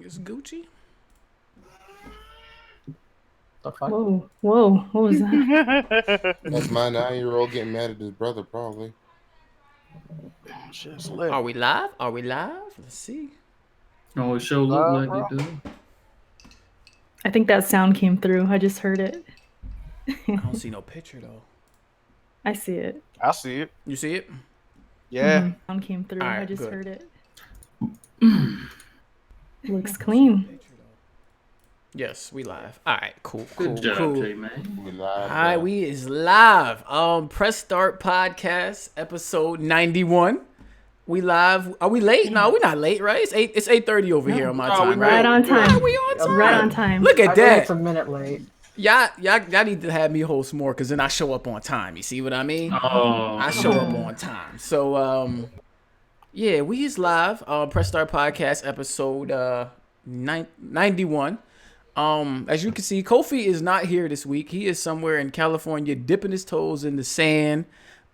It's Gucci. The fuck? Whoa, what was that? That's my 9-year-old getting mad at his brother, probably. Shit's lit. Are we live? Let's see. Oh, it sure look like bro. it does. I think that sound came through. I just heard it. I don't see no picture though. I see it. I see it. You see it? Yeah. Sound came through. All right, I just good. heard it. Looks clean. Yes, we live. All right, cool. Good job, Jay, man. We live. All right, we is live. Press Start Podcast, episode 91. We live. Are we late? No, we're not late, right? It's 8:30 over here on my time. we Right on time. Yeah, we on time. Right on time. Look at I think it's that. a minute late. Y'all need to have me host more, because then I show up on time. You see what I mean? Oh, I show up on time. So, yeah, we is live. Press Start Podcast, episode 91. As you can see, Kofi is not here this week. He is somewhere in California dipping his toes in the sand,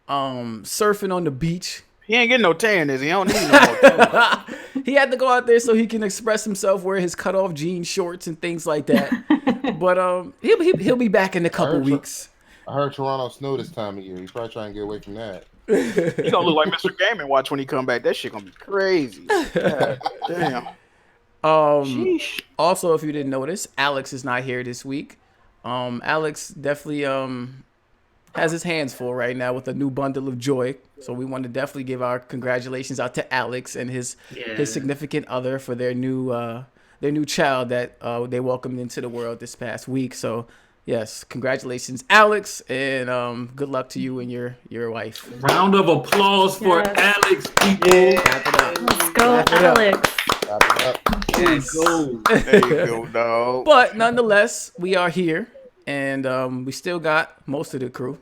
surfing on the beach. He ain't getting no tan, is he? I don't need no more tan. He had to go out there so he can express himself, wear his cutoff jean shorts and things like that. But he'll be back in a couple weeks. I heard Toronto snow this time of year. He's probably trying to get away from that. He gonna look like Mr. Game and Watch when he come back. That shit gonna be crazy. God damn. Sheesh. Also, if you didn't notice, Alex is not here this week. Alex definitely has his hands full right now with a new bundle of joy. So we want to definitely give our congratulations out to Alex and his significant other for their new child that they welcomed into the world this past week. So yes, congratulations, Alex, and good luck to you and your wife. round of applause for Yes. Alex, people. Clap it up. Let's go, Wrap it up. Alex. Wrap it up. Yes. There you go, dog. But nonetheless, we are here, and we still got most of the crew.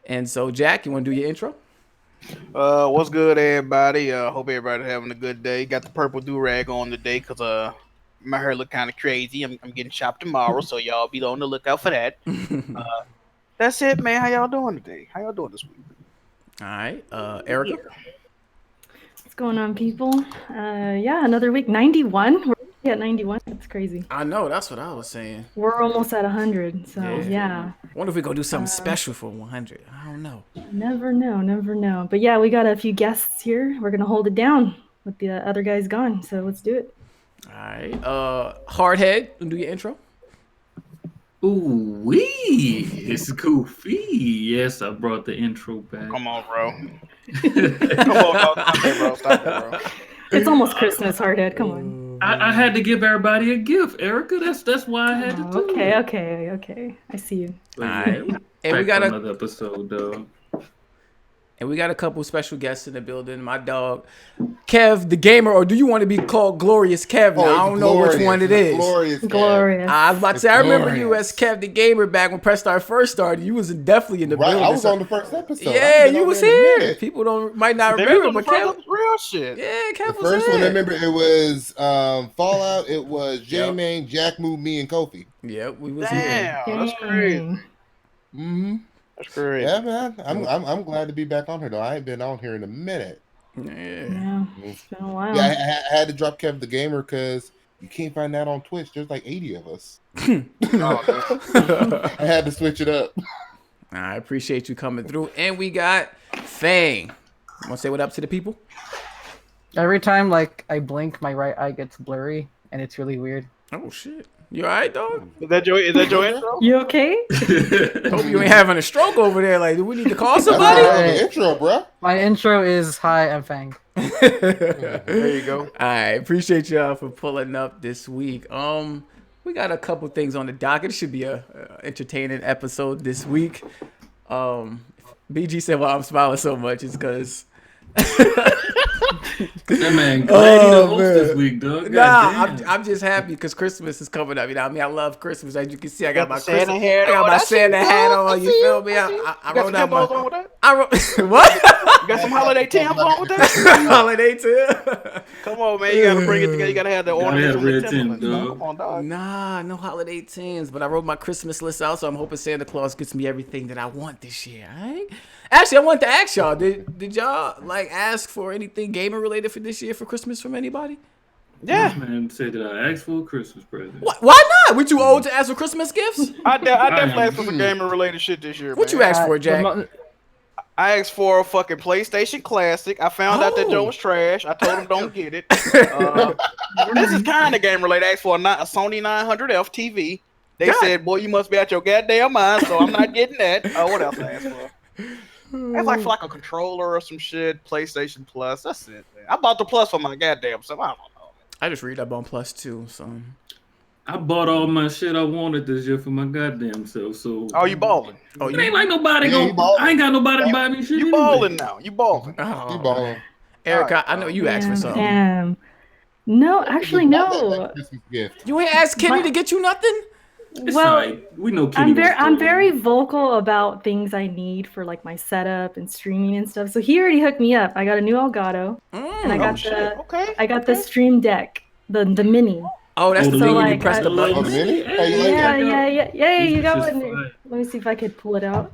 And so, Jack, you want to do your intro? What's good, everybody? Hope everybody's having a good day. Got the purple do-rag on today because my hair look kind of crazy. I'm getting chopped tomorrow, so y'all be on the lookout for that. That's it, man. How y'all doing today? How y'all doing this week? All right, Erica. What's going on, people? Yeah, another week. 91. We're at 91. That's crazy. I know, that's what I was saying. We're almost at 100. So, yeah. Wonder if we gonna do something special for 100. I don't know. Never know. But yeah, we got a few guests here. We're going to hold it down with the other guys gone. So let's do it. All right, Hardhead, you do your intro. Ooh wee, it's goofy. Yes, I brought the intro back. Come on, bro. Come on, dog. Stop it, bro. Stop it, bro. It's almost Christmas, Hardhead. Come on. I had to give everybody a gift, Erica. That's why I had to do it. Okay. I see you. But All yeah, right, and we back got for a another episode, though. couple special guests in the building. My dog, Kev the Gamer, or do you want to be called Glorious Kev? Now, I don't know which one it is. Glorious. I was about to say, I remember you as Kev the Gamer back when Press Start first started. You was definitely in the Right, building. I was on the first episode. Yeah, you was here. People might not They remember, on the but Kev, front real shit. yeah, Kev The was first here. one, I remember it was Fallout. It was J-Main, Jack Move, me, and Kofi. Yeah, we was here. Damn, that's crazy. Mm-hmm. That's crazy. Yeah, man. I'm glad to be back on here, though. I ain't been on here in a minute. Yeah. Yeah, it's been a while. Yeah, I had to drop Kev the Gamer because you can't find that on Twitch. There's like 80 of us. I had to switch it up. I appreciate you coming through. And we got Fang. Want to say what up to the people? Every time like I blink, my right eye gets blurry, and it's really weird. Oh, shit. You all right, dog? Is that your intro? You okay? Hope you ain't having a stroke over there. Like, do we need to call That's somebody? the intro, bro. My intro is "Hi, I'm Fang." There you go. All right, appreciate y'all for pulling up this week. We got a couple things on the docket. It should be a entertaining episode this week. BG said, "Well, I'm smiling so much is because." That man glad he the host man. this week, dog. Nah, God damn. I'm just happy because Christmas is coming up. You know what I mean? I love Christmas. As you can see, I got my Santa Christmas, hat I got on. my I see Santa you, hat dog. on. I You see feel you. me? I You got wrote some out Timbos my. on with that? I wrote what? You got some holiday Timbos on with that? Holiday too. Come on, man. You gotta bring it together. You gotta have the Gotta ornaments have on the red Timberlands, tint, man. dog. Come on, dog. Nah, no holiday tins. But I wrote my Christmas list out, so I'm hoping Santa Claus gets me everything that I want this year. All right. Actually, I wanted to ask y'all: Did y'all like ask for anything gamer related for this year for Christmas from anybody? Yeah, This man said that I asked for a Christmas present. Why not? We too old to ask for Christmas gifts? I definitely am. asked for some gaming related shit this year. What man. you asked for, The Jack? I asked for a fucking PlayStation Classic. I found out that Joe was trash. I told him don't get it. This is kind of game related. I asked for a Sony 900F TV. They God. said, "Boy, you must be out your goddamn mind." So I'm not getting that. What else I asked for? It's like for like a controller or some shit. PlayStation Plus. That's it. Man. I bought the Plus for my goddamn self. I don't know. I just read up on Plus too, so. I bought all my shit I wanted this year for my goddamn self. So Oh, you balling? Oh, it ain't like nobody Yeah, you gonna. balling. I ain't got nobody to buy me shit. You anyway. balling now? You balling? You balling. Erica, I know you asked for something. Damn. No, actually, no. That Christmas gift. You ain't asked Kenny to get you nothing? It's Well, alright. We know Kenny. I'm very vocal about things I need for like my setup and streaming and stuff. So he already hooked me up. I got a new Elgato, and I got the Stream Deck, the mini. Oh, that's the So, thing when you like, press the Oh, button. the mini? Hey, you like that? Yeah. You got It's one. just fine. Let me see if I could pull it out.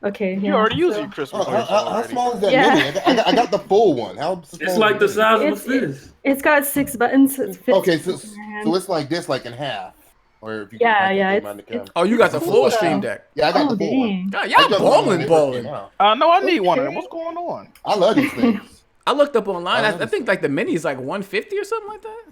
Okay. You yeah, already used so- your Christmas Oh, present how already. small is that Yeah. mini? I got the full one. How small It's is like the mini? size of a It's- fist. It's got 6 buttons. So it fits Okay, so in your hand. it's like this, like in half. Or if you Yeah, can yeah, mind the camera. Oh, you got the Cool. full Stream Deck. Yeah, I got Oh, the full one. dang. God, I y'all just balling. No, I need one of them. What's going on? I love these things. I looked up online. I I think like the mini is like 150 or something like that.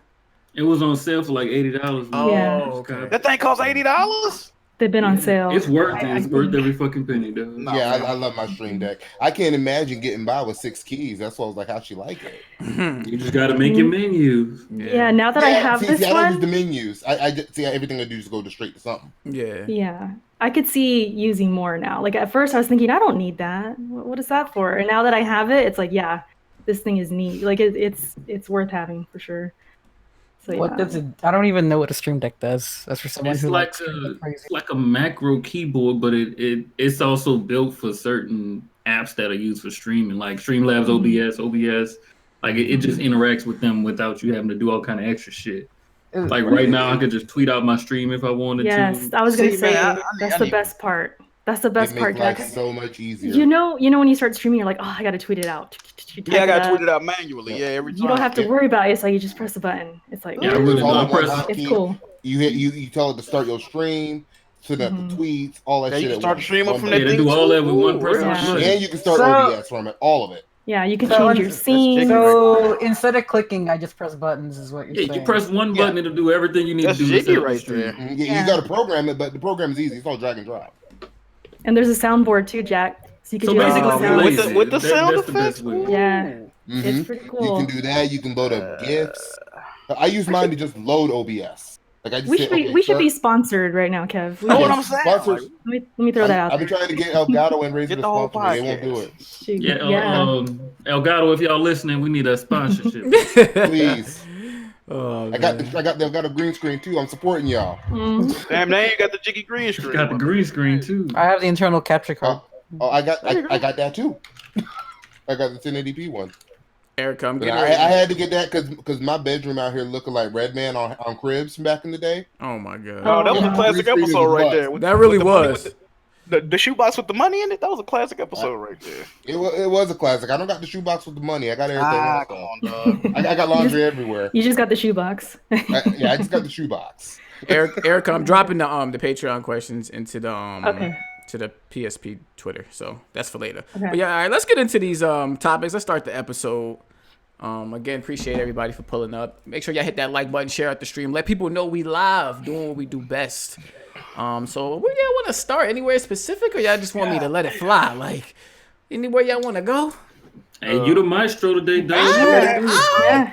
It was on sale for like $80. Oh, Yeah. okay. That thing costs $80. They've been on sale. It's worth it. It's worth every fucking penny, though. No. Yeah, I love my Stream Deck. I can't imagine getting by with 6 keys. That's why I was like, how she like it? You just gotta make your menus. Yeah, now that I have see, this I don't use one, the menus. I just see everything I do is go to straight to something. Yeah. yeah, I could see using more now. Like at first, I was thinking, I don't need that. What is that for? And now that I have it, it's like, yeah, this thing is neat. Like it's worth having for sure. So yeah. What does it? I don't even know what a Stream Deck does. That's for someone It's who like likes it's like a macro keyboard, but it's also built for certain apps that are used for streaming, like Streamlabs, OBS. Like it just interacts with them without you having to do all kind of extra shit. Like right now, I could just tweet out my stream if I wanted Yes, to. I was gonna See, say man, that's I the need- best part. That's the best It part, makes life Jack. so much easier. You know when you start streaming, you're like, oh, I gotta tweet it out. Yeah, I Type gotta up. tweet it out manually. Yeah, every time. You don't have to Yeah. worry about it. It's like you just press a button. It's like Yeah, I really All do. I in one press. hotkey. it's cool. You tell it to start your stream, send out the tweets, all that Yeah, you shit. can at start the once. stream up One from Yeah, that they thing do all that too. with one Ooh, person. Yeah. button. And you can start So- OBS from it, all of it. Yeah, you can So change your it's- scene. So instead of clicking, I just press buttons. Is what you're Yeah, saying? you press one button, it'll do everything you need That's to do. jiggy to set up the right stream. there. Yeah, Yeah. you got to program it, but the program is easy. It's all drag and drop. And there's a soundboard too, Jack. So you can So do basically, all the you sounds. lazy. With the sound That's the best effects? way. Yeah, Mhm. it's pretty You cool. can do that. You can load up GIFs. I use mine to just load OBS. Like I just We say, should be okay, we should start- be sponsored right now, Kev. We Know what should- I'm saying? Sponsors. Like, let me throw that out I've been there. trying to get Elgato and Razor Get to the whole sponsor me. They won't do it. Shoot. Yeah, Yeah. Elgato, if y'all listening, we need a sponsorship. Please. Oh, I got the Elgato green screen too. I'm supporting y'all. Mhm. damn, now you got the jiggy green screen. Got the green screen too. I have the internal capture card. Oh, I got that too. I got the 1080p one. Erica, I'm But getting I ready. had to get that because my bedroom out here looking like Redman on Cribs from back in the day. Oh my god. Oh, that was a Oh, classic green screen is episode a right must. there. With- That really with the money- was. with the shoebox with the money in it. That was a classic episode right there. It was a classic. I don't got the shoebox with the money. I got everything Ah, else. come though. on, dog. I got laundry everywhere. You just got the shoebox. I just got the shoebox. Erica, I'm dropping the Patreon questions into the Okay. to the PSP Twitter. So that's for later. Okay. But yeah, all right, let's get into these topics. Let's start the episode. Again, appreciate everybody for pulling up. Make sure y'all hit that like button, share out the stream. Let people know we live, doing what we do best. So where y'all want to start? Anywhere specific, or y'all just want me to let it fly? Like anywhere y'all want to go? Hey, you the maestro today, Dave. Yeah.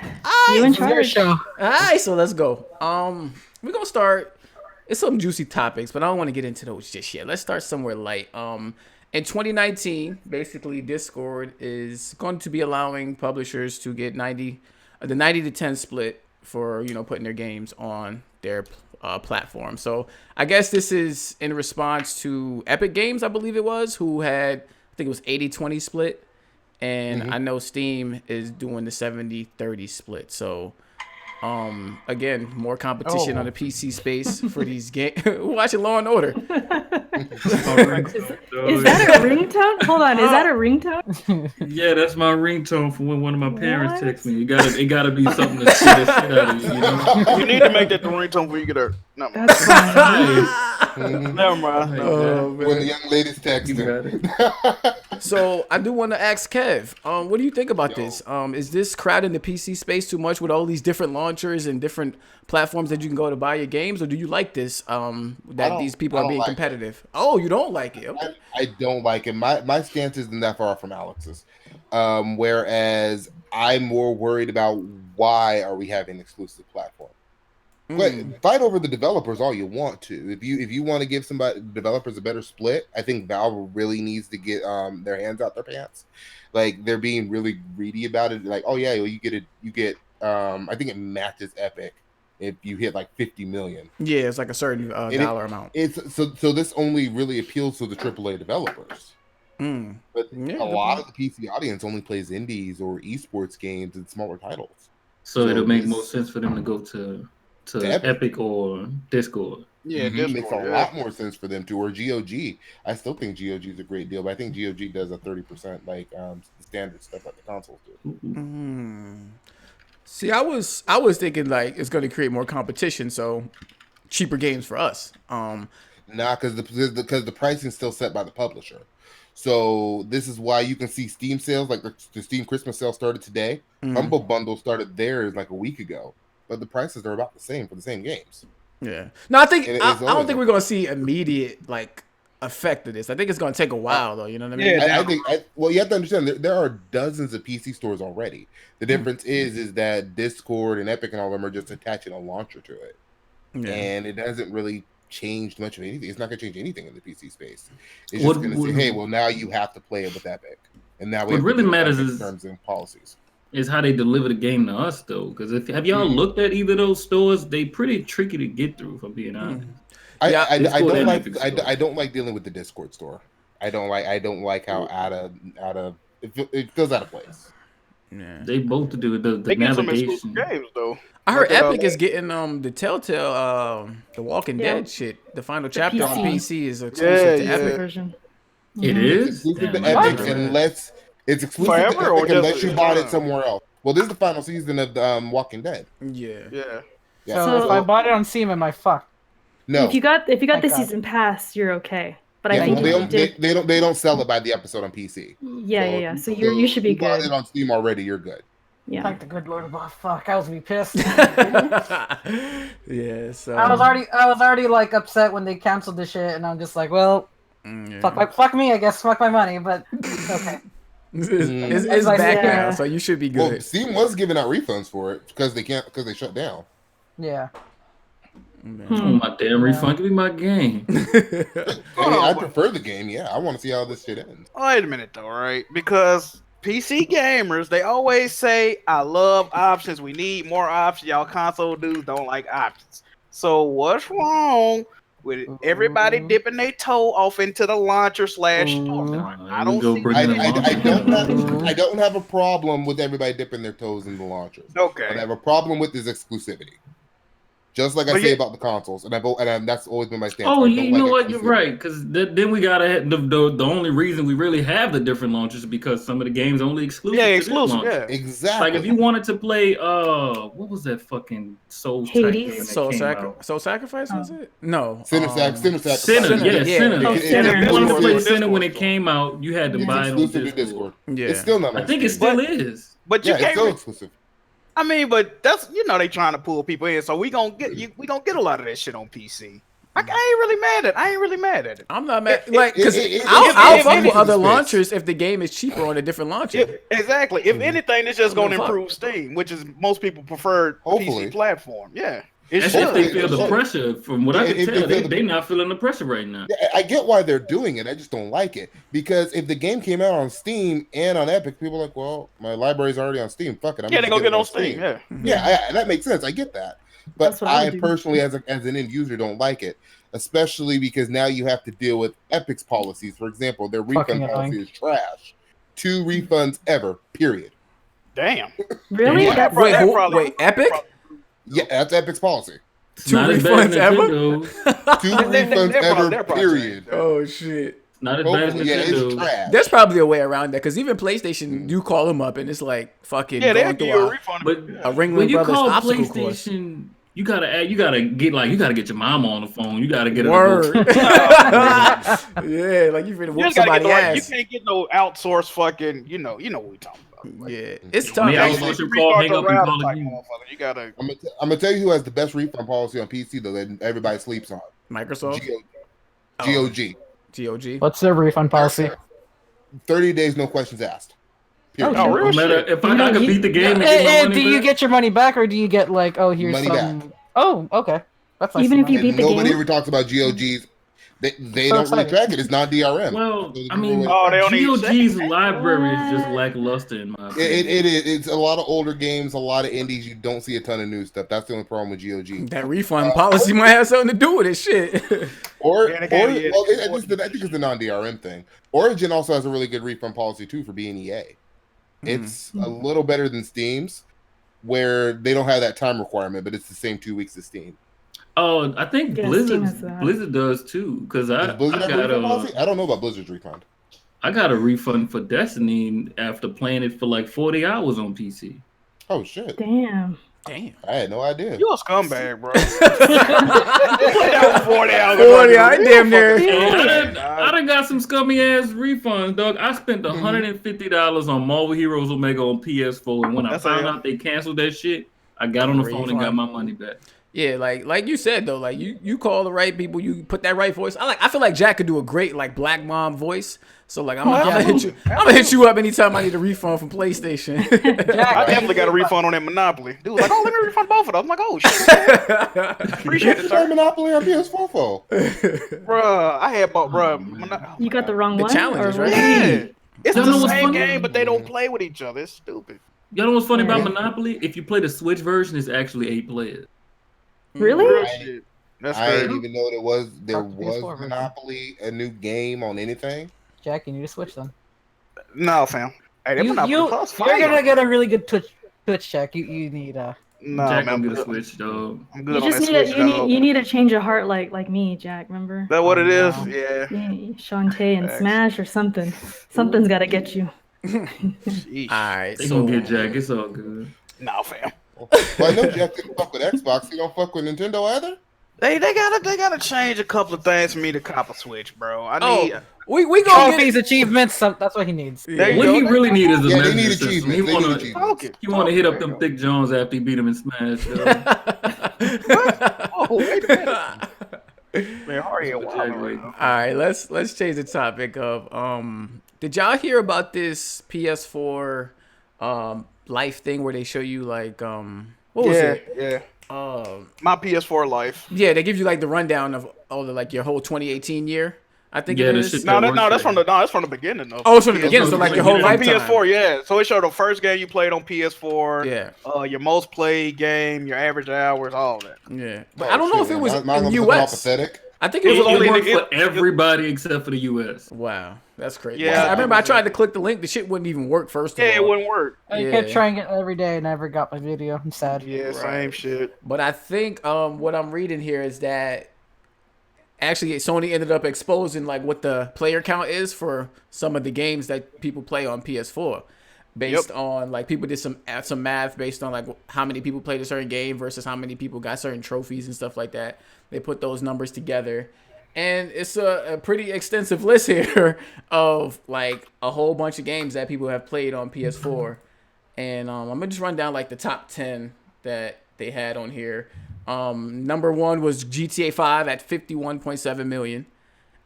You in It's your charge. show. All right, so let's go. We're gonna start. It's some juicy topics, but I don't want to get into those just yet. Let's start somewhere light. In 2019, basically, Discord is going to be allowing publishers to get the 90 to 10 split for putting their games on their platform. So I guess this is in response to Epic Games, I believe it was, who had I think it was 80-20 split, and I know Steam is doing the 70-30 split. So. Again, more competition on the PC space for these games. Watching Law and Order. Is that a ringtone? Hold on, is that a ringtone? Yeah, that's my ringtone for when one of my parents What? text me. It gotta be something to scare the shit out of you, you know? You need to make that the ringtone before you get hurt. No, That's fine. never mind. Oh, When the man. young ladies text You him. got it. So I do want to ask Kev, what do you think about this? Is this crowding the PC space too much with all these different launchers and different platforms that you can go to buy your games, or do you like this? That these people are being like competitive. Oh, you don't like it? Okay. I don't like it. My stance isn't that far from Alex's. Whereas I'm more worried about why are we having exclusive platform. But fight over the developers all you want to. If you want to give somebody developers a better split, I think Valve really needs to get their hands out their pants. Like they're being really greedy about it. Like, oh yeah, well, you get I think it matches Epic if you hit like 50 million. Yeah, it's like a certain dollar amount. It's so this only really appeals to the AAA developers. But Yeah, a lot of the PC audience only plays indies or esports games and smaller titles. So it'll make more sense for them to go to Epic or Discord. Yeah, It makes a lot more sense for them to, or GOG. I still think GOG is a great deal, but I think GOG does a 30% like standard stuff like the consoles do. See, I was thinking like it's going to create more competition, so cheaper games for us. Nah, because the pricing is still set by the publisher. So this is why you can see Steam sales, like the Steam Christmas sale started today. Humble Bundle started theirs like a week ago, but the prices are about the same for the same games. Yeah. No, I think And I don't think we're going to see immediate like effect of this. I think it's going to take a while though. You know what I mean? Yeah. I think well, you have to understand there are dozens of PC stores already. The difference is that Discord and Epic and all of them are just attaching a launcher to it, and it doesn't really change much of anything. It's not going to change anything in the PC space. It's just going to say, hey, well, now you have to play it with Epic, and now what really matters is terms and policies. Is how they deliver the game to us though. Because have y'all looked at either of those stores? They pretty tricky to get through. If I'm being honest. I don't like dealing with the Discord store. I don't like how out of it feels out of place. Yeah. They both do the They get some exclusive navigation. games though. I heard Epic is getting the Telltale the Walking Dead shit. The final chapter on PC is exclusive to Epic. Version. It is Exclusive to Damn, Epic right. unless it's exclusive Forever to or Epic just- unless you bought it somewhere else. Well, this is the final season of Walking Dead. Yeah. Yeah. So if I bought it on Steam, am I fucked? No. If you got the God. season pass, you're okay. But Yeah, I think well, if you did, they don't sell it by the episode on PC. yeah. So you should be if you bought good. it on Steam already, you're good. Yeah. Thank the good Lord above. Fuck, I was be pissed. Yeah. So I was already like upset when they canceled the shit, and I'm just like, well, fuck me, I guess, fuck my money, but okay. It's like, back yeah. now, so you should be Well, good. Steam was giving out refunds for it because they shut down. Yeah. Oh my damn refund! Give me my game. I prefer the game. Yeah, I want to see how this shit ends. Wait a minute though, right? Because PC gamers, they always say, I love options. We need more options. Y'all console dudes don't like options. So what's wrong with everybody dipping their toe off into the launcher / store? I don't see I don't have a problem with everybody dipping their toes in the launchers. Okay. What I have a problem with is exclusivity. Just like I say about the consoles, and that's always been my stance. Oh, I you don't know like what? You're exclusivity. right. Because then we gotta the only reason we really have the different launchers is because some of the games are only exclusive. Yeah, to this exclusive. launcher. Yeah. Exactly. Like if you wanted to play, what was that fucking Soul Hades? Soul Sacrifice was it? No. Sinner Sacrifice. Sinner. Yeah. Sinner. Oh, If Sinner. you wanted to play Discord. Sinner when it came out, you had to It's buy it on exclusive to Discord. Yeah. It's still not. I think it still is. But you Yeah, it's still can't. exclusive. I mean, but that's they trying to pull people in, so we gonna get a lot of that shit on PC. I ain't really mad at it. I'm not mad, like, because it- I'll fuck with it's other space. launchers if the game is cheaper on a different launcher. Yeah, exactly. If anything, it's just gonna Fuck. improve Steam, which is most people preferred Hopefully. PC platform. Yeah, it That's should. if they feel It the should. pressure. From what I Yeah, can if they tell, feel the- they not feeling the pressure right now. Yeah, I get why they're doing it. I just don't like it because if the game came out on Steam and on Epic, people are like, well, my library's already on Steam. Fuck it. I'm Yeah, they gonna gonna get on Steam. Yeah. Yeah, that makes sense. I get that, but That's what I I would do. personally, as an end user, don't like it, especially because now you have to deal with Epic's policies. For example, their Fucking refund policy annoying. is trash. 2 refunds ever. Period. Damn. Really? Yeah. That's Wait, Epic? Yeah, that's Epic's policy. It's 2 not as bad as refunds ever? Nintendo. refunds ever, period. Oh shit. Not as bad as Yeah, it's Nintendo. trash. There's probably a way around that because even PlayStation, you call them up and it's like fucking Yeah, they going give through you a refund. But a Ringling when you Brothers call obstacle course. PlayStation, you gotta get your mama on the phone. You gotta get her Word. to go. Yeah, like you finna You whoop just gotta get somebody the right. You ass. can't get no outsourced fucking. You know what we talking about. Like, Yeah, it's tough. Me, Yeah, I was call, hang up and call like, again. motherfucker. You gotta. I'm gonna tell you who has the best refund policy on PC though that everybody sleeps on. Microsoft, GOG. GOG. What's their refund policy? 30 days, no questions asked. Period. Oh, real No matter shit. if I could beat the game and get my And money do you back, get your money back, or do you get like, oh, here's Money some? back. Oh, okay. That's nice Even to if you know. beat And the nobody game? ever talks about GOGs. They So don't really excited. track it. It's not DRM. well, So I mean, Oh, they don't even say GOG's library is just lackluster in my opinion. it's a lot of older games, a lot of indies. You don't see a ton of new stuff. That's the only problem with GOG. That refund policy might have something to do with it. Shit. Or, Yeah, they or gotta get- well, I think it's the non-DRM thing. Origin also has a really good refund policy too for being EA. It's a little better than Steam's, where they don't have that time requirement, but it's the same 2 weeks as Steam. Oh, I think Yeah, Steam has that. Blizzard does too. Because I Does Blizzard have a got refund policy? I don't know about Blizzard's refund. I got a refund for Destiny after playing it for like 40 hours on PC. Oh shit! Damn. Damn. I had no idea. You a scumbag, bro. That was 40 hours. 40 hours, damn near. And I done got some scummy ass refunds, dog. I spent $150 on Marvel Heroes Omega on PS4, and when That's I found a- out they canceled that shit, I got on the phone and got my money back. Yeah, like you said though, like you call the right people, you put that right voice. I feel like Jack could do a great like black mom voice. So like I'm gonna hit you up anytime I need a refund from PlayStation. I definitely got a refund on that Monopoly. Dude was like, oh, let me refund both of them. I'm like, oh, shit. Appreciate it, Play sir. Monopoly on PS4 for? Bruh, I had bought, bruh. You got the wrong The one? challenges, or right? what? Yeah. It's Y'all know the what's same funny? game, but they don't play with each other. It's stupid. Y'all know what's funny about Monopoly? If you play the Switch version, it's actually 8 players. Really? Real shit. That's I crazy. didn't even know there Talk to was PS4 version. Monopoly, a new game on anything. Jack, you need to switch them. No, fam. Hey, that Monopoly Plus You're fire. gonna get a really good Twitch check. You need No, Jack man, I'm gonna get a good. Switch, dog. I'm You good on just that need Switch. you need a change of heart like me, Jack. Remember? Is that what it is? no. Yeah. Yeah, Shantae and Facts. Smash or something. Something's got to get you. Sheesh. All right, They so gonna get Jack. It's all good. No, fam. Well, I know Jack didn't fuck with Xbox. He don't fuck with Nintendo either. They gotta change a couple of things for me to cop a Switch, bro. I need. we gonna get Trophies, achievements. That's what he needs. There you What go. he really need is a Yeah, they messaging need system. He achievements. They need wanna achievements. he wanna hit up them thick Jones after he beat him in Smash. Oh, wait a minute. Man, Hardy a wild right now. All right, let's change the topic of did y'all hear about this PS4 life thing where they show you like what was it? Yeah. Um My PS4 life. yeah, they give you like the rundown of all the like your whole 2018 year. I think Yeah, it the is. shit No, that that's works from there. that's from the beginning though. Oh, it's from the beginning, so like your whole On On lifetime. PS4, yeah. So it showed the first game you played on PS4. Yeah, Your most played game, your average hours, all that. yeah. But I don't know if it was Mine in was all US. pathetic. I think It it was was only- It worked it- for everybody except for the US. Wow, that's crazy. Yeah. I remember I tried to click the link, the shit wouldn't even work first of Yeah, all. it wouldn't work. I Yeah. kept trying it every day. Never got my video. I'm sad. Yeah, same shit. But I think what I'm reading here is that actually Sony ended up exposing like what the player count is for some of the games that people play on PS4 based on like people did some math based on like how many people played a certain game versus how many people got certain trophies and stuff like that. They put those numbers together. And it's a pretty extensive list here of like a whole bunch of games that people have played on PS4. And I'm gonna just run down like the top 10 that they had on here. Number one was GTA 5 at 51.7 million.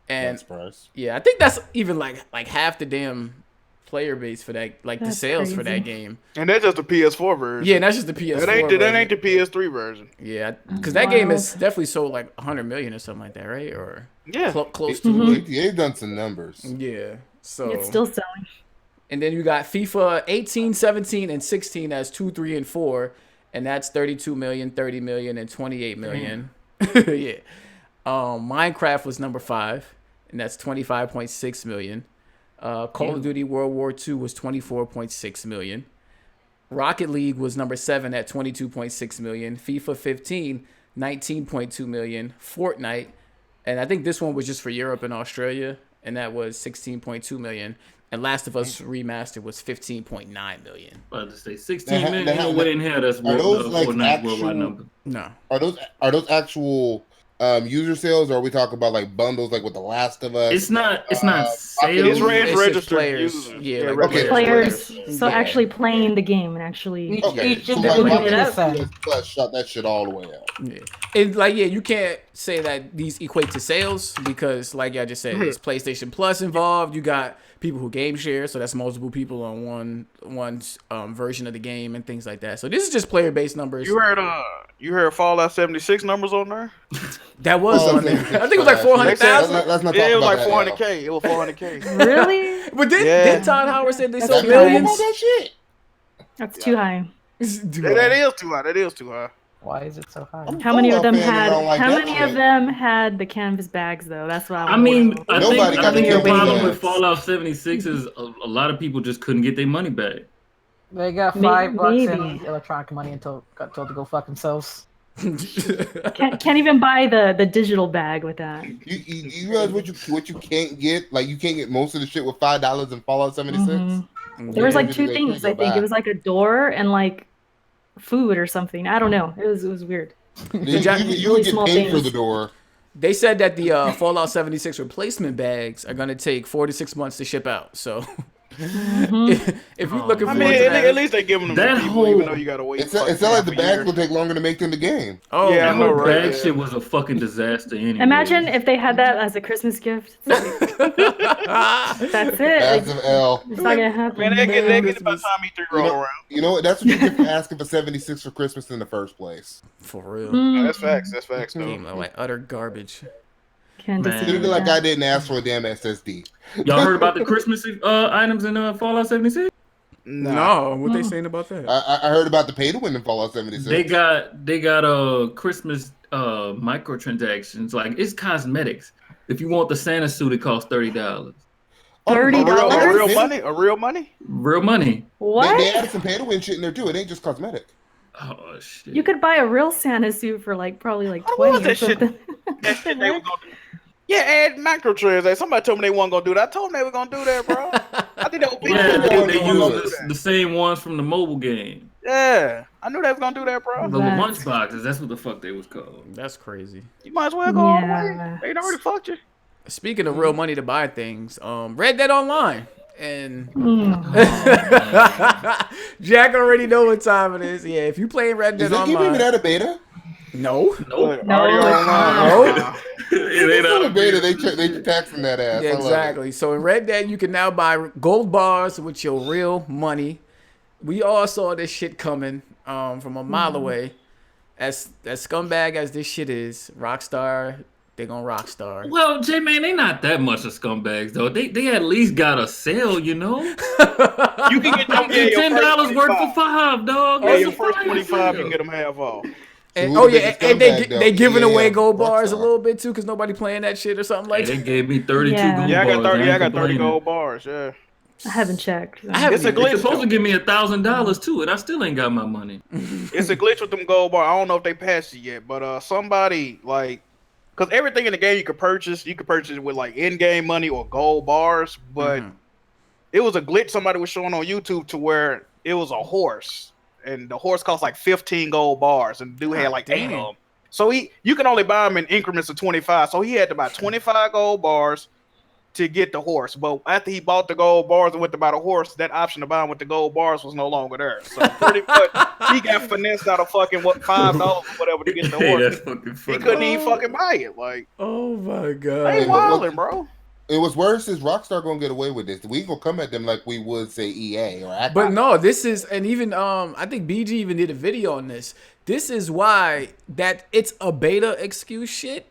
And Surprise. yeah, I think that's even like half the damn player base for that, like the That's sales for crazy. that game. And that's just the PS4 version. Yeah, and that's just the PS4. That ain't the version. PS3 version. Yeah, because that game is definitely sold like 100 million or something like that, right? Or Yeah. close to. They've done some numbers. Yeah. So It's still selling. and then you got FIFA 18, 17, and 16 as 2, 3, and 4, and that's 32 million, 30 million, and 28 million. Yeah. Minecraft was number 5, and that's 25.6 million. Call of Duty World War II was 24.6 million. Rocket League was number 7 at 22.6 million. FIFA 15, 19.2 million. Fortnite, and I think this one was just for Europe and Australia, and that was 16.2 million. And Last of Us Remastered was 15.9 million. About to say 16 million. Ain't no way in hell that's Are those like Fortnite worldwide number. No. Are those actual user sales, or are we talking about like bundles like with The Last of Us? It's not sales. It's registered players. users. Yeah, like okay. Players, so Yeah. actually playing the game and actually. Okay, Each so individual like, person. Plus shut that shit all the way out. Yeah. And like, yeah, you can't say that these equate to sales because, like I just said, there's PlayStation Plus involved. You got people who game share, so that's multiple people on one version of the game and things like that. So this is just player based numbers. You heard Fallout 76 numbers on there? That was Oh, on there. okay. I think it was like 400,000. Let's not talk Yeah, it was about like that, 400K. It was 400K. Really? But then, Yeah. then Todd Howard said they sold That's millions. that shit. That's too high. That is too high. That is too high. Why is it so high? How many of them Fallout fan, had? I don't like How that many shit. of them had the canvas bags though? That's what I mean, I Nobody got think the the problem canvas with bags. Fallout 76 is a lot of people just couldn't get their money back. They got $5 in electronic money until got told to go fuck themselves. can't even buy the digital bag with that. You realize what you can't get? Like you can't get most of the shit with $5 in Fallout 76. Mhm. There was like two They things. can't I go think back. it was like a door and like food or something. I don't know. It was weird. You really would get small paid for things. the door. They said that the Fallout 76 replacement bags are gonna take 4 to 6 months to ship out. So if you're looking I for mean, that, at least they giving them That to people, whole- even though you gotta wait. It's not like the bags will take longer to make than the game. oh Yeah, That I know, whole right? bag Yeah. shit was a fucking disaster anyway. Imagine if they had that as a Christmas gift. That's it. Like, Massive L. it's not gonna happen. Man, they get it by the time E3 roll around. You know what? That's what you get for asking for 76 for Christmas in the first place. for real. Mm, That's facts. That's facts, though. Game like utter garbage. can't Man. disagree It'd be with like that. I didn't ask for a damn SSD. Y'all heard about the Christmas items in Fallout 76? Nah. No, what they saying about that? I heard about the pay to win in Fallout 76. They got Christmas microtransactions. Like it's cosmetics. If you want the Santa suit, it costs $30. $30? A real money? Real money. What? They added some pay to win shit in there too. It ain't just cosmetic. Oh shit. You could buy a real Santa suit for like probably like What 20 was or that shit? something. That shit they were gonna do. Yeah, add microtransactions. Somebody told me they weren't gonna do that. I told them they were gonna do that, bro. I think that was Yeah, they gonna use do the same ones from the mobile game. Yeah, I knew they was gonna do that, bro. The That's- lunch boxes. That's what the fuck they was called. That's crazy. You might as well go all the Yeah. way. They already fucked you. Speaking of real money to buy things, Red Dead Online. And Mm. Jack already know what time it is. Yeah, if you play Red Is Dead that game even Online, at a beta? no, Nope. No, Already it's online. not. It ain't It's not a out. beta. They taxing that ass. yeah, I love it. exactly. So in Red Dead, you can now buy gold bars with your real money. We all saw this shit coming from a mile away. As scumbag as this shit is, Rockstar, they gonna Rockstar. Well, J man, they not that much of scumbags though. They at least got a sale, you know. You can get them Get $10 worth for $5, dog. Yeah, That's your a first fire 25, you sale. can get them half off. And, who oh the yeah, biggest and scumbag, though? they giving away Yeah, gold bars a Rockstar. little bit too, cause nobody playing that shit or something like Hey, they that. gave me 32 Yeah. gold Yeah, I got bars. 30. I ain't got 30 complaining. gold bars. Yeah, I haven't checked. I haven't it's a even- They glitch. supposed though. to give me $1,000 too, and I still ain't got my money. It's a glitch with them gold bars. I don't know if they passed it yet, but somebody like, because everything in the game you could purchase it with like in-game money or gold bars, but it was a glitch somebody was showing on YouTube to where it was a horse, and the horse cost like 15 gold bars, and the dude had like 8 damn. of them. So you can only buy them in increments of 25. So he had to buy 25 gold bars to get the horse. But after he bought the gold bars and went to buy the horse, that option to buy him with the gold bars was no longer there. So pretty much he got finessed out of fucking $5 or whatever to get the Hey, horse. that's fucking He funny. couldn't even fucking buy it. Like, Oh my they god. Hey, but wildin', bro. And what's worse is Rockstar gonna get away with this. We ain't gonna come at them like we would say EA or Activision. But no, this is, and even I think BG even did a video on this. This is why that it's a beta excuse shit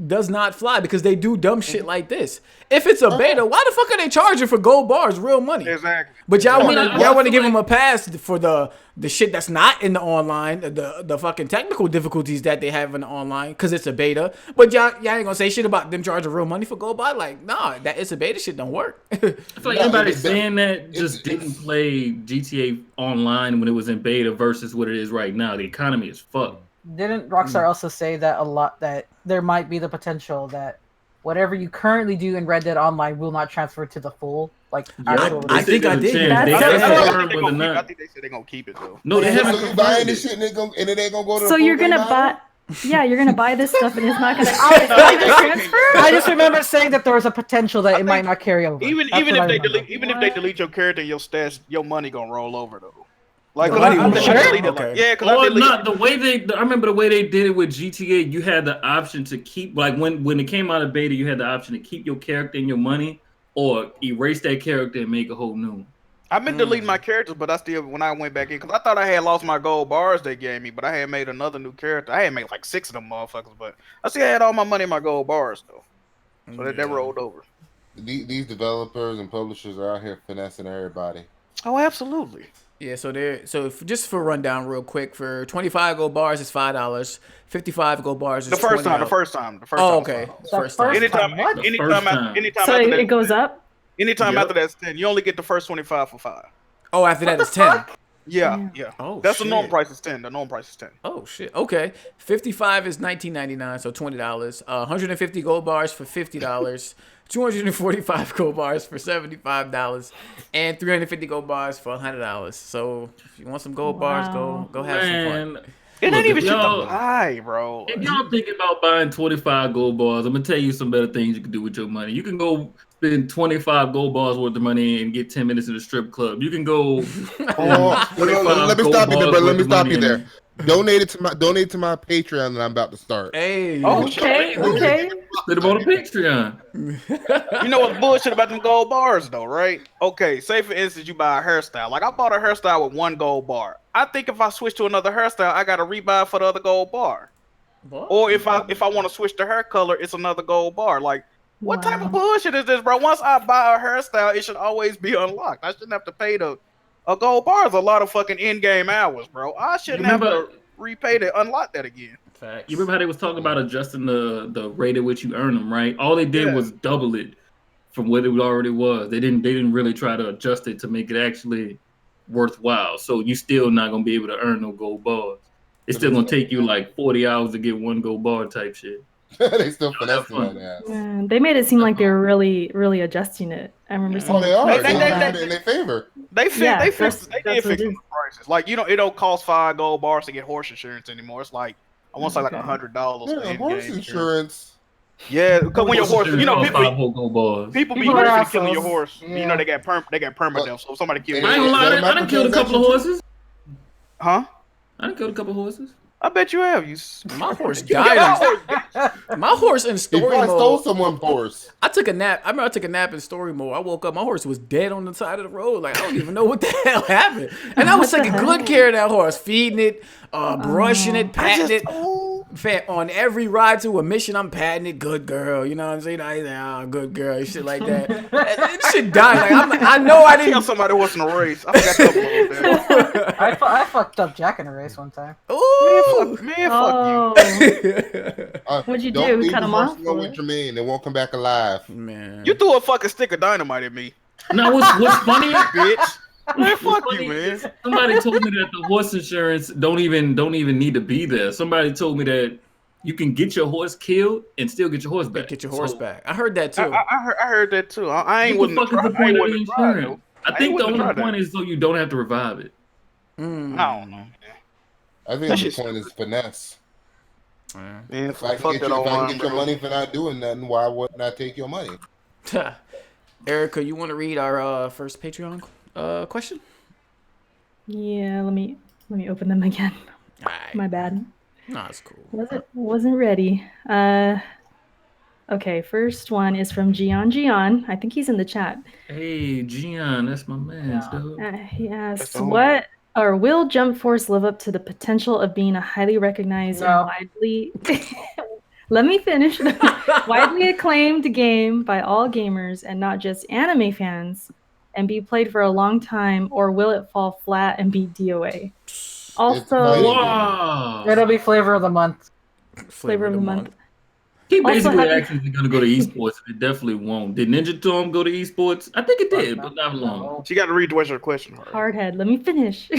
does not fly, because they do dumb shit like this. If it's a beta, why the fuck are they charging for gold bars, real money? Exactly. But y'all I mean, want I to feel give like- them a pass for the shit that's not in the online, the fucking technical difficulties that they have in the online, because it's a beta. But y'all ain't gonna say shit about them charging real money for gold bar. Like, nah, that it's a beta shit don't work. I feel like No, anybody it's- saying that just didn't play GTA Online when it was in beta versus what it is right now. The economy is fucked. didn't Rockstar also say that there might be the potential that whatever you currently do in Red Dead Online will not transfer to the full actual. I think I did. I think they said they're gonna keep it though. No, they haven't. So you buying this shit and it ain't gonna go to. So you're gonna buy. Yeah, you're gonna buy this stuff and it's not gonna transfer. I just remember saying that there was a potential that it might not carry over. Even if they delete your character, your stats, your money gonna roll over though. Like, I remember the way they did it with GTA. You had the option to keep, like when it came out of beta, you had the option to keep your character and your money, or erase that character and make a whole new one. I've been deleting my characters, but I still, when I went back in, because I thought I had lost my gold bars they gave me, but I had made another new character. I had made like 6 of them motherfuckers, but I still had all my money in my gold bars though, so that rolled over. These developers and publishers are out here finessing everybody. Oh, absolutely. Yeah, so just for rundown real quick, for 25 gold bars is $5, 55 gold bars is the first time. Oh, okay. First time. Anytime so it goes up? Anytime after that's 10, you only get the first 25 for 5. Oh, after that it's 10. Yeah. Oh, that's shit. The norm price is 10. The norm price is 10. Oh shit. Okay. 55 is $19.99, so $20. 150 gold bars for $50. 245 gold bars for $75, and 350 gold bars for $100. So if you want some gold bars, go have some fun. It ain't even shit to buy, bro. If y'all thinking about buying 25 gold bars, I'm gonna tell you some better things you can do with your money. You can go spend 25 gold bars worth of money and get 10 minutes in a strip club. You can go. Let me stop you there, bro. Let me stop you there. Donate to my Patreon that I'm about to start. Hey. Okay. Put them on the Patreon. You know what's bullshit about them gold bars though, right? Okay, say for instance you buy a hairstyle. Like I bought a hairstyle with 1 gold bar. I think if I switch to another hairstyle, I gotta rebuy for the other gold bar. What? Or if I want to switch the hair color, it's another gold bar. Like what type of bullshit is this, bro? Once I buy a hairstyle, it should always be unlocked. I shouldn't have to pay a gold bar is a lot of fucking in-game hours, bro. I shouldn't have to repay to unlock that again. Fact. You remember how they was talking about adjusting the rate at which you earn them, right? All they did was double it from what it already was. They didn't really try to adjust it to make it actually worthwhile. So you still not gonna be able to earn no gold bars. It's still gonna take you like 40 hours to get 1 gold bar type shit. They still finessing on that. Yeah, they made it seem like they were really, really adjusting it. I remember seeing. Oh, they are. They did it in their favor. They did fix the prices. Like it don't cost 5 gold bars to get horse insurance anymore. It's like almost like $100. Yeah, horse insurance. Yeah, because when your horse, people be horse killing your horse. Yeah. You know they got permadeath. So if somebody kills you, I ain't gonna lie, I done killed a couple of horses. Huh? I done killed a couple of horses. I bet you have. My horse died. My horse in story mode. Stole someone's horse. I took a nap. I remember I took a nap in story mode. I woke up. My horse was dead on the side of the road. Like I don't even know what the hell happened. And I was taking good care of that horse, feeding it, brushing it, patting it. On every ride to a mission, I'm patting it. Good girl, you know what I'm saying? Good girl, shit like that. It should die. Like I know I didn't. Tell somebody what's in a race. I forgot that. I fucked up Jack in a race one time. Ooh, man, fuck you. What'd you do? Cut him off? With Jermaine, they won't come back alive. Man, you threw a fucking stick of dynamite at me. No, what's funny, bitch? Man, fuck you, man. Somebody told me that the horse insurance don't even need to be there. Somebody told me that you can get your horse killed and still get your horse back. Get your horse back. I heard that too. I heard that too. I ain't wouldn't try. I think the only point is so you don't have to revive it. I don't know. I think the point is finesse. Man, if I can get your money for not doing nothing, why wouldn't I take your money? Erica, you want to read our first Patreon question? Yeah, let me open them again. Right. My bad. No, it's cool. Wasn't ready. Okay, first one is from Gian. I think he's in the chat. Hey, Gian, that's my man. He asks, what or will Jump Force live up to the potential of being a highly recognized and widely let me finish widely acclaimed game by all gamers and not just anime fans and be played for a long time, or will it fall flat and be DOA? Also, it'll be flavor of the month. Flavor of the month. He Also basically happy- asked if he's gonna go to esports. It definitely won't. Did Ninja Storm go to esports? I think it did, but not long. She got to read the rest of her question. Hardhead. Let me finish.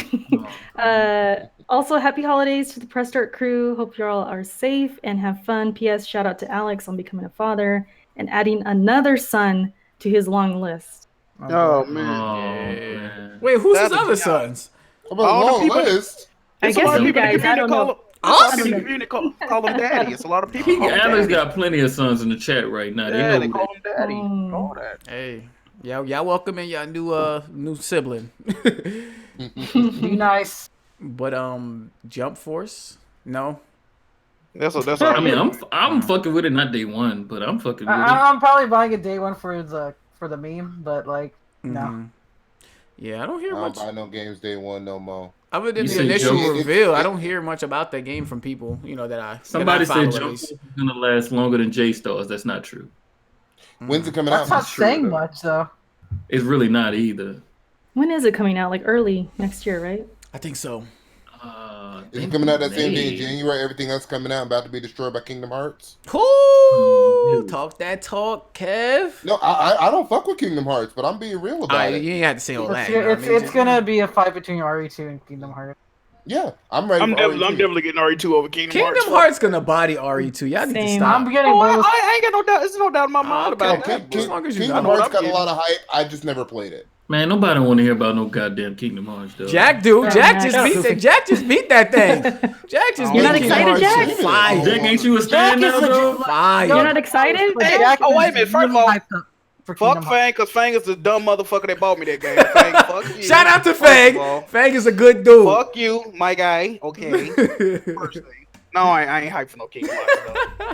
Oh. Also, happy holidays to the Press Start crew. Hope you all are safe and have fun. P.S. Shout out to Alex on becoming a father and adding another son to his long list. Oh, man. Man. Wait, who's his That's a other job. sons? How about a All the long people- list? I It's a guess lot of you people in the guys, I community don't call know. him. A lot of Us? people in the community call him daddy. It's a lot of people. He, call him Alex daddy. got plenty of sons in the chat right now. Yeah, they They know call him daddy. Mm. All that. Hey, y'all welcome in y'all new sibling. Be nice. But Jump Force? No. That's all. I mean, I'm fucking with it, not day one, but I'm fucking with it. I'm probably buying a day one for the meme, but like no. Mhm. Yeah, I don't hear I don't much buy no games day one no more. other than You the said initial Jump- reveal. I don't hear much about that game from people, that Somebody I follow said at Jump least. Force is gonna last longer than J Stars. That's not true. When's it coming That's out? not saying much though. It's really not either. When is it coming out? Like early next year, right? I think so. Is it coming out that same day in January? Everything else coming out about to be destroyed by Kingdom Hearts? Cool. dude. Talk that talk, Kev. No, I don't fuck with Kingdom Hearts, but I'm being real about it. You ain't have to say all that. It's, you know what I mean? it's Just- gonna be a fight between RE2 and Kingdom Hearts. Yeah, I'm ready. I'm for definitely, RE2. I'm definitely getting RE2 over Kingdom Kingdom Hearts. Hearts gonna body RE2. Y'all need to Same. stop. I'm getting Oh, both. I ain't got no doubt. There's no doubt in my mind Okay. about Okay. that. As long as you Kingdom know. Hearts I'm got a getting. lot of hype. I just never played it. Man, nobody want to hear about no goddamn Kingdom Hearts, though. Jack do. Yeah, Jack man. just beat that thing. Jack just You're beat not Kingdom excited, Hearts. Jack? Fire. Jack, ain't you a Jack stand is now, legit. though? Fire. You're not excited? Hey, oh, wait a minute. First of all, hyped up for Fuck Kingdom Hearts. Fang, because Fang is the dumb motherfucker that bought me that game. Fang, fuck you. Shout out to First of Fang. all, Fang is a good dude. Fuck you, my guy. Okay. First thing. No, I ain't hyped for no Kingdom Hearts, though.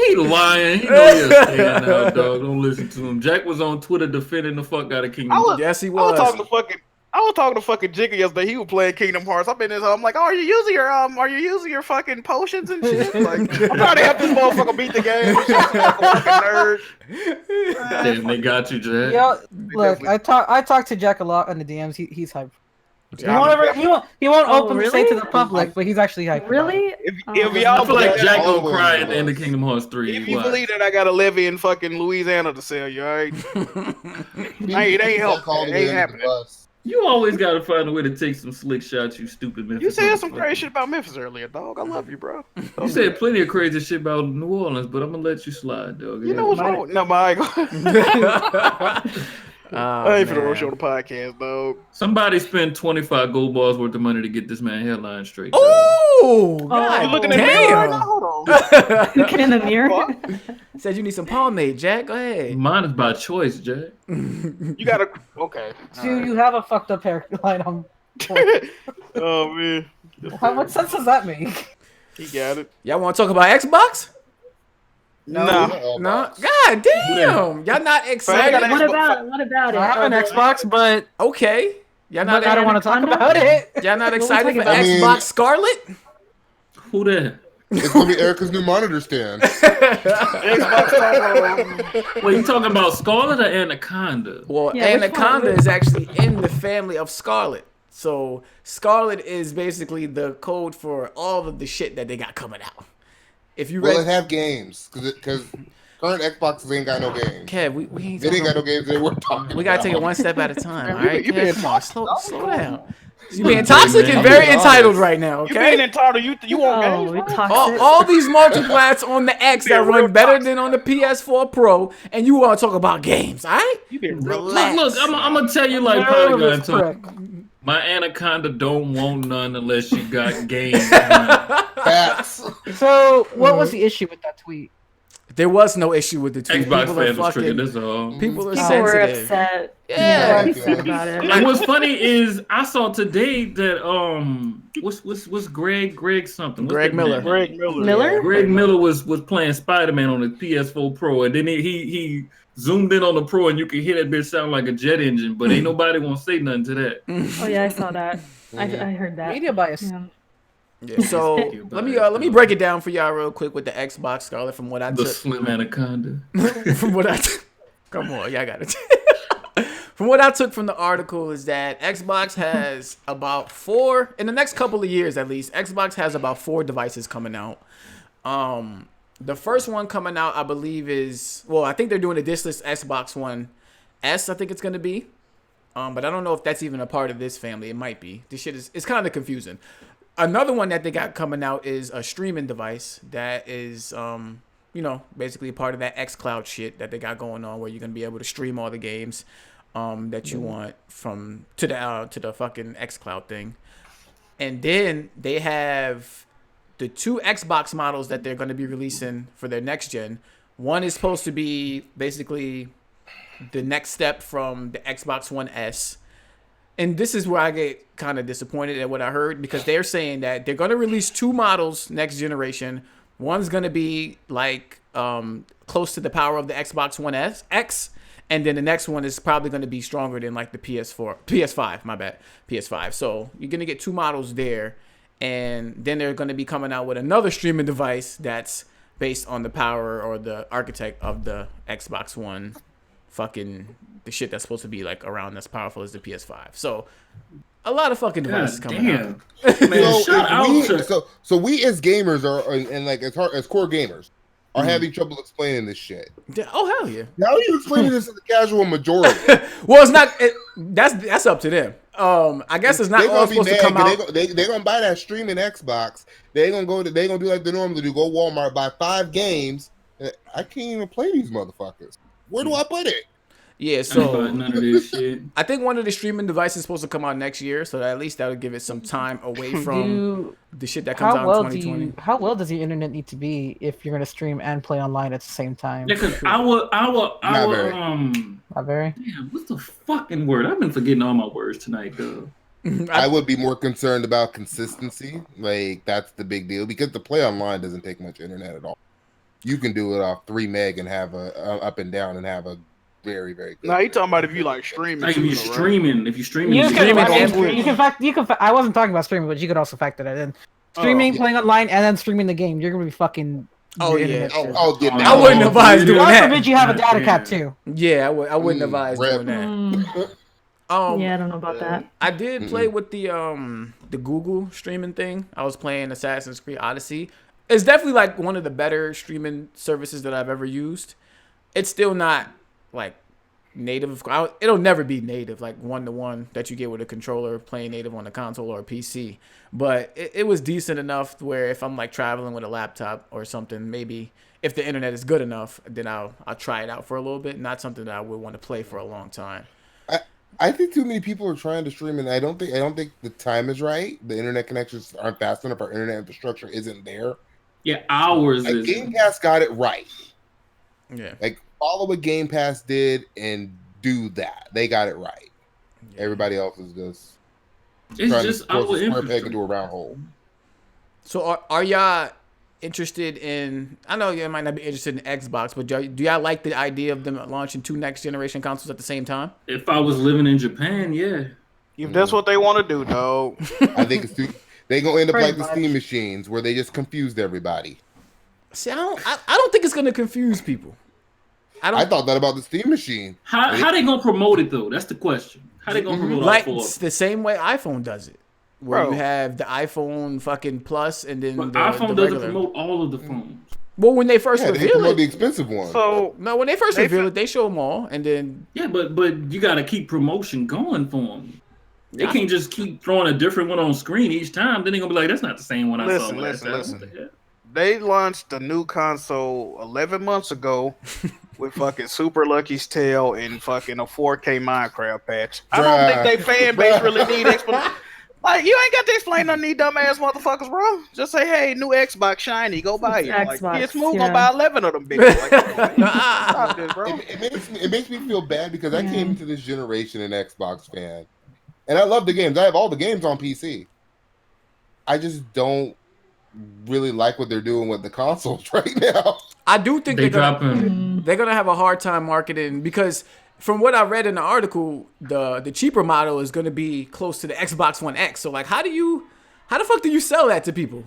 He lying. He know he a stand now, dog. Don't listen to him. Jack was on Twitter defending the fuck out of Kingdom I was- Hearts. Yes, he I was was. talking to fucking Jigga yesterday. He was playing Kingdom Hearts. I'm in his. I'm like, oh, are you using your fucking potions and shit? Like, I'm trying to help this motherfucker beat the game. He's just like a fucking nerd. Damn, they got you, Jack. Yo, look, definitely- I talk to Jack a lot on the DMs. He's hyped. He Yeah, won't Oh, openly say to really? the public, but he's actually hyped. about it. Really? If Oh, y'all I feel like believe Jack that, gonna cry at Always the end of was. Kingdom Hearts 3. if you Watch. believe that I got a levy in fucking Louisiana to sell you, all right? It ain't helping. It ain't happening. You always gotta find a way to take some slick shots, you stupid Memphis. You said some motherfucker. crazy shit about Memphis earlier, dog. I love you, bro. You said plenty of crazy shit about New Orleans, but I'm gonna let you slide, dog. You know what's wrong? No, I ain't finna rush on the podcast, dog. Somebody spent 25 gold bars worth of money to get this man headline straight. dog. Oh, Oh, God You looking at me right now? damn. Hold on. Looking in the mirror. Fuck. Said you need some pomade, Jack. Go ahead. Mine is by choice, Jack. You gotta. Okay. Dude, you have a fucked up hairline on. Oh man, What sense does that make? he got it. Y'all want to talk about Xbox? Nah. No. God damn. Y'all not excited? got What about it? I have an Xbox, but, Okay. Y'all not. I don't want to talk Anaconda? about it. Y'all not we excited talking for about? I mean- Xbox Scarlett? Who that? It's gonna be Erica's new monitor stand. Xbox. Wait, you talking about Scarlet or Anaconda? Well, Yeah, which one? Anaconda is actually in the family of Scarlet. So Scarlet is basically the code for all of the shit that they got coming out. If you Will read, it have games? Because current Xboxes ain't got no games. Kev, we ain't They ain't got no talking, games. They were talking. we gotta take it about. one step at a time. Man, All right, you being Kev, come on, toxic. slow down. You being Look, toxic man, and I'm very being entitled honest. right now. You being Okay. entitled? You want Oh, games? we bro? toxic. All these multiplats on the X that being real run better toxic. than on the PS4 Pro, and you want to talk about games, all right? You being real Relax. Look, I'm gonna tell you like Nervous Polygon told prick. my Anaconda don't want none unless you got games. man. Facts. So, what was the issue with that tweet? There was no issue with the tweet. Xbox People are fans was triggered. fucking. That's all. People are People were sensitive. upset. Yeah. People were upset about it. And what's funny is I saw today that what's Greg something? What's Greg that Miller. man? Greg Miller. Miller? Greg Miller was playing Spider-Man on the PS4 Pro, and then he zoomed in on the Pro, and you could hear that bitch sound like a jet engine, but ain't nobody gonna say nothing to that. Oh yeah, I saw that. I heard that. Media bias. Yeah. Yeah, so Thank you, let me break it down for y'all real quick with the Xbox Scarlet from what I The took. Slim Anaconda. From what I come on, y'all got it. From what I took from the article is that Xbox has about 4 in the next couple of years at least. Xbox has about 4 devices coming out. The first one coming out, I believe, I think they're doing a discless Xbox One S. I think it's gonna be. But I don't know if that's even a part of this family. It might be. This shit it's kind of confusing. Another one that they got coming out is a streaming device that is, basically part of that xCloud shit that they got going on, where you're gonna be able to stream all the games, that you want to the fucking xCloud thing. And then they have the 2 Xbox models that they're gonna be releasing for their next gen. One is supposed to be basically the next step from the Xbox One S. And this is where I get kind of disappointed at what I heard, because they're saying that they're going to release 2 models next generation. One's going to be like close to the power of the Xbox One X, and then the next one is probably going to be stronger than like the PS5. So you're going to get 2 models there, and then they're going to be coming out with another streaming device that's based on the power or the architect of the Xbox One, fucking the shit that's supposed to be like around as powerful as the PS5. So a lot of fucking devices coming out. Man, so we as gamers are, and like as core gamers, are having trouble explaining this shit. Oh hell yeah! How are you explaining this to the casual majority? Well, it's not. That's up to them. I guess it's not all supposed to come out. They're gonna buy that streaming Xbox. They're gonna do like they normally do. Go Walmart, buy 5 games. I can't even play these motherfuckers. Where do I put it? Yeah, so none of this shit. I think one of the streaming devices is supposed to come out next year, so that at least that would give it some time away from the shit that comes out in 2020. How well does your internet need to be if you're gonna stream and play online at the same time? Yeah, because Not very. Damn, what's the fucking word? I've been forgetting all my words tonight, though. I would be more concerned about consistency. Like, that's the big deal, because the play online doesn't take much internet at all. You can do it off 3 meg and have a up and down and have a very, very good. No, you talking about if you like streaming? Like if you're streaming, I wasn't talking about streaming, but you could also factor that in. Streaming, playing online, and then streaming the game. You're gonna be fucking. Oh yeah. I wouldn't advise doing that. God forbid you have a data cap too. Yeah, I wouldn't advise doing that. Yeah, I don't know about that. I did play with the Google streaming thing. I was playing Assassin's Creed Odyssey. It's definitely like one of the better streaming services that I've ever used. It's still not like native. It'll never be native, like 1-to-1 that you get with a controller playing native on a console or a PC. But it was decent enough where if I'm like traveling with a laptop or something, maybe if the internet is good enough, then I'll try it out for a little bit. Not something that I would want to play for a long time. I think too many people are trying to stream, and I don't think the time is right. The internet connections aren't fast enough. Our internet infrastructure isn't there. Yeah, ours like, is. Game Pass got it right. Yeah. Like, follow what Game Pass did and do that. They got it right. Yeah. Everybody else is just trying to force a square peg into a round hole. So are y'all interested in? I know you might not be interested in Xbox, but do y'all like the idea of them launching 2 next generation consoles at the same time? If I was living in Japan, yeah. If that's what they want to do, dog. I think it's they gonna end up like the Steam machines, where they just confused everybody. See, I don't think it's gonna confuse people. I thought that about the Steam machine. How they gonna promote it though? That's the question. How they gonna promote it? Like it's the same way iPhone does it, where you have the iPhone fucking Plus and then the iPhone doesn't promote all of the phones. Well, when they first reveal it, the expensive one. So no, when they first reveal it, they show them all, and then but you got to keep promotion going for them. They can't just keep throwing a different one on screen each time. Then they're gonna be like, "That's not the same one I saw last time." Listen. They launched the new console 11 months ago with fucking Super Lucky's Tale and fucking a 4K Minecraft patch. I don't think they fan base really need explanation. Like, you ain't got to explain nothing to these dumbass motherfuckers, bro. Just say, hey, new Xbox shiny, go buy it. Like, it's moved on buy 11 of them bitches. Like, stop this, bro. It makes me feel bad because I came into this generation an Xbox fan. And I love the games. I have all the games on PC. I just don't really like what they're doing with the consoles right now. I do think they're gonna have a hard time marketing, because from what I read in the article, the cheaper model is gonna be close to the Xbox One X. So like, how the fuck do you sell that to people?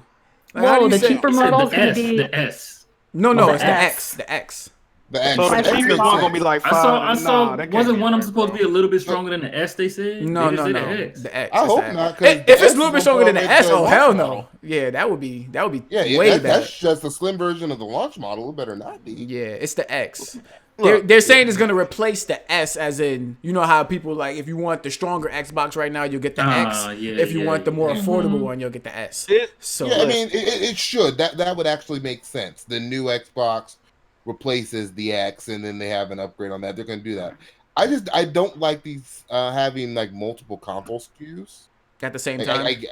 Like, the cheaper model is gonna be the S. No, it's the X. The X. The X. So the X cheapest makes one gonna sense. be like I five. saw. Nah, that can't Wasn't be one of them right, supposed to bro. be a little bit stronger than the S? They said. No, They just no, said no. the X. The X. I it's hope the X. not, 'cause If the it's X a little is bit stronger than the gonna make S, the oh launch hell model. no. Yeah, that would be Yeah, way better. that's just a slim version of the launch model. It better not be. Yeah, it's the X. Look, They're saying it's gonna replace the S, as in, you know how people like, if you want the stronger Xbox right now, you'll get the X. Yeah, If you want the more yeah. affordable one, you'll get the S. So Yeah, I mean, it should. That would actually make sense. The new Xbox replaces the X, and then they have an upgrade on that. They're going to do that. I don't like these having like multiple console SKUs at the same Like, time.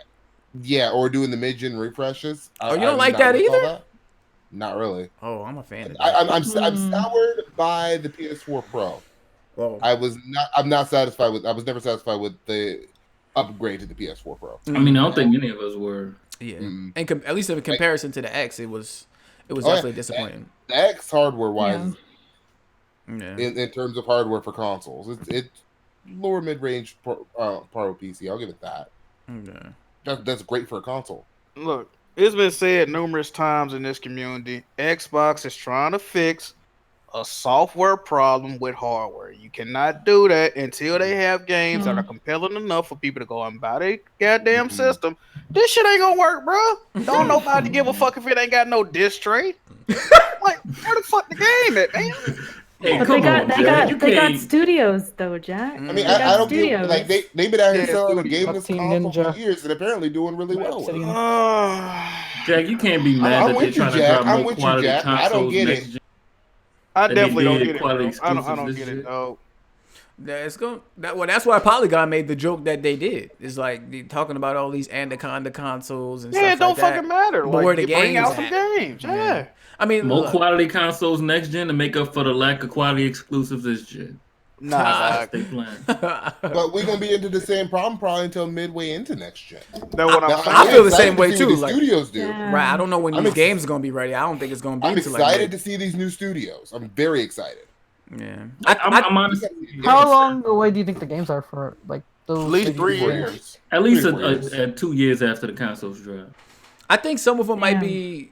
yeah, or doing the mid-gen refreshes. Oh, you don't I'm like not that with all either? that. Not really. Oh, I'm a fan of that. I'm soured by the PS4 Pro. Whoa. I'm not satisfied with. I was never satisfied with the upgrade to the PS4 Pro. I mean, I don't think any of us were. Yeah, and at least in comparison to the X, it was definitely disappointing. The X hardware wise, Yeah. in terms of hardware for consoles, it's lower mid range pro PC. I'll give it that. Yeah. That's great for a console. Look, it's been said numerous times in this community, Xbox is trying to fix a software problem with hardware. You cannot do that until they have games that are compelling enough for people to go and buy their goddamn system. This shit ain't gonna work, bro. Don't nobody give a fuck if it ain't got no disc tray. Like, where the fuck the game at, man? Hey, But they got studios though, Jack. I mean, I don't get like they've been out here selling a Team gameless console for years and apparently doing really well with it. Jack, you can't be mad that they're trying to drop more quality consoles. I don't get it. next gen. I definitely don't get it, quality bro. I don't exclusives get this it, dog. That's why Polygon made the joke that they did. It's like they talking about all these Anaconda consoles and stuff Yeah, like it don't that. fucking matter. But Like, where the you bring games out some at? games. Yeah. I mean, More look, quality consoles next gen to make up for the lack of quality exclusives this gen. Nah, They playing. But we're gonna be into the same problem probably until midway into next gen. that's what I'm saying. I feel the same excited way to see too. what the Like, studios do. right, I don't know when these games are gonna be ready. I don't think it's gonna be. I'm until excited like to see these new studios. I'm very excited. Yeah. I'm honestly How long away do you think the games are for? Like those At least 3 4 years. years. at least 3 or 4 years. 2 years after the consoles drop. I think some of them might be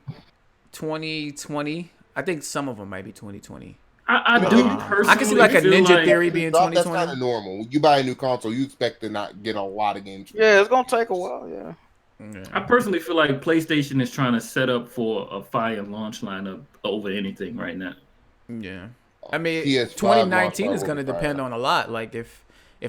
2020. I think some of them might be 2020. I do personally. I can see like a feel Ninja Theory being That's 2020. kind of normal. When you buy a new console, you expect to not get a lot of games. Yeah, it's gonna take a while. Yeah. I personally feel like PlayStation is trying to set up for a fire launch lineup over anything right now. Yeah. I mean, PS5 2019 launch is going to probably depend on a lot. Like if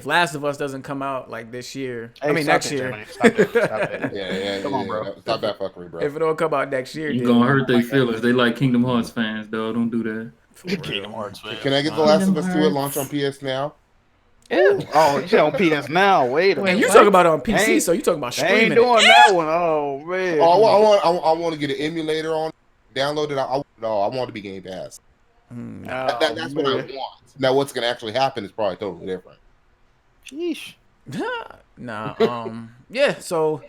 Last of Us doesn't come out like this year, Hey, I mean stop next it, year. Germany. Stop it. Stop it. Yeah. Come on, bro. Stop that fuckery, bro. If it don't come out next year, You then gonna hurt their feelings. They like Kingdom Hearts fans, though. Don't do that. Kingdom Hearts, man. Can I get The Last of Us 2 at launch on PS Now? Yeah. Oh, you said on PS now. Wait a And minute. you talking about it on PC, Ain't- so you talking about They streaming. ain't it. doing that one. Oh man. Oh, I want to get an emulator on, download it. I want it to be Game Pass. That's what I want. Now, what's going to actually happen is probably totally different. Sheesh. Nah. Yeah. So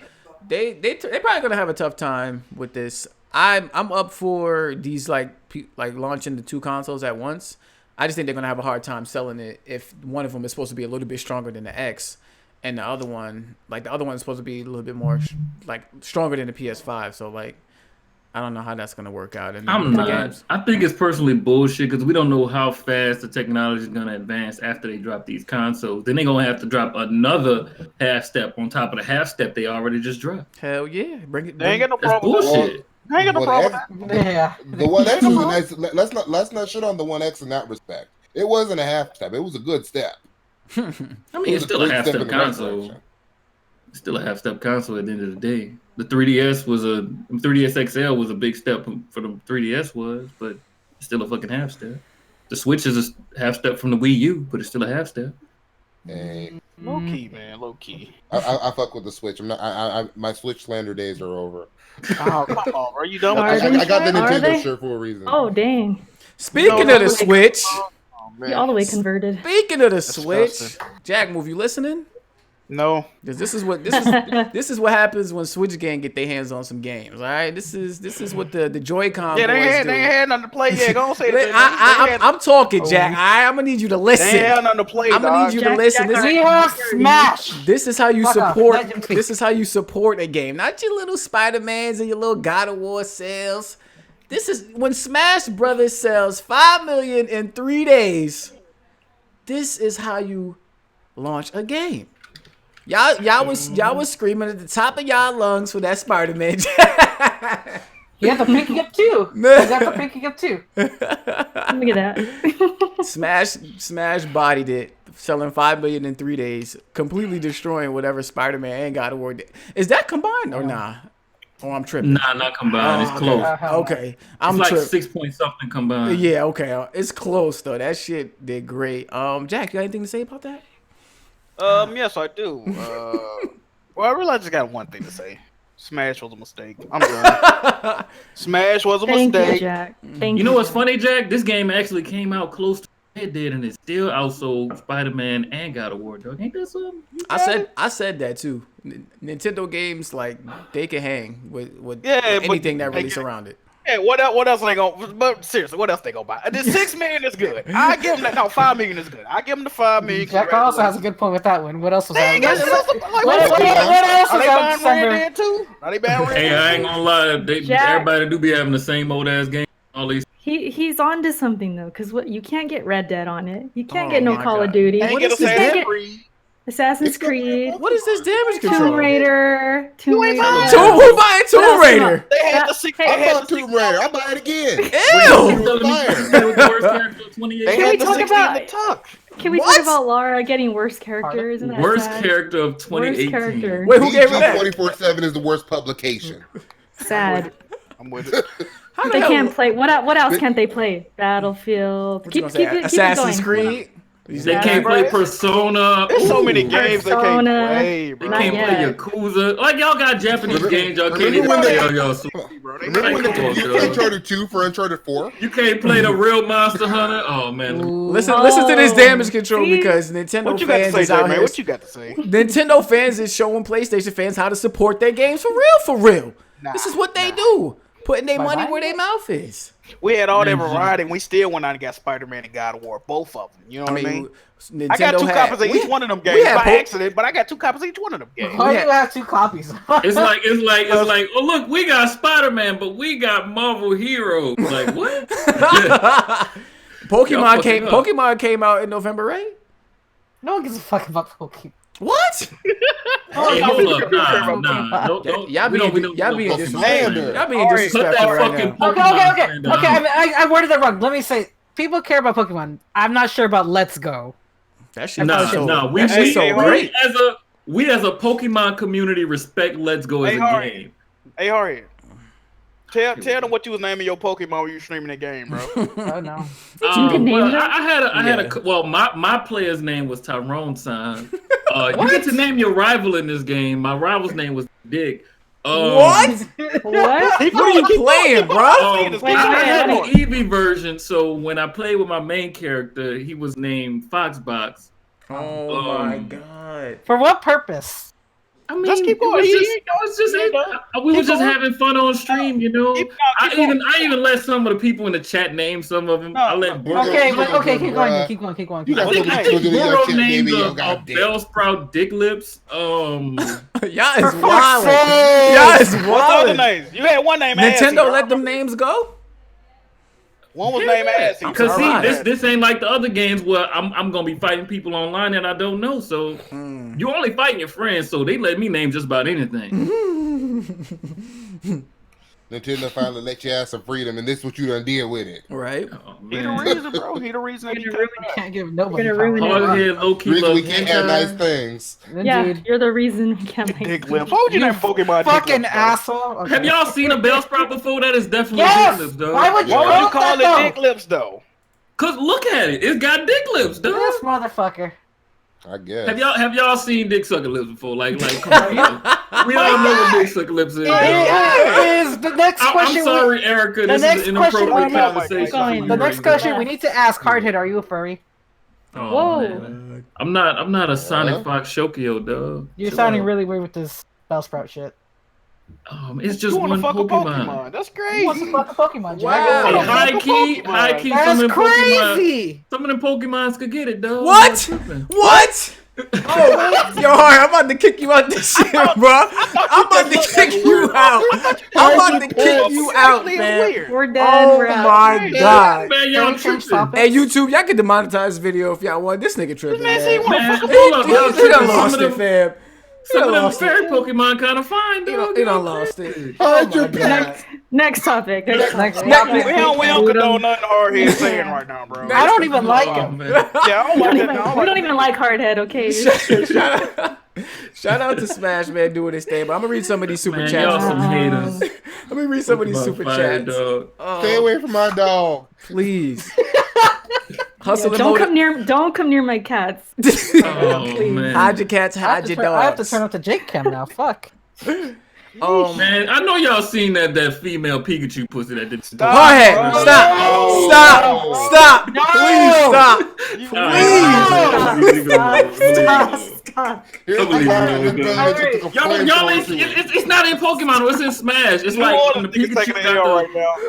they probably gonna have a tough time with this. I'm up for these like launching the two consoles at once. I just think they're gonna have a hard time selling it if one of them is supposed to be a little bit stronger than the X, and the other one is supposed to be a little bit more stronger than the PS5. So like, I don't know how that's gonna work out. And I'm not. I think it's personally bullshit because we don't know how fast the technology is gonna advance after they drop these consoles. Then they're gonna have to drop another half step on top of the half step they already just dropped. Hell yeah, bring it. They ain't got no That's problem. with that. bullshit. They ain't got no problem. with that. Yeah. The One X was a nice. Let's not shit on the One X in that respect. It wasn't a half step. It was a good step. I mean, it's still a half step in the right console. direction. It's still a half step console at the end of the day. The 3DS XL was a big step for the 3DS but it's still a fucking half step. The Switch is a half step from the Wii U, but it's still a half step. Hey, Low key, man. Low key. I fuck with the Switch. I'm not. My Switch slander days are over. Oh, come on, bro. You done with Are that? they? I got the Are Nintendo they? shirt for a reason. Oh dang! Speaking of the Switch, Oh, man. You all the way converted. speaking of the Switch, Disgusting. Jack, move you listening? No. Because this is what happens when Switch Gang get their hands on some games. All right, this is what the Joy-Con Yeah, boys they do. ain't had nothing to play yet. Go on, say Li- it. I'm talking, Jack. All right, I'm gonna need you to listen. They ain't had nothing to play, I'm gonna need you to Jack, listen. Jack, This, We have Smash. this is how you Fuck off. support. Let him This is how you support a game, not your little Spider-Mans and your little God of War sales. This is when Smash Brothers sells 5 million in 3 days. This is how you launch a game. Y'all was screaming at the top of y'all lungs for that Spider-Man. You have to pick it up too. You have to pick it up too. Look at that. Smash bodied it, selling 5 million in 3 days, completely destroying whatever Spider-Man and God of War did. Is that combined or nah? Oh, I'm tripping. Nah, not combined. It's close. Okay, I'm it's like tripping. 6 point something combined. Yeah, okay, it's close though. That shit did great. Jack, you got anything to say about that? Yes, I do. Well, I really just got one thing to say. Smash was a mistake. I'm done. Smash was a Thank mistake. you, Jack. Thank You know what's funny, Jack? This game actually came out close to Red Dead, and it still outsold Spider-Man and God of War. Dog. Ain't that something? I said that too. Nintendo games, like, they can hang with Yeah, anything that but really surround it. Hey, what else they gonna? But seriously, what else they gonna buy? The 6 million is good. I give them that. No, 5 million is good. I give them the 5 million. Jack also has a good point with that one. What else was They that? ain't got What else Are was they out buying December? Red Dead too? Are they buying Red Hey, Dead? I ain't gonna lie. Jack. Everybody do be having the same old ass game. All these. He's on to something though, because you can't get Red Dead on it. You can't Oh get no my Call God. of Duty. Ain't What get is this Assassin's damn- Creed. Assassin's Creed, What is this damage Tomb control? Raider, Tomb ain't Raider. buying Who buying Tomb What else? Raider? They had That- the 6. hey, They I had bought the Tomb Raider. I'll buy it again. Ew! Telling me fire. that was the worst character of 2018. They Can we had the talk 60 in the about- tuck. Can we What? talk about Lara getting worst character? Isn't that Worst sad? character of 2018. Worst character. Wait, who gave her that? 24/7 is the worst publication. Sad. I'm with it. How the They hell- can't play. What else can't they play? Battlefield. What you Keep gonna say? it Assassin's going. Creed? They can't play Persona. There's so many Ooh. games they can't Persona. play, They bro. Not can't yet. play Yakuza. Like y'all got Japanese games, y'all can't Remember even when play. they- Y'all Remember when they Come on, confused dog. Uncharted 2 for Uncharted 4? You can't play the real Monster Hunter. Oh man, Listen to this damage control see? because Nintendo What you got to fans say, is out J-Man? here. What you got to say? Nintendo fans is showing PlayStation fans how to support their games for real. This is what they do. Putting their money where their mouth is. We had all that Man, variety, and we still went out and got Spider-Man and God of War, both of them. You know what I mean? Nintendo I got two had- copies of we- each one of them we games had by accident, but I got 2 copies of each one of them games. Why do Yeah. you have 2 copies? it's like. Oh look, we got Spider-Man, but we got Marvel heroes. Like what? Pokemon fucking up. Pokemon came out in November, right? No one gives a fuck about Pokemon. What? Hey, hold up, nah. Y'all we don't being Pokemon. disrespectful. Y'all being All right, disrespectful Put that right fucking now. Okay. Pokemon Okay, I worded that wrong. Let me say, people care about Pokemon. I'm not sure about Let's Go. That shit Nah, was so, nah. that shit so great. We as a Pokemon community respect Let's Go as Hey, a Harry. game. Hey, Harry. Tell them what you was naming your Pokemon when you were streaming that game, bro. Oh no. You can name Well, them? I had Yeah. a well, my player's name was Tyrone San. You get to name your rival in this game. My rival's name was Dick. What? What? What are you playing, bro? Wait, I had wait. the Eevee version, so when I played with my main character, he was named Foxbox. Oh my god. For what purpose? I mean, Just keep going. we were just having fun on stream, you know. Keep I going. even let some of the people in the chat name some of them. No, I let no. Burrow. Okay, Bruh. keep going. You got I so think many children in your Burrow chat, named baby. You a got dick. Bellsprout Dick Lips. Y'all For is fuck's wild. sake! Y'all is What's the other wild. names? You had one name. Nintendo Assy, let bro. them names go? One was named Assy. Because see, surprised. this ain't like the other games where I'm gonna be fighting people online that I don't know. So you're only fighting your friends, so they let me name just about anything. Nintendo finally let you have some freedom, and this is what you done did with it. Right. Oh, He the man. reason, bro. He the reason that he You can't give nobody You're gonna ruin power. it. Hardhead, low key, Reason love we can't have nice hentai. things. Yeah, Indeed. you're the reason we can't make Dick Lips. Why would you name Pokemon Fucking Dick Lips, bro? asshole. Okay. Have y'all seen a Bellsprout before? That is definitely Yes! Dick Lips, dog. Why would you Why would you call call that it Dick though? Lips, though? Cause look at it, it's got Dick Lips, dog. This motherfucker. I guess. Have y'all seen Dick Sucker Lips before? Like, come on, yo. We all know what Dick Sucker Lips is. It dog. is the next I'm question. sorry, Erica. the This next is an question inappropriate we need- conversation. Going. for you The next right question now. we need to ask Hardhead, are you a furry? Oh, Whoa. man. I'm not a Sonic Huh? Fox Shokio, dog. You're Chill sounding out. really weird with this Bellsprout shit. It's just You want one to fuck Pokemon. a Pokemon? That's Who wants to crazy. fuck a Pokemon, Jack? Wow. Hey, Oh, high key, Pokemon. some That's of them Pokemon. crazy! Some of them Pokemons could get it, dog. What? I'm not tripping. What? Oh, yo, Hart, I'm about to kick you out this shit, bro. I'm about to kick you out. I'm about to kick you out, man. We're done. Oh We're out. my god. Man, y'all tripping. Hey, YouTube, y'all can demonetize this video if y'all want. This nigga tripping, man. Man, hold up, y'all He done tripping. lost it, fam. Some of them lost it. fairy Pokemon kind of fine, He dog. done lost it. Oh my god. Next topic. We don't condone nothing Hardhead saying right now, bro. I don't even like him. Yeah, I don't like that. We don't even like Hardhead, okay? Shout out to Smash, man, doing this thing. But I'm gonna read some of these super Man, chats. y'all some haters. Let me read some of these super Fire, chats. dog. Stay away from my dog. Please. Hustle and Don't come near my cats. Oh, man. Hide your cats, hide your dogs. I have to turn up the Jake cam now. Fuck. Man, I know y'all seen that female Pikachu pussy that did. Go ahead. Stop. Please stop. Stop. Y'all, it's not in Pokemon. It's in Smash. It's like when the Pikachu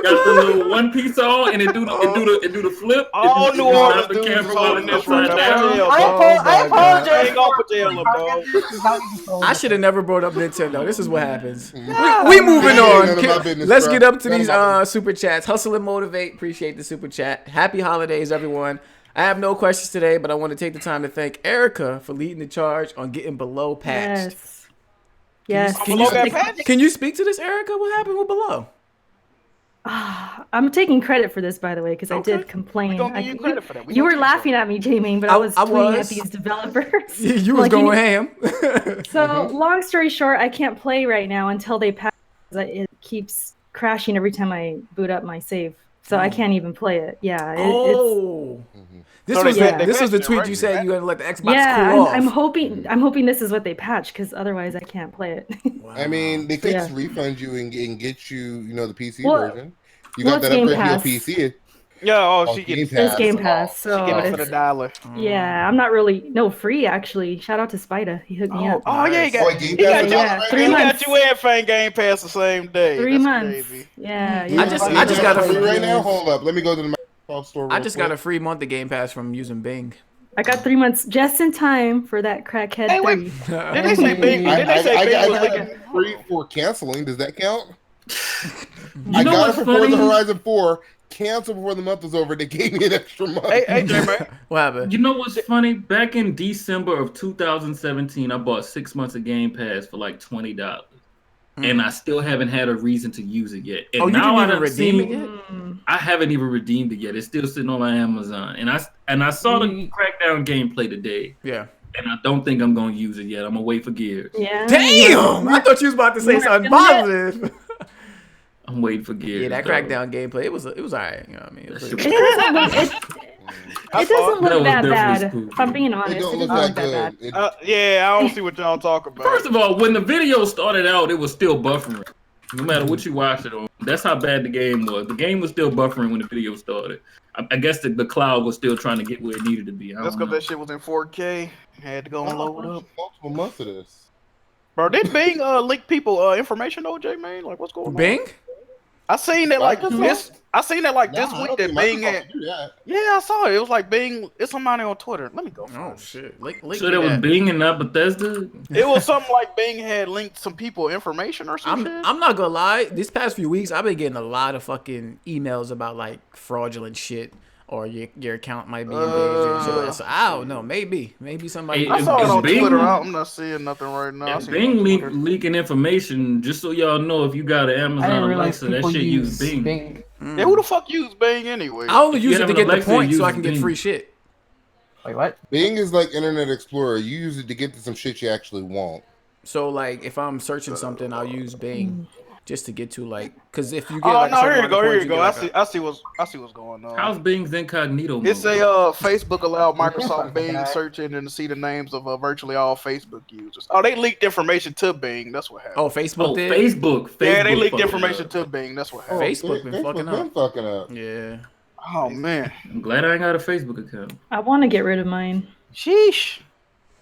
got the little one piece on and it do the flip. All New Orleans dudes camera holding while this it's right upside now. down. I apologize. I ain't gonna put jail, bro. I should have never brought up Nintendo. This is what happens. We moving on. Let's get up to these super chats. Hustle and motivate. Appreciate the super chat. Happy holidays, everyone. I have no questions today, but I want to take the time to thank Erica for leading the charge on getting below patched. Yes. Can you speak to this, Erica? What happened with below? I'm taking credit for this, by the way, because I did complain. We gonna give you credit for that. You were laughing at me, J-Main, but I was tweeting at these developers. You was going ham. So, long story short, I can't play right now until they patch. It keeps crashing every time I boot up my save. So I can't even play it. Yeah. This was the tweet you said you had to let the Xbox cool off. I'm hoping this is what they patch, because otherwise I can't play it. Wow. I mean, they could just refund you and get you, the PC version. You well, got that upgrade to your PC. Yeah, she gets Game Pass. So she gets it for $1. Yeah, I'm not really free actually. Shout out to Spider. He hooked me up. Oh yeah, he got Game Pass. 3 months. Got you and Fang Game Pass the same day. 3 months. Crazy. Yeah. I just got a free right now. Hold up, let me go to the Microsoft store. I just got a free month of Game Pass from using Bing. I got 3 months just in time for that crackhead 3. Did they say Bing? Did they say Bing was looking free for canceling? Does that count? I got it for Forza Horizon 4. Cancel before the month was over. They gave me an extra month. Hey, J-Man. What happened? You know what's funny? Back in December of 2017, I bought 6 months of Game Pass for like $20. And I still haven't had a reason to use it yet. And you didn't even redeem it yet? I haven't even redeemed it yet. It's still sitting on my Amazon. And I saw the Crackdown gameplay today. Yeah. And I don't think I'm going to use it yet. I'm going to wait for Gears. Yeah. Damn! I thought you was about to say something positive. I'm waiting for Gears. Yeah, that Crackdown gameplay, it was alright. You know what I mean? It doesn't look that bad. If I'm being honest, It don't it look doesn't that look that bad. good. Yeah, I don't see what y'all talking about. First of all, when the video started out, it was still buffering. No matter what you watched it on. That's how bad the game was. The game was still buffering when the video started. I guess the cloud was still trying to get where it needed to be. That's because that shit was in 4K. Had to go and load up. Multiple months of this. Bro, did Bing leak people information though, J-Man? Like, what's going on? Bing? I seen that like this. I seen that like this I week don't that think Bing Microsoft had. do that. Yeah, I saw it. It was like Bing. It's somebody on Twitter. Let me go. Oh shit! So that was Bing and not Bethesda? It was something like Bing had linked some people information or some shit. I'm not gonna lie. These past few weeks, I've been getting a lot of fucking emails about like fraudulent shit, or your account might be engaged and shit. So I don't know. Maybe somebody. Hey, I saw it on Bing- Twitter. I'm not seeing nothing right now. If Bing leaking information, just so y'all know, if you got an Amazon Alexa, that shit use Bing. Yeah, who the fuck use Bing anyway? I only use it to get the Alexa, points so I use can get Bing. free shit. Wait, what? Bing is like Internet Explorer. You use it to get to some shit you actually want. So like, if I'm searching something, I'll use Bing just to get to like, because if you get Oh like, no, here you go. points, get, like, I see what's going on. How's Bing's incognito mode? It's a Facebook allowed Microsoft Bing search engine to see the names of virtually all Facebook users. Oh, they leaked information to Bing. That's what happened. Oh, Facebook did. Facebook. Yeah, they leaked fucked it information up. to Bing. That's what happened. Facebook been fucking up. up. Yeah. Oh man. I'm glad I ain't got a Facebook account. I want to get rid of mine. Sheesh.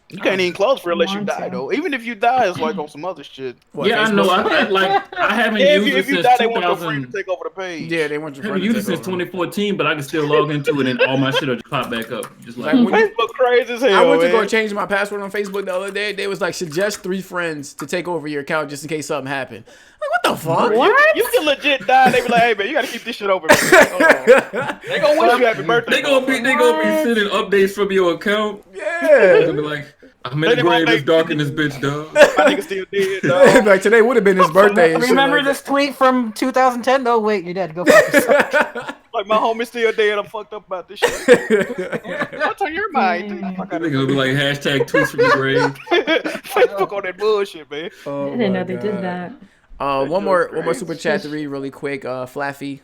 You can't even close for unless you want die to. though. Even if you die, it's like on some other shit. What, Yeah, I know. I haven't Yeah, used it if you since die, they want your friend 2000. to take over the page. Yeah, they want your I friend haven't to used it take since over. 2014, but I can still log into it and all my shit will just pop back up. Just like, Like, when you- Facebook crazy as hell. I went to go man. change my password on Facebook the other day. They was like, suggest 3 friends to take over your account just in case something happened. Like, what the fuck? What? You can legit die. They be like, hey man, you gotta keep this shit open. Man. They gonna wish you happy birthday. they gonna be sending updates from your account. Yeah. They'll be like, I'm in the grave, it's dark in this bitch, dog. My nigga still dead, dog. Like, today would have been his birthday. And shit Remember like this tweet from 2010? Oh wait, you're dead. Go fuck yourself. Like my homie still dead. I'm fucked up about this shit. What's on your mind? Get the fuck out They of gonna be like hashtag tweets from the grave. Facebook on that bullshit, man. Oh I didn't my know they did God. that. One more crazy. super chat to read really quick. Flaffy,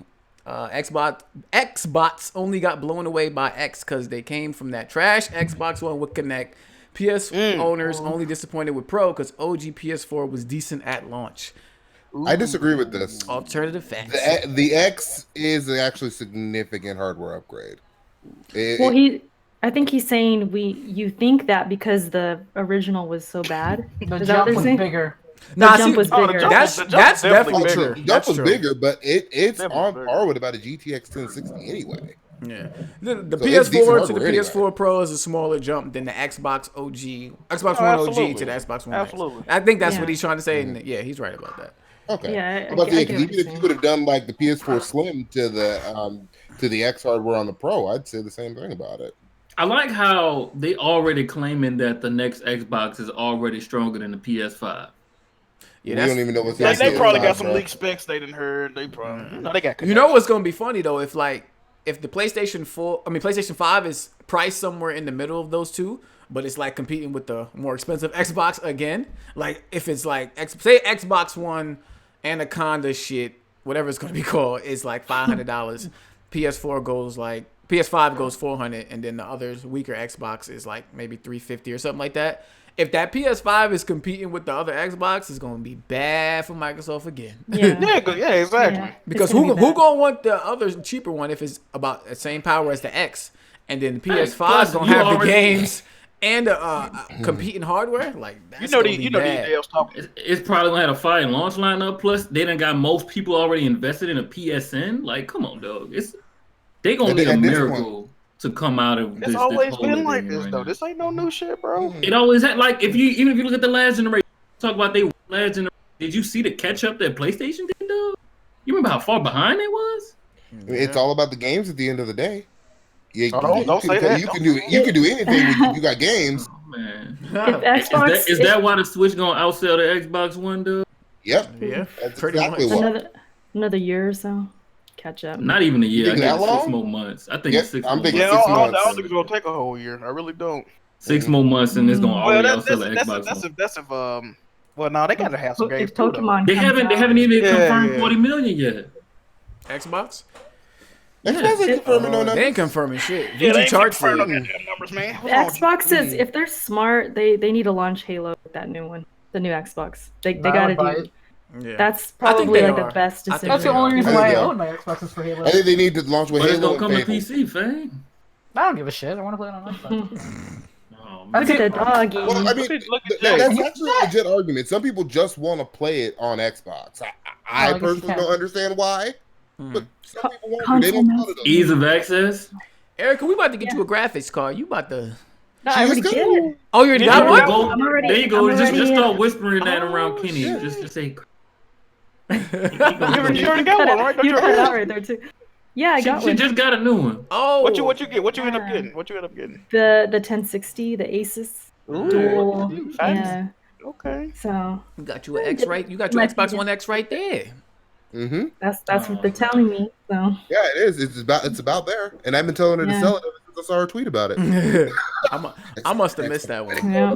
Xbots only got blown away by X because they came from that trash Xbox One with Connect. PS owners only disappointed with Pro because OG PS4 was decent at launch. I disagree with this. Alternative facts. The X is actually a significant hardware upgrade. I think he's saying you think that because the original was so bad. The Is that what jump they're was saying? bigger. Nah, jump see, was bigger. That's The jump that's was definitely definitely bigger. bigger. Jump That's was true. bigger, but it's Definitely on bigger. par with about a GTX 1060 anyway. Yeah, the So it's decent PS4 to the hardware PS4 anyway. Pro is a smaller jump than the Xbox Oh, One OG absolutely. to the Xbox One X. Absolutely. I think that's Yeah. what he's trying to say, and yeah, he's right about that. Okay. Yeah, I But get even what if you're you saying. would have done like the PS4 Slim to the X hardware on the Pro, I'd say the same thing about it. I like how they already claiming that the next Xbox is already stronger than the PS5. Yeah, We don't even know what's They, in the they probably PS5, got some bro. leaked specs they didn't heard. They probably no, they got. You know what's gonna be funny though? If the PlayStation 5 is priced somewhere in the middle of those two, but it's like competing with the more expensive Xbox again. Like if it's like say Xbox One Anaconda shit, whatever it's gonna be called, is like $500. PS5 goes $400, and then the other weaker Xbox is like maybe $350 or something like that. If that PS5 is competing with the other Xbox, it's gonna be bad for Microsoft again. Yeah. Yeah, exactly. Yeah. Because It's gonna who be bad. gonna want the other cheaper one if it's about the same power as the X, and then the PS5 plus, gonna you have the already- games and competing hardware? Like that's You know gonna be these bad. Dale's talking. It's probably gonna have a fire launch lineup. Plus, they done got most people already invested in a PSN. Like, come on, dog. They gonna And need a at this miracle to come out of this. It's always whole been like thing this right though. now. This ain't no new shit, bro. It always had like even if you look at the last generation, talk about they last generation. Did you see the catch up that PlayStation did, though? You remember how far behind they was? It's all about the games at the end of the day. Yeah, Don't say that. You can do anything when you got games. Oh man, If Xbox is that why the Switch gonna outsell the Xbox One, though? Yep, Yeah, that's pretty exactly much. what. another year or so, catch up. Not even a year. think I that guess 6 long? more months. I think Yep, it's 6 I'm more thinking months. Yeah, 6 I don't months. think it's gonna take a whole year. I really don't. 6 more months, and it's gonna Well, already that's outsell the that's Xbox that's One. if that's if Well, no, they gotta have some games. If too, though. Pokemon, They comes haven't even Yeah, confirmed yeah. 40 million yet. Xbox? Xbox ain't confirming no They numbers. ain't confirming shit. Yeah, they VG charts confirmed no it. goddamn numbers, man. The What's wrong with you? Xbox is, if they're smart, they need to launch Halo with that new one, the new Xbox. They I gotta would buy do. it. Yeah. That's I think probably they like are. the best I think decision. That's the they only are. reason I why I think own my Xbox is for Halo. I think they need to launch with But it's Halo gonna and come to Fable. PC, fam. I don't give a shit. I want to play it on Xbox. Oh, That's Look at it. the doggy. Well, I mean, Look at that's that. actually a legit argument. Some people just want to play it on Xbox. I guess you personally can. don't understand why, but some people want to. They Console don't want it. Ease of access. Erica, we about to get you a graphics card. You about to? No, I already She was did. good. Oh, you already Yeah, got you one? go. I'm already. There you go. I'm Just already- start whispering that Oh, around Kenny. shit. Just say. You already got one, right? Don't You you cut it have out right there too. Yeah, I got She one. just got a new one. Oh, What you get? What you end up Yeah. getting? What you end up getting? The 1060, the Asus dual. fancy. Yeah. Okay. So You got you an X right? You got your Might be Xbox One X right there. Mm-hmm. that's what they're telling me. So Yeah, it is. It's about there, and I've been telling her to Yeah. sell it ever since I saw her tweet about it. I must have missed that one. yeah.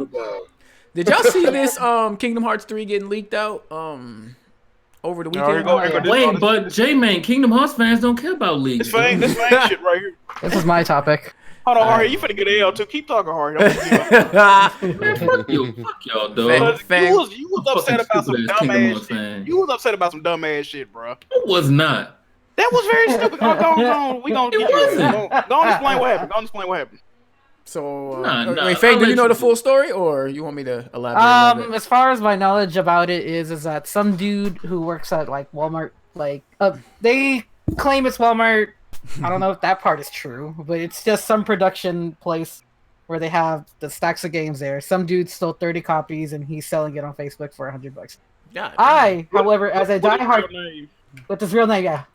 Did y'all see this Kingdom Hearts 3 getting leaked out over the Here we weekend? go. Here we go. Wait, but J-Man, Kingdom Hearts fans don't care about leaks. This fang shit right here. This is my topic. Hold on, Harry. You finna get L too. Keep talking, Harry. I'm Yo, fuck y'all, Fang- dog. Fang- you was upset about some Stupid-ass dumb Kingdom ass Hearts shit. fan. You was upset about some dumb ass shit, bro. It was not. That was very stupid. Go on. We gonna It get you. wasn't. Go on, explain what happened. Go on, explain what happened. So, Nah, wait, Faye, I'll do you let know you the do full story, or you want me to elaborate a little bit? As far as my knowledge about it is that some dude who works at like Walmart, they claim it's Walmart. I don't know if that part is true, but it's just some production place where they have the stacks of games there. Some dude stole 30 copies and he's selling it on Facebook for $100. God, However, as a diehard with his real name, yeah.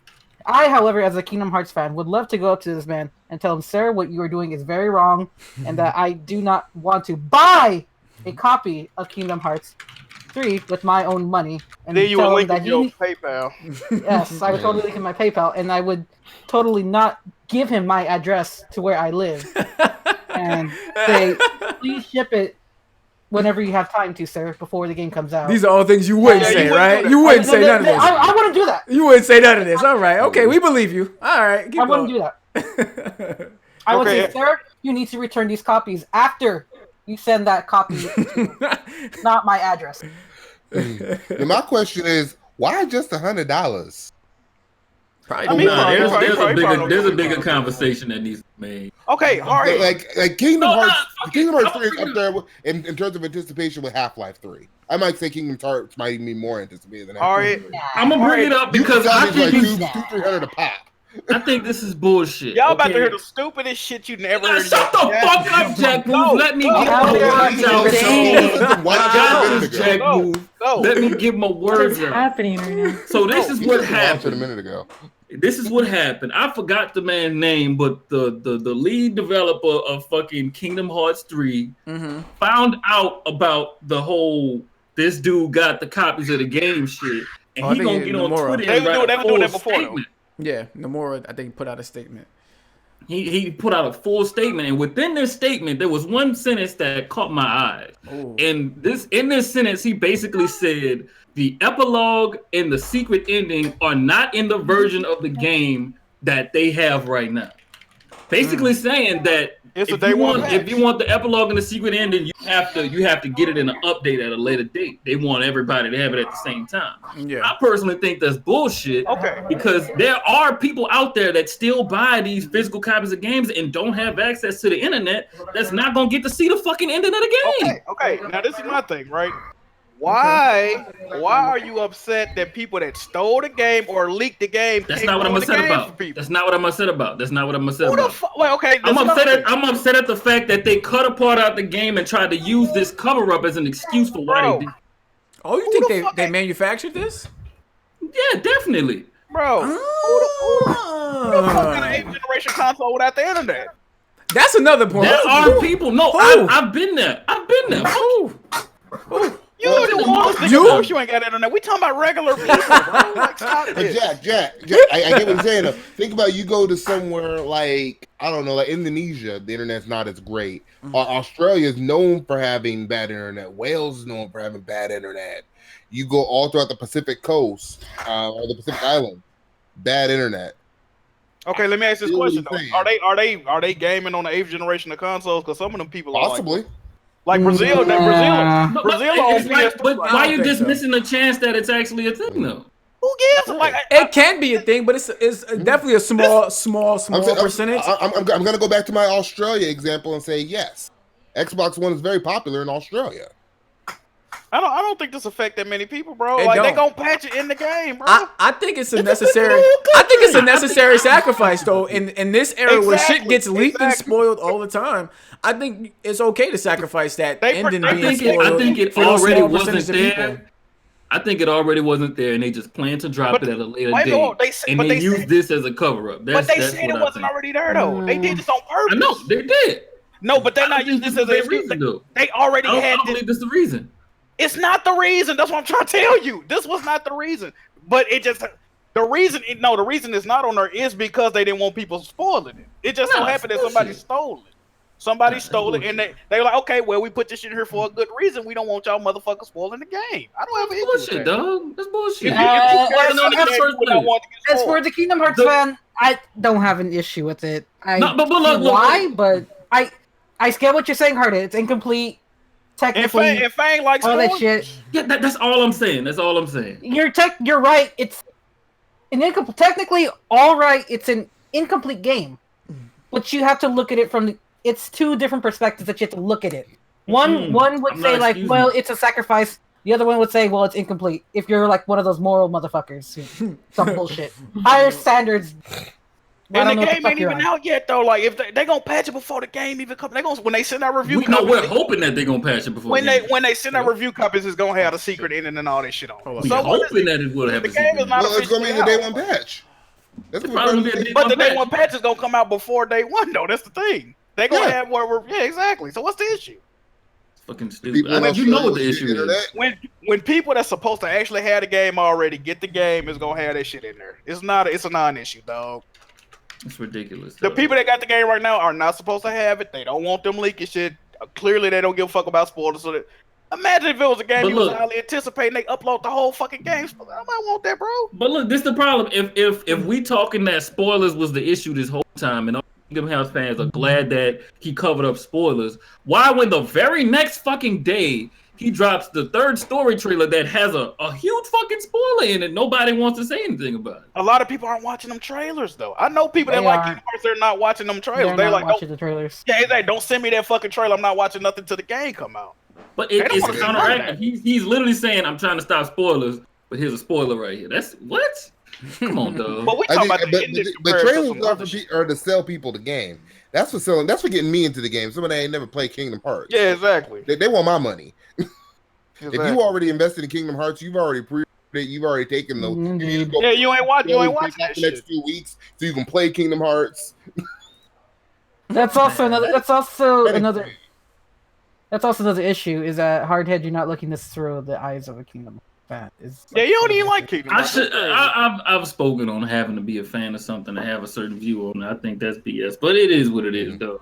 I, however, as a Kingdom Hearts fan, would love to go up to this man and tell him, sir, what you are doing is very wrong, and that I do not want to buy a copy of Kingdom Hearts 3 with my own money. And Then you tell will him link that your PayPal. Yes, I would totally link in my PayPal, and I would totally not give him my address to where I live. And say, please ship it whenever you have time to, sir, before the game comes out. These are all things you wouldn't say, right? You wouldn't say none of this. I wouldn't do that. You wouldn't say none of this. All right. Okay, we believe you. All right. I wouldn't do that. I would say, sir, you need to return these copies after you send that copy to not my address. And my question is, why just $100? Probably there's a bigger conversation that needs to be made. Okay, all right. Like Kingdom Hearts 3 is up there in terms of anticipation with Half-Life 3. I might say Kingdom Hearts might even be more anticipated than Half-Life 3. I'm gonna bring it up because I think $200-$300 a pop. I think this is bullshit. Y'all about to hear the stupidest shit you never heard. Shut the fuck up, Jack Move. Let me get my words out. Jack Move. Let me get my words out. What's happening right now? So this is what happened a minute ago. This is what happened. I forgot the man's name, but the lead developer of fucking Kingdom Hearts 3 found out about the whole this dude got the copies of the game shit, and he gonna get on Twitter and write a full statement. Yeah, Nomura, I think, put out a statement. He put out a full statement, and within this statement, there was one sentence that caught my eye. Ooh. And in this sentence, he basically said the epilogue and the secret ending are not in the version of the game that they have right now. Basically saying that if you want the epilogue and the secret ending, you have to get it in an update at a later date. They want everybody to have it at the same time. Yeah. I personally think that's bullshit. Okay. Because there are people out there that still buy these physical copies of games and don't have access to the internet. That's not gonna get to see the fucking ending of the game. Okay. Now this is my thing, right? Why are you upset that people that stole the game or leaked the game? That's not what I'm upset about. That's not what I'm upset about. That's not what I'm upset Who the about. fuck? Wait, okay. I'm upset at the fact that they cut apart out the game and tried to use this cover up as an excuse for why they did. Oh, you think they manufactured this? Yeah, definitely. Bro, who the fuck got an 8th generation console without the internet? That's another point. There are people. No, I've been there. You ain't got internet. We talking about regular people, bro. Like, stop this. Jack, I get what you're saying. Though. Think about you go to somewhere like, I don't know, like Indonesia, the internet's not as great. Australia is known for having bad internet. Wales is known for having bad internet. You go all throughout the Pacific coast or the Pacific Island, bad internet. Okay, let me ask this question though. Are they gaming on the 8th generation of consoles? Because some of them people are possibly. Like Brazil, Brazil on but why are you dismissing the chance that it's actually a thing, though? Who gives? Like, it can be a thing, but it's definitely a small percentage. I'm gonna go back to my Australia example and say yes, Xbox One is very popular in Australia. I don't think this affect that many people, bro. They gonna patch it in the game, bro. I think it's a necessary. I think it's a necessary sacrifice, though. In this era where shit gets leaked and spoiled all the time, I think it's okay to sacrifice that ending being spoiled. I think it already wasn't there. I think it already wasn't there, and they just planned to drop it at a later date. And they used this as a cover-up. But they said it wasn't already there, though. They did this on purpose. I know, they did. No, but they're not using this as a reason, though. They already had this. I don't believe this is the reason. It's not the reason. That's what I'm trying to tell you. This was not the reason. But it just... The reason it's not on there is because they didn't want people spoiling it. It just so happened that somebody stole it. Somebody stole it, and they were like, okay, well, we put this shit here for a good reason. We don't want y'all motherfuckers spoiling the game. I don't have an issue with that. Dog. That's bullshit. As for the Kingdom Hearts fan, I don't have an issue with it. But I get what you're saying, Hardy. It's incomplete. Technically, if Fang likes all that shit. Yeah, that's all I'm saying. You're right. It's an incomplete. Technically, all right. It's an incomplete game, but you have to look at it from it's two different perspectives that you have to look at it. One would I'm say not like, excusing well, it. it's a sacrifice. The other one would say, well, it's incomplete. If you're like one of those moral motherfuckers, who, some bullshit, higher standards. I And don't the know what game fuck ain't you're even on. out yet though. Like if they gonna patch it before the game even comes, they gonna when they send out review We know copies. we're hoping that they're gonna patch it before. When the game. they send out review copies, it's gonna have the secret ending and all that shit on. Hold we on. So what is hoping it? that it will have The a game secret. is not Well, it's gonna be in the day one officially out. patch. That's It's what probably we're gonna be a But the day day one patch is gonna come out before day one though. That's the thing. They gonna Yeah. have where we're exactly. So what's the issue? Fucking stupid. People I in mean, you know what the Australia issue shit is. internet. When people that's supposed to actually have the game already get the game is gonna have that shit in there. It's a non-issue, dog. It's ridiculous. The though. people that got the game right now are not supposed to have it. They don't want them leaking shit. Clearly, they don't give a fuck about spoilers. So imagine if it was a game But you was look- highly anticipating, they upload the whole fucking game. I might want that, bro. But look, this is the problem. If we talking that spoilers was the issue this whole time, and all Kingdom Hearts fans are glad that he covered up spoilers, why when the very next fucking day he drops the third story trailer that has a huge fucking spoiler in it, nobody wants to say anything about it. A lot of people aren't watching them trailers, though. I know people that They like aren't. Kingdom Hearts, they're not watching them trailers. They're They're not like, watching don't, the trailers. yeah, exactly. Don't send me that fucking trailer. I'm not watching nothing till the game come out. But They don't it's wanna see none of counteracting. that. He's literally saying, "I'm trying to stop spoilers," but here's a spoiler right here. That's what? Come on, dog. But we I talking think, about the ending but compared to trailers some are, other shit. are to sell people the game. That's for selling. That's for getting me into the game. Somebody that ain't never played Kingdom Hearts. Yeah, exactly. They want my money. If Exactly. you already invested in Kingdom Hearts, you've already you've already taken the. Indeed. Yeah, you ain't watching the that next shit. 2 weeks, so you can play Kingdom Hearts. That's also another. That's also another issue. Is that Hardhead, you're not looking this through the eyes of a Kingdom fan. Yeah, you don't even like Kingdom I Hearts. should. I've spoken on having to be a fan of something to have a certain view on it. I think that's BS, but it is what it is, though.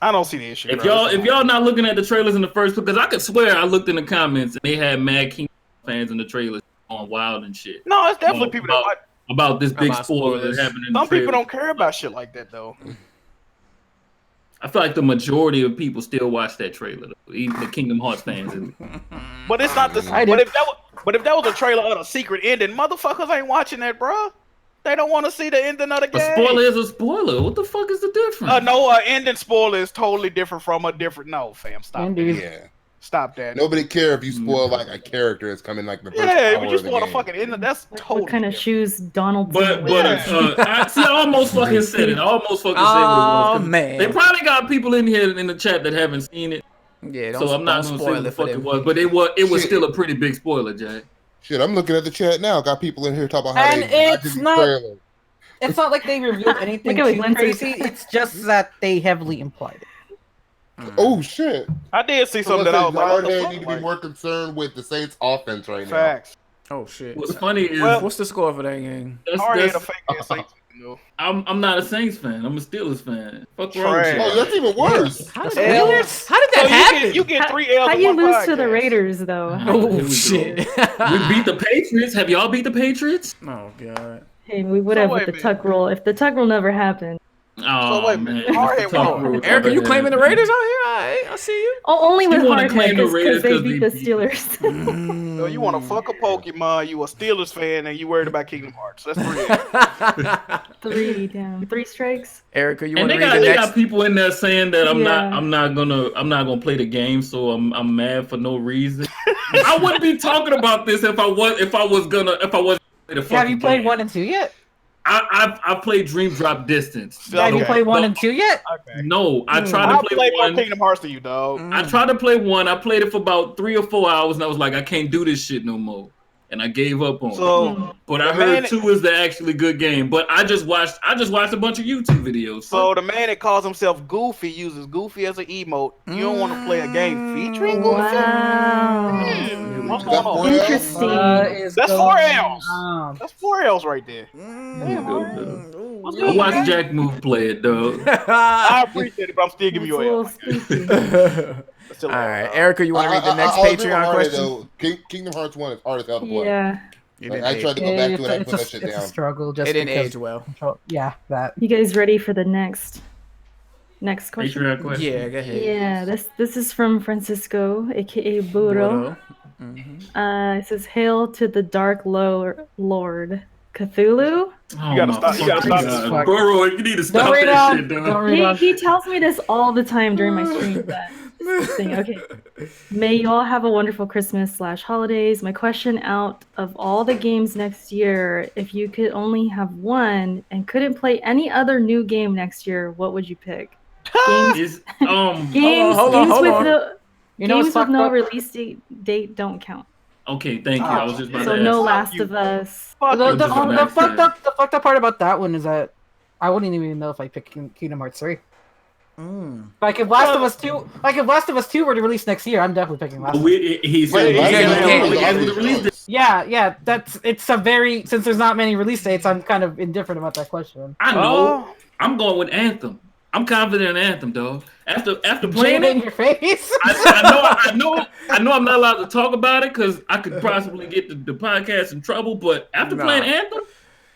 I don't see the issue. If bro. y'all not looking at the trailers in the first, because I could swear I looked in the comments and they had mad Kingdom fans in the trailers on wild and shit No, it's definitely Well, people that like. about this big About spoiler spoilers. that happened in Some the trailer. people don't care about shit like that though. I feel like the majority of people still watch that trailer, though. Even the Kingdom Hearts fans. But it's not the. I do. But if that was a trailer of a secret ending, motherfuckers ain't watching that, bro. They don't want to see the ending of the A game. spoiler is a spoiler. What the fuck is the difference? No, ending spoiler is totally different from a different. No, fam, stop. Indeed. Yeah. Stop that. Nobody care if you spoil like a character that's coming like the first Yeah, hour but you of the spoil the game. fucking ending. That's totally What kind of different. shoes Donald's But in? I almost fucking said it. I almost fucking said what it was. 'Cause man. They probably got people in here in the chat that haven't seen it, Yeah, so I'm not don't gonna say spoil what the it for fuck it them. was. But it was Shit. still a pretty big spoiler, Jack. Shit, I'm looking at the chat now. Got people in here talking about how And they it's watching the not- trailer. It's not like they revealed anything Look at too Lindsay. crazy. It's just that they heavily implied it. Oh shit! I did see So something that I was like, what the Hardhead fuck? need to Like, be more concerned with the Saints' offense right now. facts. Oh shit. What's funny is What's the score for that game? Hardhead a that's, fake ass Saints fan, though. I'm not a Saints fan. I'm a Steelers fan. Fuck wrong Trash. with Oh, you? that's even worse. How did, L. how did that happen? You get 3 L's How in you one lose to the podcast. Raiders though? Here we Oh go. shit. We beat the Patriots. Have y'all beat the Patriots? Oh god. Hey, we would have wait with a the minute. tuck rule. If the tuck rule never happened, Oh wait a man, minute. Hardhead Tough won. road Eric, are you over claiming the there. Raiders out here? I see you. only with You wanna Hardhead claim the Raiders because they 'cause beat they the beat- Steelers. So you want to fuck a Pokemon, you a Steelers fan, and you worried about Kingdom Hearts. That's 3 L's. 3 damn 3 strikes. Erica, you And want to they read the got next? people in there saying that I'm Yeah. not gonna play the game, so I'm mad for no reason. I wouldn't be talking about this if I wasn't gonna play the fucking Have you played game. 1 and 2 yet? I've played Dream Drop Distance. Have you Okay. played 1 and 2 yet? Okay. No, I tried I'll to play play more one. Kingdom Hearts than you, dog. I tried to play one. I played it for about 3 or 4 hours, and I was like, I can't do this shit no more, and I gave up on it. So, But I the man- heard 2 is the actually good game. But I just watched a bunch of YouTube videos. so the man that calls himself Goofy uses Goofy as an emote. You don't want to play a game featuring Goofy? Wow. What's That going on? for real? Interesting. Is That's going 4 L's. on? That's 4 L's right there. I watched Jack Move play it, though. I appreciate it, but I'm still It's giving a you little a L. spooky. That's still All a L, right, dog. Erica, you want to read the next I'll agree with Patreon Hardhead, question? though. Kingdom Hearts 1 is hard as hell to play. Yeah. You Like, didn't I age- tried to go back to it. I put that It's shit a down. struggle. Just It didn't because age well. Yeah, that. You guys ready for the next question? Patreon question. Yeah, go ahead. Yeah, this is from Francisco, aka Burro. Mhm. It says, "Hail to the Dark Lord, Cthulhu." Oh, You gotta my stop- you gotta fucking stop- God. Burrow, you need to Don't stop read that on. shit, Don't dog. read on. He tells me this all the time during my stream. That thing. Okay. May you all have a wonderful Christmas/holidays. My question: out of all the games next year, if you could only have one and couldn't play any other new game next year, what would you pick? Games, Is games, hold games on. with no You know what's games with fucked no up? release date don't count. okay, thank you. I was just about So to no ask. Last you. of Us. Fuck The, you. the, Just a the, max fucked time. up, the fucked up part about that one is that I wouldn't even know if I picked Kingdom Hearts 3. Like if Last of Us 2 were to release next year, I'm definitely picking Last of Us. He said Wait, the release date. Yeah, it's a very since there's not many release dates, I'm kind of indifferent about that question. I know. I'm going with Anthem. I'm confident in Anthem, dog. After playing Jada in it, your face. I know I'm not allowed to talk about it because I could possibly get the podcast in trouble. But after playing Anthem,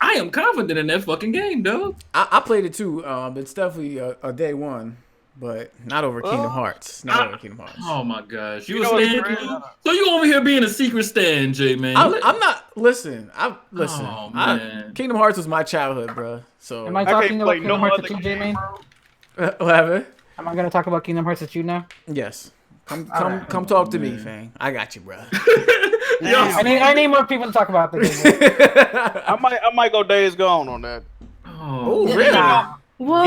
I am confident in that fucking game, dog. I played it too. It's definitely a day one, but not over Kingdom Hearts. Not over Kingdom Hearts. Oh my gosh, You you a know what's stan? crazy? So you over here being a secret stan, J man? I'm not. Listen. Oh, man. Kingdom Hearts was my childhood, bro. So Am I I can't talking about play Kingdom no Hearts other with you, game, J-Man? bro. what happened? Am I gonna talk about Kingdom Hearts with you now? Yes. Come talk to me, fam. I got you, bro. I need more people to talk about the game. I might go Days Gone on that. Oh, really? Whoa.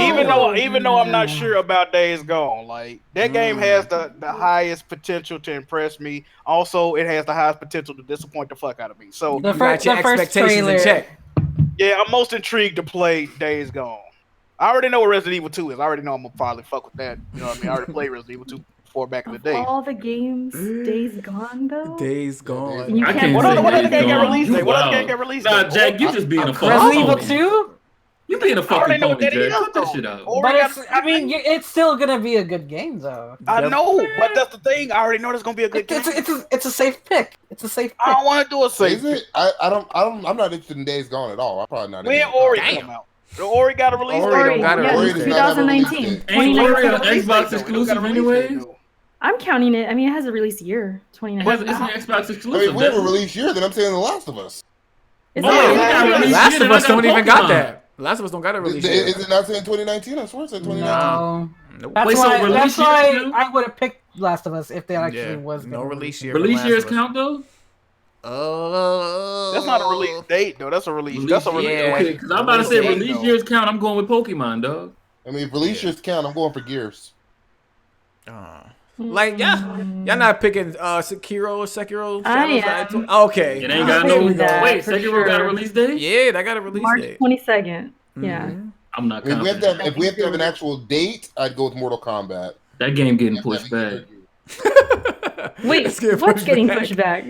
Even though I'm not sure about Days Gone, like that game has the highest potential to impress me. Also, it has the highest potential to disappoint the fuck out of me. So The You got your first expectations trailer. in check. yeah, I'm most intrigued to play Days Gone. I already know what Resident Evil 2 is. I already know I'm gonna probably fuck with that. You know what I mean? I already played Resident Evil 2 before back in the day. All the games, Days Gone though. Days gone. You I can't can't What say other Days game got Gone. released? You What other wild. game got released? Nah, Jack, you just being a fucking Resident Evil phony. 2? You being a I already fucking know what phony, that is. Jack. Cut that shit out. But it's still gonna be a good game though. I know, but that's the thing. I already know there's gonna be a good game. It's a safe pick. It's a safe pick. I don't want to do a safe. Is it? I'm not interested in Days Gone at all. I'm probably not. When interested. Ori Damn. come out? The Ori got a release Ori date. don't got a yeah, release it's date. 2019. Ain't Ain't 2019. Ori an Release date, Xbox though. exclusive It don't got a release date, anyways? though. I'm counting it. I mean, it has a release year, It's 2019. an Xbox I mean, exclusive. if we have a doesn't it? release year, then I'm saying The Last of Us. Is Oh, it? yeah, we got a release Last year, of then I Us got don't even got Pokemon. that. Last of Us don't got a release Is yet. it not saying 2019? I swear it said 2019. No. Nope. That's Wait, so why, release that's why years count? I would have picked Last of Us if they actually Yeah, was no gonna release year. for Release Last years of Us. count though? That's not a release date, though. That's a release. That's a release. yeah. Okay, because I'm about to say Release date, release though. years count. I'm going with Pokemon, dog. I mean, if release years count, I'm going for Gears. Like y'all not picking Sekiro or Sekiro? I Shadows am. Die Okay. It ain't I'll got agree no. with that, Wait, for Sekiro got a sure. release date? Yeah, that got a release March date. 22nd. Yeah. I'm not I mean, confident. if we have to have an actual date, I'd go with Mortal Kombat. That game getting pushed back. Wait, Let's get what's pushed getting back. pushed back?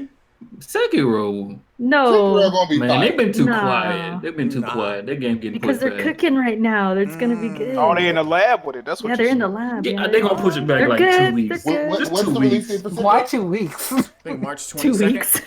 Sekiro. No, gonna be Man, they've been too Nah. quiet. They've been too quiet. That game getting because pushed they're back. cooking right now. It's gonna be good. Oh, they in the lab with it. That's what Yeah, you they're in said. the lab. Yeah, Yeah, they gonna push it back they're like good. 2 weeks. They're good. Just What's 2 the release weeks. date for Sekiro? Why 2 weeks? I think March 22nd. 2 weeks.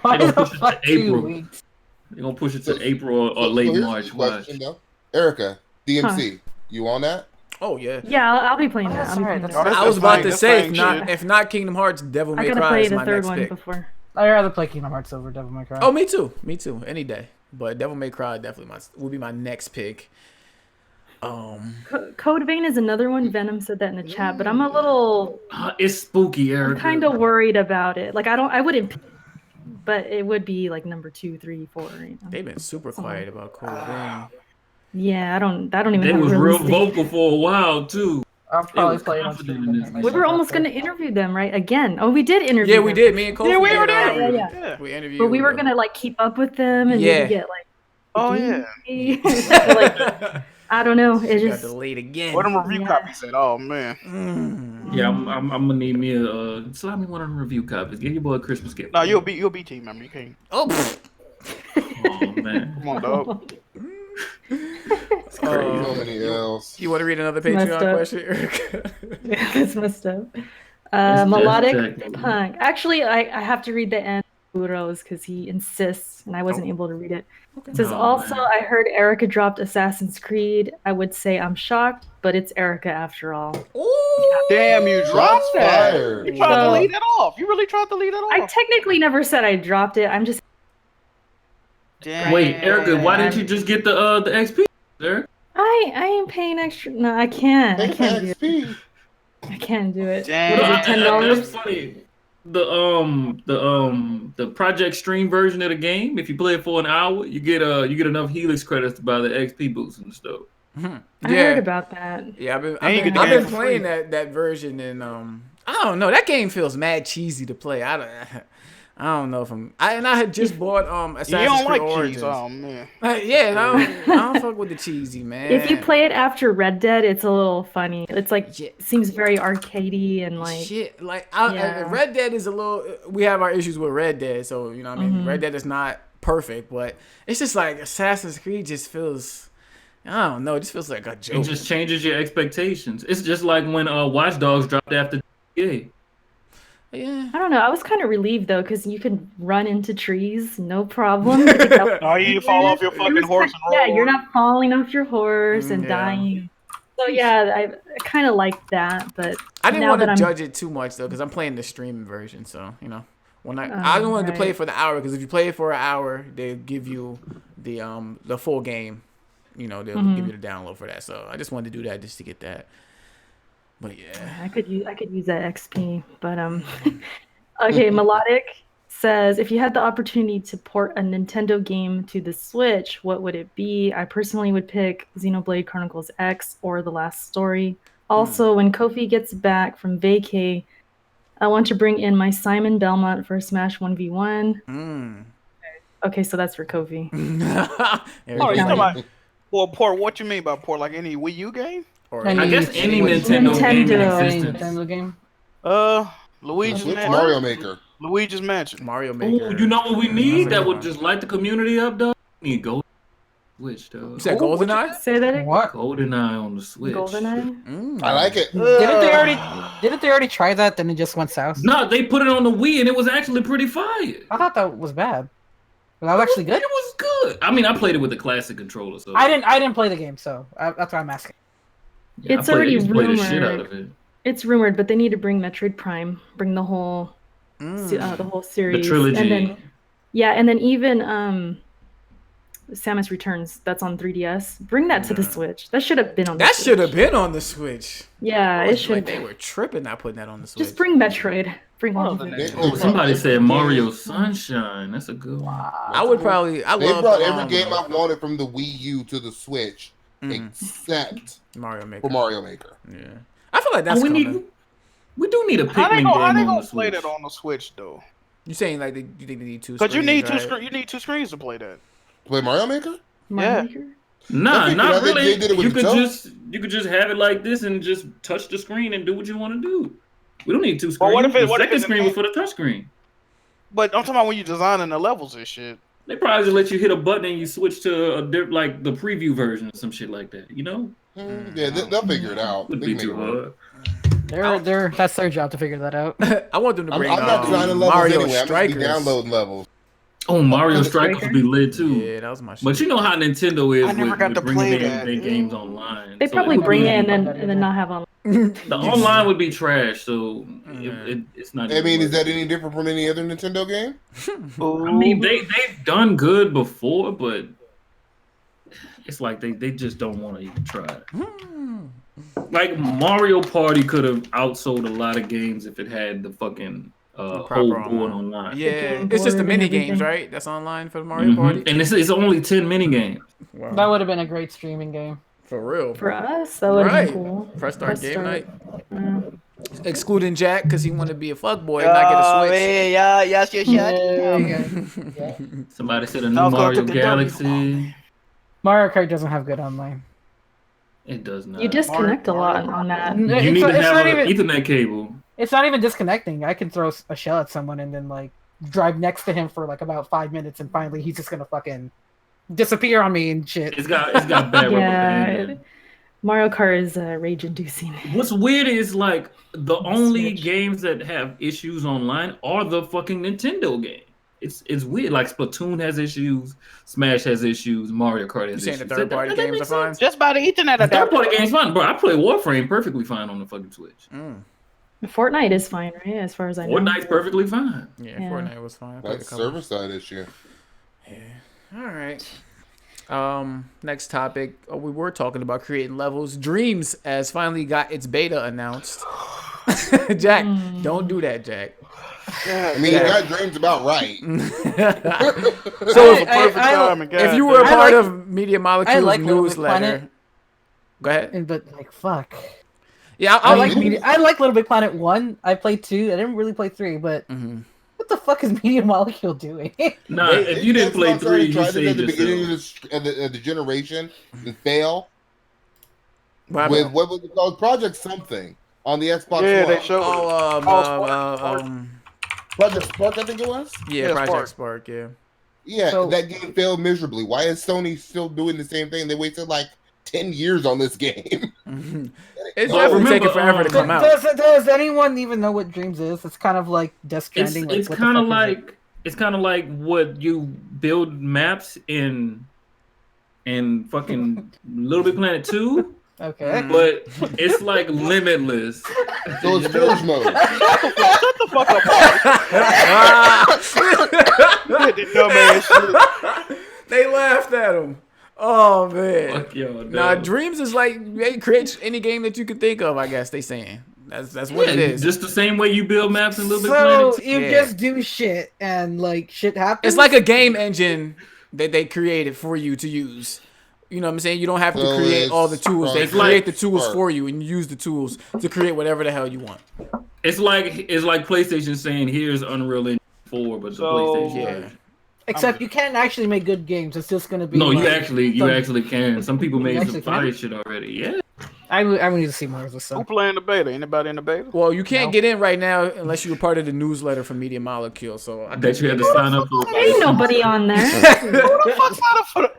Why They gonna the push it to fuck 2 April. weeks? They're gonna push it So- to April or So late here's March. the Watch. question, though. Erica, DMC, you on that? Oh yeah. Yeah, I'll be playing that. that's I'll be alright, playing that's that. I was about to That's say fine, shit. if not Kingdom Hearts, Devil I May gotta Cry play is the my third next one pick. before. I'd rather play Kingdom Hearts over Devil May Cry. Oh, me too, any day. But Devil May Cry definitely will be my next pick. Code Vein is another one. Venom said that in the chat, but I'm a little It's spooky, Erica. kind of worried about it. Like I wouldn't pick, but it would be like number 2, 3, 4. You know? They've been super quiet about Code Vein. Yeah, I don't even They have was a real release date. vocal for a while too. I'll probably was play it on confident stream. in this. We were almost going to interview them, right? Again. Oh, we did interview Yeah, we them. did. Me and Kofi Yeah, we did, were there. Yeah. Yeah. We interviewed. But we were them. going to like keep up with them and Yeah. maybe get like Oh yeah. like I don't know. It Got just delayed again. What them review copies said? Oh man. Yeah, I'm gonna need me a slide me one of them review copies. Give your boy a Christmas gift. No, you'll be team member. You can't. Oh, pfft. Oh man, Come on, dog. it's crazy. So many L's. You want to read another Messed Patreon up. question, Erica? yeah, it's messed up. It's Melodic just- punk. Actually, I have to read the end of Uro's because he insists, and I wasn't able to read it. It says Oh, also, man. I heard Erica dropped Assassin's Creed. I would say I'm shocked, but it's Erica after all. Damn, you dropped Shots that. fired. You tried to So- lead it off. You really tried to lead it I off. technically never said I dropped it. I'm just Wait, Erica, why didn't you just get the XP, sir? I ain't paying extra. No, I can't. I can't do it. XP. I can't do it. Damn. What is it, $10? That's funny. The Project Stream version of the game, if you play it for an hour, you get enough Helix credits to buy the XP boost and stuff. I heard about that. Yeah, And you I've get the been game for playing free. that version, and I don't know. That game feels mad cheesy to play. I don't know if I had just bought Assassin's You don't Creed like Origins. cheese, oh man. Yeah, I don't fuck with the cheesy, man. If you play it after Red Dead, it's a little funny. It's like Yeah. seems very arcadey and like shit, like Yeah. Red Dead is a little. We have our issues with Red Dead, so you know what I mean. Red Dead is not perfect, but it's just like Assassin's Creed just feels. I don't know. It just feels like a joke. It just changes your expectations. It's just like when Watch Dogs dropped after GTA. Yeah. I don't know. I was kind of relieved though because you could run into trees, no problem. Oh, you fall off your fucking horse and roll. Yeah, you're not falling off your horse and Yeah. dying. So yeah, I kind of like that, but I didn't now want to that I'm- judge it too much though, because I'm playing the streaming version. So you know, when I don't want to play it for the hour, because if you play it for an hour, they give you the full game. You know, they'll give you the download for that. So I just wanted to do that just to get that. But yeah, I could use that XP, but okay. Melodic says, if you had the opportunity to port a Nintendo game to the Switch, what would it be? I personally would pick Xenoblade Chronicles X or The Last Story. Also, when Kofi gets back from vacay, I want to bring in my Simon Belmont for Smash 1v1. Okay, so that's for Kofi. Oh, you talking about port? What you mean by port? Like any Wii U game? I guess any Nintendo game in existence. Nintendo game. Luigi's Switch Mansion. Mario Maker. Luigi's Mansion. Mario Maker. Ooh, you know what we need that would fun. just light the community up, though? We need Golden Switch, though. You said GoldenEye? Say that again. What? GoldenEye on the Switch. GoldenEye? I like it. Didn't they already try that? Then it just went south. No, they put it on the Wii and it was actually pretty fire. I thought that was bad. That was actually good. It was good. I mean, I played it with the classic controller, so I didn't play the game, so that's why I'm asking. yeah, It's I already played the shit out rumored. of it. It's rumored, but they need to bring Metroid Prime, bring the whole series, trilogy. and then even Samus Returns. That's on 3DS. Bring that to the Switch. That should have been on. That the should have Switch. been on the Switch. Yeah, I it was should. like, they were tripping not putting that on the Switch. Just bring Metroid. Bring all of Well, it. Oh, somebody said Mario Sunshine. That's a good one. I would probably. I They love brought every game I wanted from the Wii U to the Switch, except Mario Maker. for Mario Maker. Yeah, I feel like that's we coming. We do need a How they Pikmin game gonna on the play Switch. that on the Switch though? You saying like you think they need two? Because you need screens, two right? You need two screens to play that. Play Mario Maker? Mario Yeah. Maker? Nah, I not think really. they did it with You the could Joe. just have it like this and just touch the screen and do what you want to do. We don't need two screens. Well, what if the what if second it's screen was for the touch screen. But I'm talking about when you're designing the levels and shit. They probably just let you hit a button and you switch to like the preview version or some shit like that. You know, Yeah, they'll figure it out. would They be can too make it work. hard. That's their job to figure that out. I want them to I'm bring not designing levels Mario anyway. I'm just Strikers. be downloading levels. Oh, Mario Strikers would be lit too. Yeah, that was my shit. But you know how Nintendo is I never with, got with to bringing play that. their games online. They So probably it would bring be- it and then not have on. the online would be trash. So it's not. I mean, is even that any different from any other Nintendo game? I mean, they've done good before, but it's like they just don't want to even try it. Like Mario Party could have outsold a lot of games if it had the fucking whole proper board online. online. Yeah, game it's just the board mini and games, everything. right? That's online for the Mario Party. And it's only 10 mini games. Wow. That would have been a great streaming game. For real. For us, that would have Right. been cool. Press start game Start. night. Excluding Jack because he wanted to be a fuckboy and not get a Switch. yes, Somebody said a new I was gonna Mario take the W. Galaxy. Mario Kart doesn't have good online. It does not. You disconnect a lot on that. You It's need not- to it's have not an even- Ethernet cable. It's not even disconnecting. I can throw a shell at someone and then like drive next to him for like about 5 minutes, and finally he's just gonna fucking disappear on me and shit. It's got bad rubber band. Yeah, Mario Kart is rage-inducing. What's weird is like the only Switch. games that have issues online are the fucking Nintendo games. It's weird. Like Splatoon has issues, Smash has issues, Mario Kart You has saying issues. the third party That games are makes fine? sense. Just by the Ethernet The third adapter. party games fine, bro. I play Warframe perfectly fine on the fucking Switch. Fortnite is fine, right? As far as I know. Fortnite's perfectly fine. Yeah, Yeah. Fortnite was fine. I played a That's couple. server side issue. Yeah. All right. Next topic. We were talking about creating levels. Dreams has finally got its beta announced. Jack, don't do that, Jack. I mean, you got dreams about right. So if you were a part of Media Molecule's like Little Big newsletter, Planet. go ahead. But like, fuck. Yeah, I like Little Big Planet 1. I played 2. I didn't really play 3, but what the fuck is Media Molecule doing? Nah, if you didn't play 3, you tried it at saved the yourself. beginning of the generation and fail. What Was it called? Project something on the Xbox One. Yeah, they showed Project Spark, I think it was. Yeah, Project Spark. Yeah. Yeah, So- that game failed miserably. Why is Sony still doing the same thing? They wasted like 10 years on this game. It's Well, definitely remember, taking forever to come out. Does anyone even know what Dreams is? It's kind of like Death Stranding. It's kind of like what you build maps in fucking Little Big Planet 2, Okay. but it's like limitless. So it's Forge mode. Shut the fuck up, dumbass shit. They laughed at him. Oh man. Fuck y'all, Nah, dog. Dreams is like they create any game that you can think of. I guess they saying that's what it is. Just the same way you build maps in Little Big So Planet. you just do shit and like shit happens. It's like a game engine that they created for you to use. You know what I'm saying? You don't have to So create it's all the tools. They Spark. create the tools Spark. for you, and you use the tools to create whatever the hell you want. It's like PlayStation saying, "Here's Unreal Engine 4," but the So- PlayStation. Yeah. version. Except you can't actually make good games. It's just gonna be. No, you like, actually can. Some people made some actually fire can? shit already. Yeah. I would need to see more of this Who stuff. playing the beta? Anybody in the beta? Well, you can't No. get in right now unless you were part of the newsletter from Media Molecule. So I That you had to sign up for. Ain't nobody on there. Who the fuck signed up for the?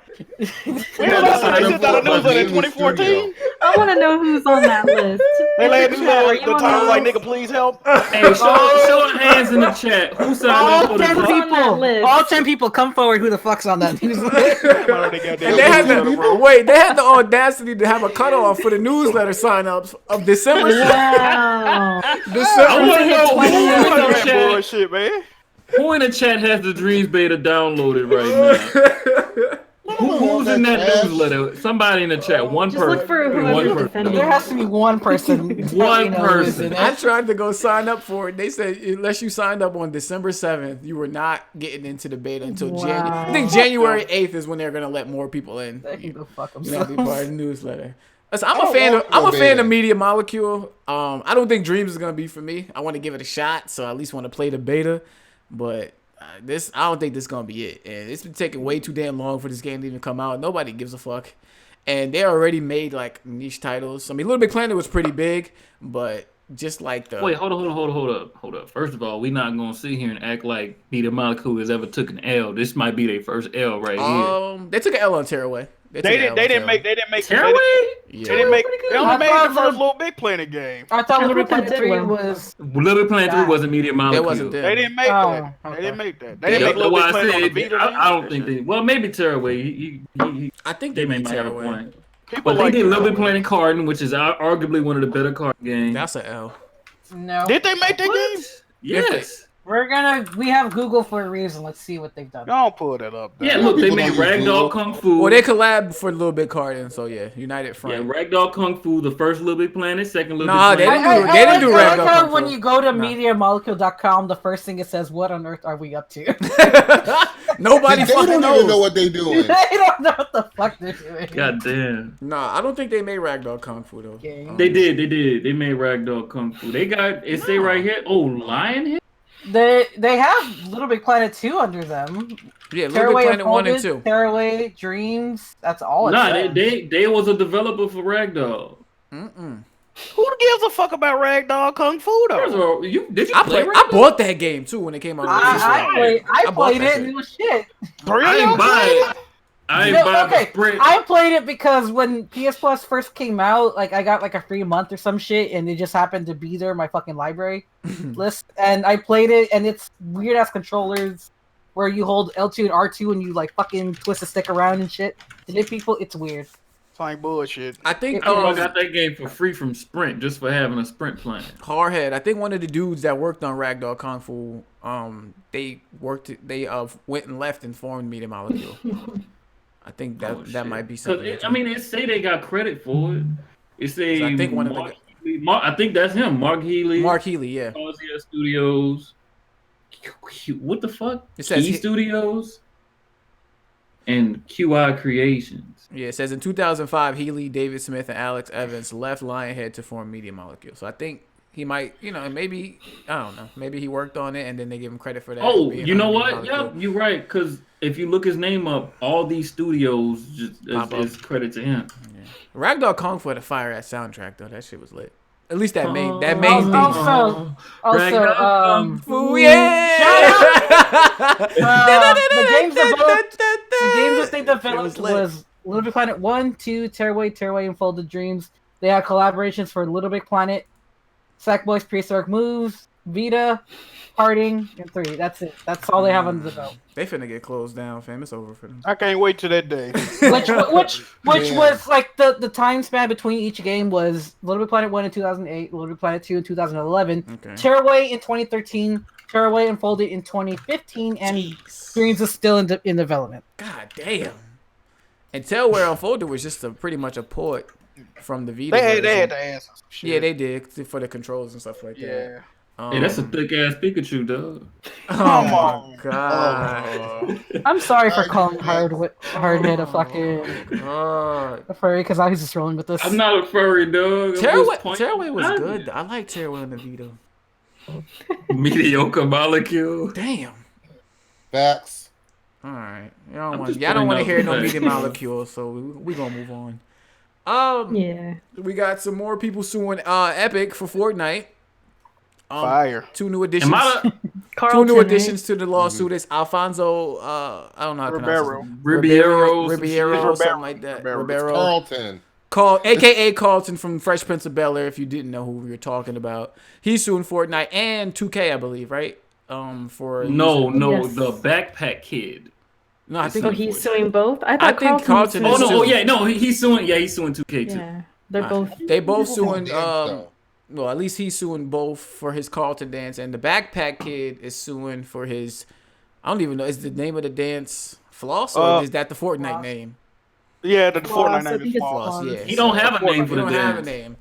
When the last time they sent out a newsletter in 2014? I want to know who's on that list. They laid Are newsletter. you The on title was that like, list? "Nigga, please help." Hey, show hands in the chat. Who signed up All for the 10 Who's on that people. list? All 10 people, come forward. Who the fuck's on that newsletter? And they had they had the audacity to have a cutoff for the newsletter signups of December. Wow. I December. want to know who in the That chat. bullshit, man. Who in the chat has the Dreams beta downloaded right now? Who's in that newsletter? Somebody in the chat. One Just person. look for One whoever's person. defending. There has to be one person. One you know, person. who's in it. I tried to go sign up for it. They said unless you signed up on December 7th, you were not getting into the beta until January. I think January 8th is when they're gonna let more people in. They can go fuck You know, be themselves. part of the newsletter. Listen, I'm a fan of Media Molecule. I don't think Dreams is gonna be for me. I want to give it a shot, so I at least want to play the beta. But I don't think this is gonna be it. And it's been taking way too damn long for this game to even come out. Nobody gives a fuck. And they already made like niche titles. I mean, Little Big Planet was pretty big, but just like the Wait, hold up. First of all, we not gonna sit here and act like Media Molecule has ever took an L. This might be their first L right here. they took an L on Tearaway. They didn't make. Tearaway? Yeah. They didn't make. They only I made thought the first Little Big Planet game. I thought Little Big thought Planet they 3 were- was. Little Big Planet 3 wasn't Media Molecule. wasn't there. They didn't make Oh, that. okay. They didn't make that. They Yeah, didn't make Little Big That's why Planet on the I said, Vita. I don't think they. Well, maybe Tearaway. He I think they they made might have a Tearaway. point. People But they like did Little Big Tearaway. Planet Carton, which is arguably one of the better card games. That's an L. No. Did they make that What? game? Yes. We have Google for a reason. Let's see what they've done. Don't pull that up. Yeah, dog. look, they People made don't use Ragdoll Google. Kung Fu. Well, they collabed for Little Big Carton, so yeah, United Yeah, Front. Ragdoll Kung Fu, the first Little Big Planet, second Little Nah, Big they Planet. didn't do- they didn't do I like Ragdoll how Kung when Fu. you go to Nah. MediaMolecule.com, the first thing it says, "What on earth are we up to?" Nobody They fucking don't knows. even know what they're doing. They don't know what the fuck they're doing. God damn. Nah, I don't think they made Ragdoll Kung Fu though. Okay. They did. They made Ragdoll Kung Fu. They got, it say right here, oh, Lionhead? They have Little Big Planet 2 under them. Yeah, Little Big Tearaway Planet 1 and Unfolded, 2. Tearaway, Dreams. That's all. It Nah, says. they was a developer for Ragdoll. Who gives a fuck about Ragdoll Kung Fu First of though? all, did you I play I Ragdoll? bought that game too when it came out. on the system. I bought played that it shit. and it was shit. I ain't buy it. I ain't buy the Sprint. I played it because when PS Plus first came out, like I got like a free month or some shit, and it just happened to be there in my fucking library list, and I played it, and it's weird ass controllers where you hold L2 and R2 and you like fucking twist the stick around and shit. To hit people, it's weird. It's like bullshit. I think I got that game for free from Sprint just for having a Sprint plan. Hardhead. I think one of the dudes that worked on Ragdoll Kung Fu they went and left and formed Media Molecule. I think that might be something. I mean, they say they got credit for it. It say I think one of I think that's him, Mark Healy. Mark Healy, yeah. Nausea Studios. What the fuck? It says Key Studios and QI Creations. Yeah, it says in 2005, Healy, David Smith, and Alex Evans left Lionhead to form Media Molecule. So I think he might, maybe, I don't know, maybe he worked on it and then they give him credit for that. Oh, you know what? Yep, you're right. Because if you look his name up, all these studios is credit to him. Yeah. Ragdoll Kung Fu had a fire ass soundtrack though. That shit was lit. At least that main theme. Also, the games that they developed was Little Big Planet 1, 2, Tearaway, Unfolded Dreams. They had collaborations for Little Big Planet, Sackboy's Prehistoric Moves, Vita, Parting, and 3. That's it. That's all they have under the belt. They finna get closed down, fam. It's over for them. I can't wait till that day. Which was like the time span between each game was Little Big Planet 1 in 2008, Little Big Planet 2 in 2011, Okay. Tearaway in 2013, Tearaway Unfolded in 2015, and Dreams is still in development. God damn. And Tellware Unfolded was just pretty much a port from the Vita. They had to answer some shit. Yeah, they did for the controls and stuff like that. Yeah. Hey, that's a thick ass Pikachu, dog. Oh my god. I'm sorry for calling Hardhead a fucking a furry because I was just rolling with this. I'm not a furry, dog. Tearaway was good. I like Tearaway on the Vita. Mediocre Molecule. Damn. Facts. All right. Y'all don't want to hear no Media Molecule, so we gonna move on. Yeah. We got some more people suing Epic for Fortnite. Fire. Two new additions. Carlton, Two new additions to the lawsuit is Alfonso. I don't know how to pronounce it. Ribeiro, something like that. Ribeiro. Carlton. AKA Carlton from Fresh Prince of Bel-Air. If you didn't know who we were talking about, he's suing Fortnite and 2K, I believe, right? For Yes. The Backpack Kid. No, I think So he's suing both? I thought Carlton was is suing- He's suing 2K too. Yeah. They're both. They both suing. Though. Well, at least he's suing both for his Carlton dance, and the Backpack Kid is suing for his. I don't even know. Is the name of the dance Floss, or is that the Fortnite name? Yeah, the Floss, Fortnite I name think is it's Floss. Floss, yeah. He don't have a name for He the don't have a dance. name.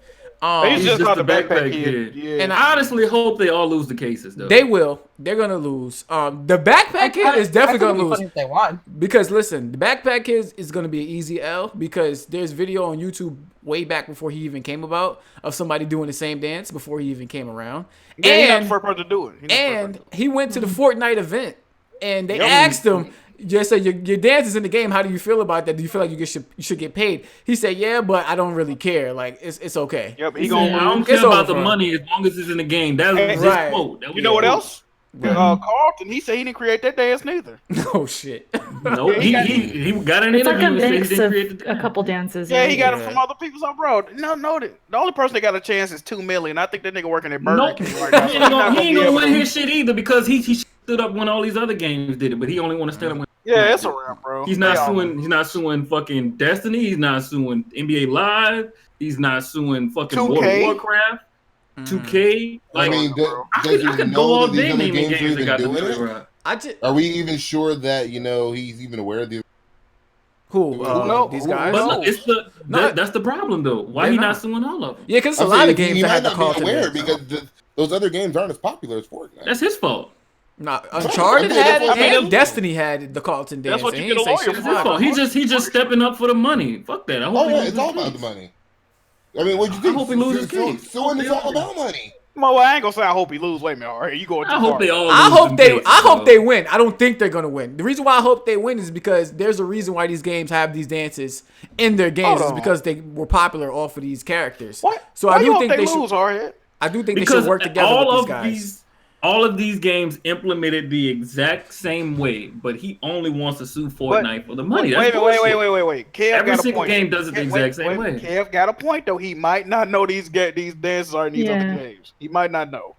He's just called the Backpack Kid. Kid. Yeah. And I honestly hope they all lose the cases, though. They will. They're gonna lose. The Backpack Kid is definitely gonna lose. If they want. Because listen, the Backpack Kid is going to be an easy L because there's video on YouTube way back before he even came about of somebody doing the same dance before he even came around. Yeah, he's not and the first person to do it. and he went to the Fortnite event and they asked him, just say your dance is in the game. How do you feel about that? Do you feel like you should get paid? He said, yeah, but I don't really care. Like it's okay. Yep, I don't care about the money as long as it's in the game. That's his Right. quote. You know what else? Carlton, he said he didn't create that dance neither. Oh shit. No, he got an It's like a interview. mix He of create the a couple dances. Yeah, right? he got it from other people. So, bro, the only person that got a chance is $2 million. I think that nigga working at Burger Nope. King right now. He ain't gonna win his shit either because he stood up when all these other games did it, but he only want to stand up when. Yeah, it's a wrap, bro. He's not suing fucking Destiny. He's not suing NBA Live. He's not suing fucking 2K. World of Warcraft. 2K. I Like, mean, I does could he go know all that day these other naming games are games that even got the doing trigger it? right. Are we even sure that he's even aware of these? Who? These guys? But look, that's the problem though. Why he not suing all of them? Yeah, because it's a lot of games he that might had the not Carlton be aware dance. because those other games aren't as popular as Fortnite. That's his fault. Nah, Uncharted had it, I mean, and Destiny had the Carlton dance. That's what and you he get a ain't say lawyer shit for. about His it. fault. He just stepping up for the money. Fuck that. I hope he loses It's all his about case. the money. I mean, what you think? hope he loses case. Suing is all about money. Well, I ain't gonna say I hope he lose. Wait a minute. All right, you going too I hope far. they all. I lose hope them they. cases, I hope dog. they win. I don't think they're gonna win. The reason why I hope they win is because there's a reason why these games have these dances in their games. Is because they were popular off of these characters. What? So Why I do you think hope they lose, should. Hardhead? I do think they Because should work together with these guys. All of these games implemented the exact same way, but he only wants to sue Fortnite for the money. That's Wait. bullshit. Kev Every got a single point. game does it the exact same way. Kev got a point though. He might not know these dances are in these other games. He might not know.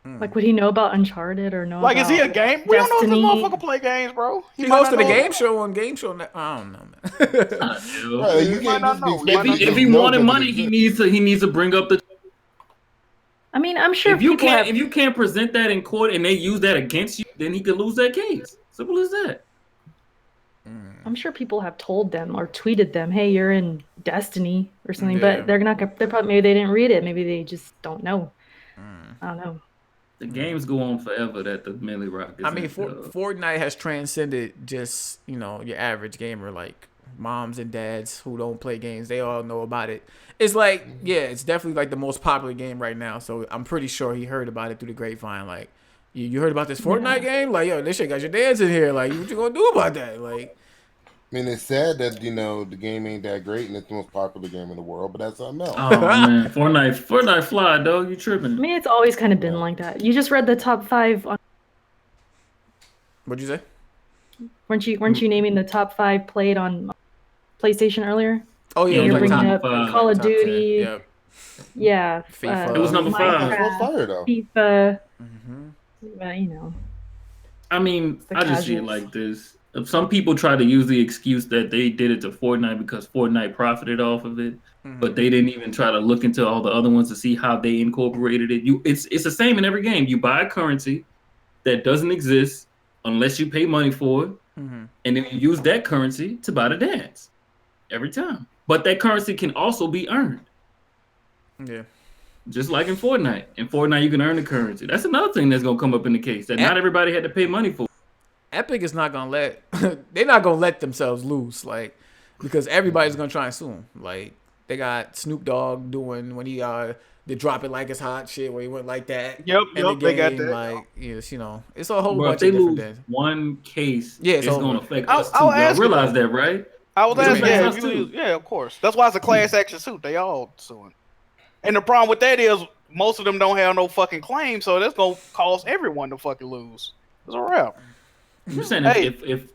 Like, would he know about Uncharted or know? Like, is he a about game? We don't know if Destiny? this motherfucker play games, bro. He might hosted not a know. game show on Game Show. I don't know, man. Right, you might can't not just be know. expecting If he to know wanted that money, it he needs to bring up the. I mean, I'm sure If you people can't have. if you can't present that in court and they use that against you, then he could lose that case. Simple as that. I'm sure people have told them or tweeted them, "Hey, you're in Destiny" or something. Yeah. But they're not. They're probably maybe they didn't read it. Maybe they just don't know. I don't know. The games go on forever that the Millie Rock is. I mean, Fortnite has transcended just, your average gamer, like moms and dads who don't play games. They all know about it. It's like, yeah, it's definitely like the most popular game right now. So I'm pretty sure he heard about it through the grapevine. Like, you heard about this Fortnite game? Like, yo, this shit got your dads in here. Like, what you gonna do about that? Like, I mean, it's sad that the game ain't that great and it's the most popular game in the world, but that's something else. Oh man, Fortnite fly, dog. You tripping? I mean, it's always kind of been like that. You just read the top 5 on. What'd you say? Weren't you naming the top 5 played on PlayStation earlier? Oh yeah, You're it was like bringing top up 5, Call of top 10. Duty. Yep. Yeah. FIFA. It was number 5. It's on fire though. FIFA. Mm-hmm. I mean, The I just see it casuals. like this. Some people try to use the excuse that they did it to Fortnite because Fortnite profited off of it, but they didn't even try to look into all the other ones to see how they incorporated it. It's the same in every game. You buy a currency that doesn't exist unless you pay money for it, and then you use that currency to buy the dance every time. But that currency can also be earned. Yeah. Just like in Fortnite. In Fortnite, you can earn the currency. That's another thing that's gonna come up in the case that not everybody had to pay money for. Epic is not gonna let they're not gonna let themselves loose, like, because everybody's gonna try and sue them. Like, they got Snoop Dogg doing when he the drop it like it's hot shit where he went like that. Yep, in the they got game, that. like, yes, it's a whole Bro, if bunch they of different lose things. one case, Yeah, it's it's over. gonna affect I'll us too. Y'all ask realize that, right? I was What do you asking, mean? yeah, if you lose, yeah, of course. That's why it's a class action suit. They all suing. And the problem with that is most of them don't have no fucking claim, so that's gonna cause everyone to fucking lose. It's a wrap. I'm saying Hey.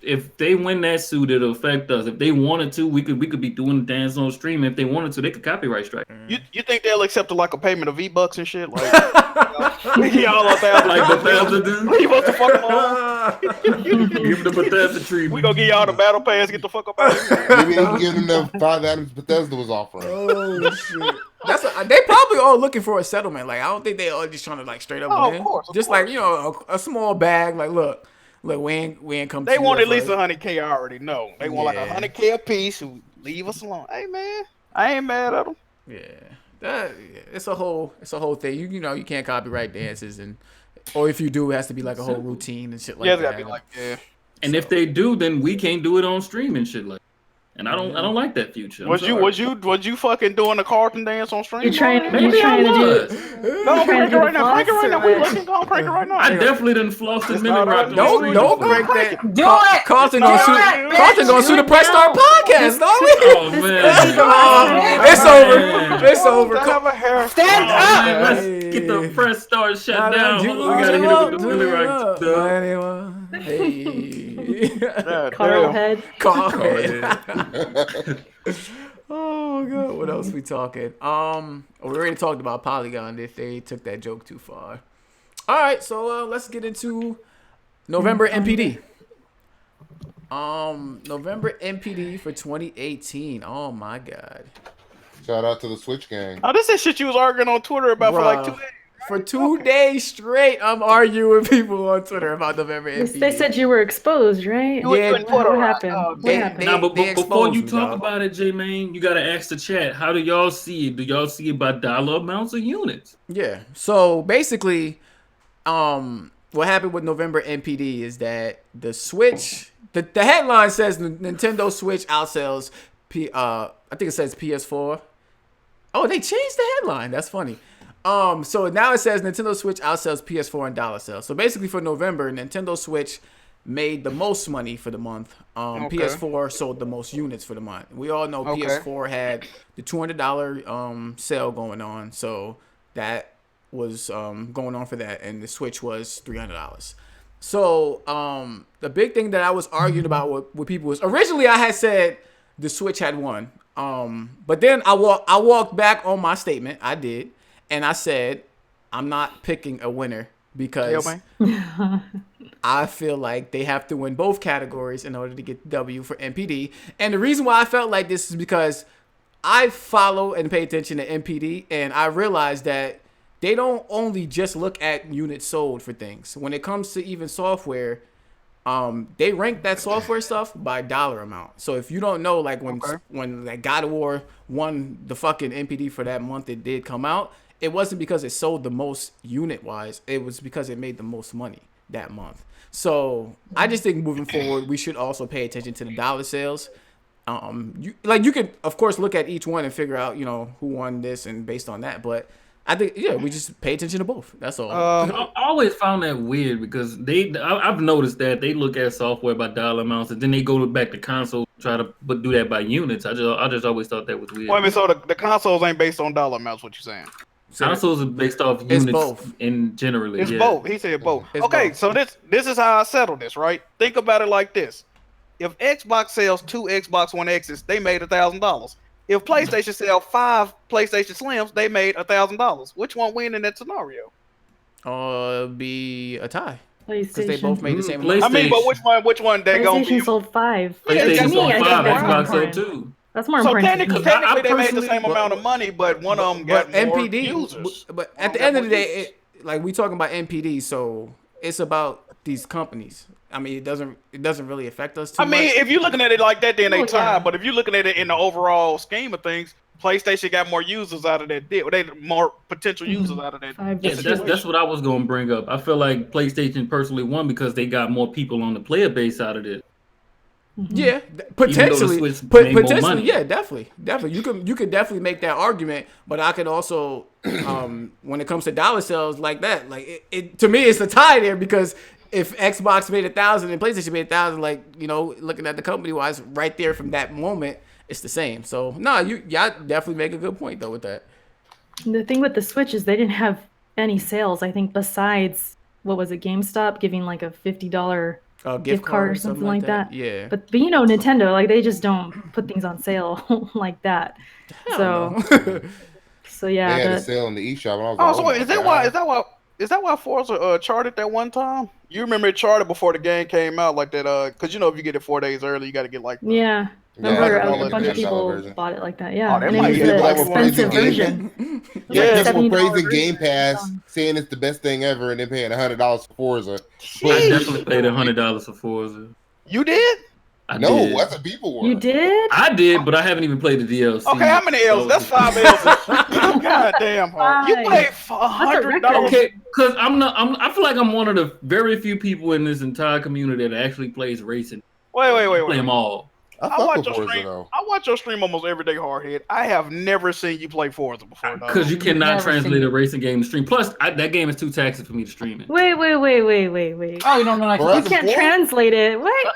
if they win that suit, it'll affect us. If they wanted to, we could be doing the dance on stream. If they wanted to, they could copyright strike. You think they'll accept like a payment of V-Bucks and shit? Like, y'all out there Like Bethesda do. leave us the fuck alone. Give them the Bethesda treatment. We gonna give y'all the battle pass. Get the fuck up out of here. Maybe they can give them the 5 items Bethesda was offering. Oh shit! They probably all looking for a settlement. Like, I don't think they all just trying to like straight up Oh, win. of course, of Just course. like a small bag. Like, look, we ain't come. They to want you at least for- 100K. I already know. They want like Yeah. 100K a piece. Who leave us alone? Hey man, I ain't mad at them. Yeah, it's a whole thing. You can't copyright dances, or if you do, it has to be like a whole routine and shit like Yeah, it's that. gotta be like, yeah. And if they do, then we can't do it on stream and shit like. And I don't like that future. I'm Was sorry. you fucking doing the Carlton dance on stream? You're trying Maybe to I do. was. No, trying crank to it do right the now. Crank it floss right now. or We what? looking. Go on, crank it right now. I definitely didn't floss the It's Millie not Rock. right. on Don't stream. don't break that. Do it! Carlton Do gonna it, sue. bitch! Carlton gonna sue the Press Start Podcast, don't we? Oh man. It's over. It's over. I have a hair. Stand Oh, up! man, let's get the press start shut down. Hold on, we gotta hit it with the Millie Rock stuff. Hey. God Carl damn. head. Carl. Oh god, what else we talking? We already talked about Polygon if they took that joke too far. All right, so let's get into November NPD. November NPD for 2018. Oh my god. Shout out to the Switch gang. Oh, this is shit you was arguing on Twitter about for like Bruh. 2 days. For 2 days straight, I'm arguing with people on Twitter about November NPD. They said you were exposed, right? You Yeah, in Twitter, What right? happened? What they- happened? Nah, but They before you exposed me, talk dog. about it, J-Main, you gotta ask the chat. How do y'all see it? Do y'all see it by dollar amounts or units? Yeah. So basically, what happened with November NPD is that the Switch, the headline says Nintendo Switch outsells I think it says PS4. Oh, they changed the headline. That's funny. So now it says Nintendo Switch outsells PS4 in dollar sales. So basically for November, Nintendo Switch made the most money for the month. PS4 sold the most units for the month. We all know Okay. PS4 had the $200 sale going on. So that was going on for that, and the Switch was $300. So the big thing that I was arguing about with people was originally I had said the Switch had won, but then I walked back on my statement. I did, and I said I'm not picking a winner because I feel like they have to win both categories in order to get the W for NPD. And the reason why I felt like this is because I follow and pay attention to NPD, and I realized that they don't only just look at units sold for things. When it comes to even software, they rank that software stuff by dollar amount. So if you don't know, like when like God of War won the fucking NPD for that month it did come out, it wasn't because it sold the most unit wise. It was because it made the most money that month. So I just think moving forward, we should also pay attention to the dollar sales. You could of course look at each one and figure out, you know, who won this and based on that, but I think we just pay attention to both. That's all. I always found that weird because I've noticed that they look at software by dollar amounts and then they go back to console and try to do that by units. I just always thought that was weird. Well, I mean, so the consoles ain't based on dollar amounts. What you saying? Consoles are based off units. It's both. In generally, it's both. He said both. Okay, both. So this is how I settle this, right? Think about it like this: if Xbox sells 2 Xbox One X's, they made $1,000. If PlayStation sell 5 PlayStation Slims, they made $1,000. Which one win in that scenario? Be a tie. Because they both made the same amount. I mean, but which one they gonna be? PlayStation sold 5. PlayStation sold 5. Xbox sold 2. That's more important. So technically they made the same amount of money, but one of them got more NPD, users. But at the end of the day, we talking about NPD, so it's about these companies. I mean, it doesn't really affect us too much. I mean, if you're looking at it like that, then they tie. But if you're looking at it in the overall scheme of things, PlayStation got more users out of that deal. They more potential users out of that. Yeah, that's what I was going to bring up. I feel like PlayStation personally won because they got more people on the player base out of it. Yeah, potentially. Potentially, yeah, definitely. You could definitely make that argument, but I could also, when it comes to dollar sales like that, like it to me, it's a tie there because if Xbox made 1,000 and PlayStation made 1,000, like, you know, looking at the company wise, right there from that moment, it's the same. So y'all definitely make a good point though with that. The thing with the Switch is they didn't have any sales. I think besides what was it, GameStop giving like a $50 gift card or something like that. Yeah. But you know, Nintendo, like they just don't put things on sale like that. So yeah. They had a sale in the eShop. And I was like, so wait, is that why Forza charted that one time? You remember it charted before the game came out like that? Because you know if you get it 4 days early, you got to get like remember a bunch of people bought it like that. Yeah, and it was an expensive version. Yeah, people praising Game Pass, saying it's the best thing ever, and then paying $100 for Forza. I definitely paid $100 for Forza. You did? I did. That's what people were. You did? I did, but I haven't even played the DLC. Okay, how many L's? That's 5 L's. God damn hard. You played $100. Okay, because I feel like I'm one of the very few people in this entire community that actually plays racing. Wait. Play them all. I watch your stream almost every day, Hardhead. I have never seen you play Forza before. Because you cannot translate a racing game to stream. Plus, that game is too taxing for me to stream it. Wait. Oh, you don't know. You can't translate it. What?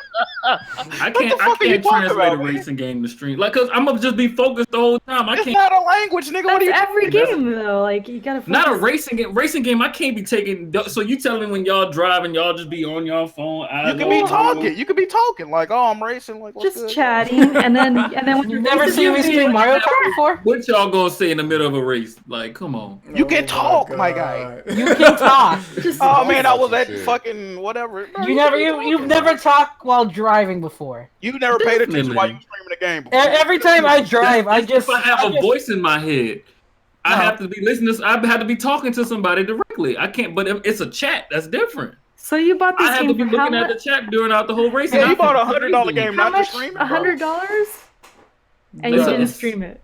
I can't translate a racing game to stream. Like, because I'm going to just be focused the whole time. It's not a language, nigga. That's every game, though. Like, you got to focus. Not a racing game. Racing game, I can't be taking. So you telling me when y'all driving, y'all just be on your phone? You could be talking. Like, oh, I'm racing. Like, what's good? Chatting, and then when you've never seen me stream Mario Kart before. What y'all gonna say in the middle of a race? Like, come on. You can talk, my guy. You can talk. Oh man, I was at fucking whatever. You've never talked while driving before. You never paid attention while you were streaming the game before. Every time I drive, if I have a voice in my head, I have to be listening. I have to be talking to somebody directly. I can't. But if it's a chat, that's different. So you bought this game for I have to be looking at the chat out the whole race. Yeah, you bought $100 game, not just streaming. $100, and you didn't stream it.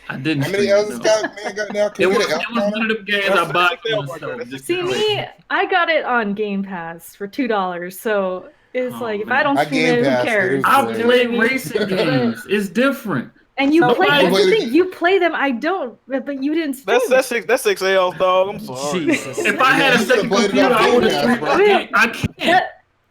I didn't. How many L's got now? It was one of the games I bought. See me, I got it on Game Pass for $2. So it's like if I don't stream it, who cares? I play racing games. It's different. And you play them. I don't, but you didn't stream. That's 6 L's, dog. I'm sorry. Jesus. If I had a second computer, I would have. I can't.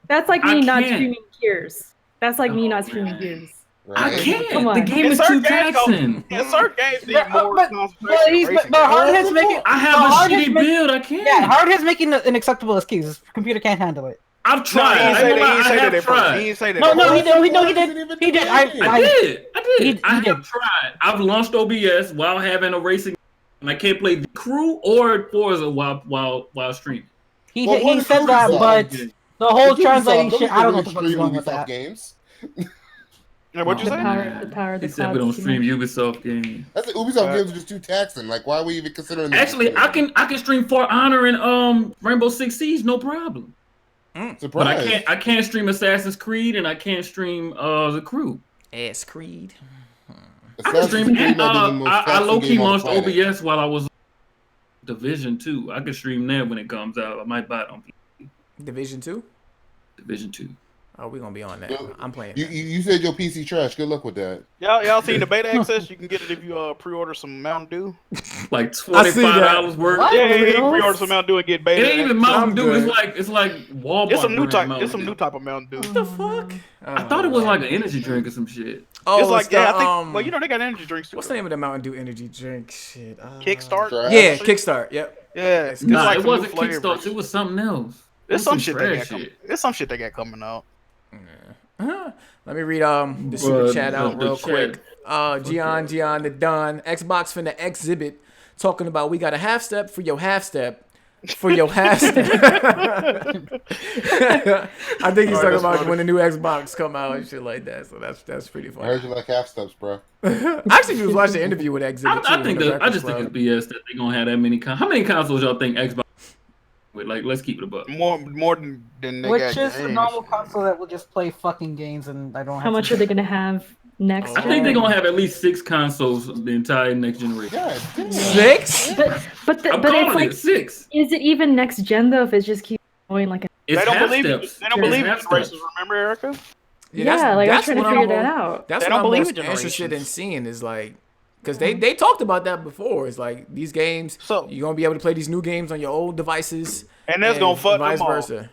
That's like me not streaming Gears. That's like me not streaming Gears. I can't. Come on. The game is too taxing. Certain games need more concentration. But Hardhead's making. I have a shitty build. I can't. Yeah, Hardhead's making an acceptable excuse. His computer can't handle it. I've tried. He didn't say that. No, he did. He did. I did. I have tried. I've launched OBS while having a racing, and I can't play the Crew or Forza while streaming. He said that, but the whole translating shit. I don't know what the fuck is wrong with that. Games. What'd you The say? power of the He said we cloud don't too stream much. Ubisoft games. That's Ubisoft games are just too taxing. Like, why are we even considering this? Actually, I can stream For Honor and Rainbow Six Siege, no problem. Surprise. But I can't stream Assassin's Creed and I can't stream The Crew. Ass Creed. I can stream. Creed might be the most I taxing low key game on the launched planet. OBS while I was Division 2. I can stream there when it comes out. I might buy it on PC. Division 2? Division 2. Oh, we're gonna be on that. Yo, I'm playing. You said your PC trash. Good luck with that. Y'all seen the beta access? You can get it if you pre-order some Mountain Dew. Like I see that. $25 worth. What? Yeah, you can pre-order some Mountain Dew and get It beta. ain't even access. Mountain Dew. good. It's like Walmart. It's some new brand type. Mountain It's some Dew. new type of Mountain Dew. What the fuck? I thought it was like an energy drink or some shit. Oh, It's like the, I think. Well, you know they got energy drinks too. what's the name of the Mountain Dew energy drink? Shit. Kickstart. Trash. Yeah, Kickstart. Yep. Yeah, It's it's Nah, like it some new wasn't flavors. Kickstart. It was something else. It's some some shit they trash got. shit. It's some shit they got coming out. Let me read the super chat out the real chat. quick. Gian the Don, Xbox finna exhibit talking about we got a half step for your half step. For your half step. I think he's talking about when the new Xbox come out and shit like that. So that's pretty I funny. heard you like half steps, bro. Actually, he was watching the interview with Exhibit. I think I just think it's BS that they gonna have that many. How many consoles y'all think Xbox with? Like, let's keep it a buck. More than they Which got is the games. normal console that will just play fucking games and I don't have How much to are they gonna have next? I think gen? they're gonna have at least 6 consoles the entire next generation. God damn. 6? But I'm but calling it's like, it 6. is it even next gen though? If it just keeps going like a It's They don't half believe steps. it. They don't It's believe half in generations. steps. Remember, Erica? yeah, like I'm trying to what figure that out. That's They what don't I'm believe most in interested in generations. seeing is like, because they talked about that before. It's like these games, So- you're gonna be able to play these new games on your old devices, And that's gonna fuck vice them all. versa.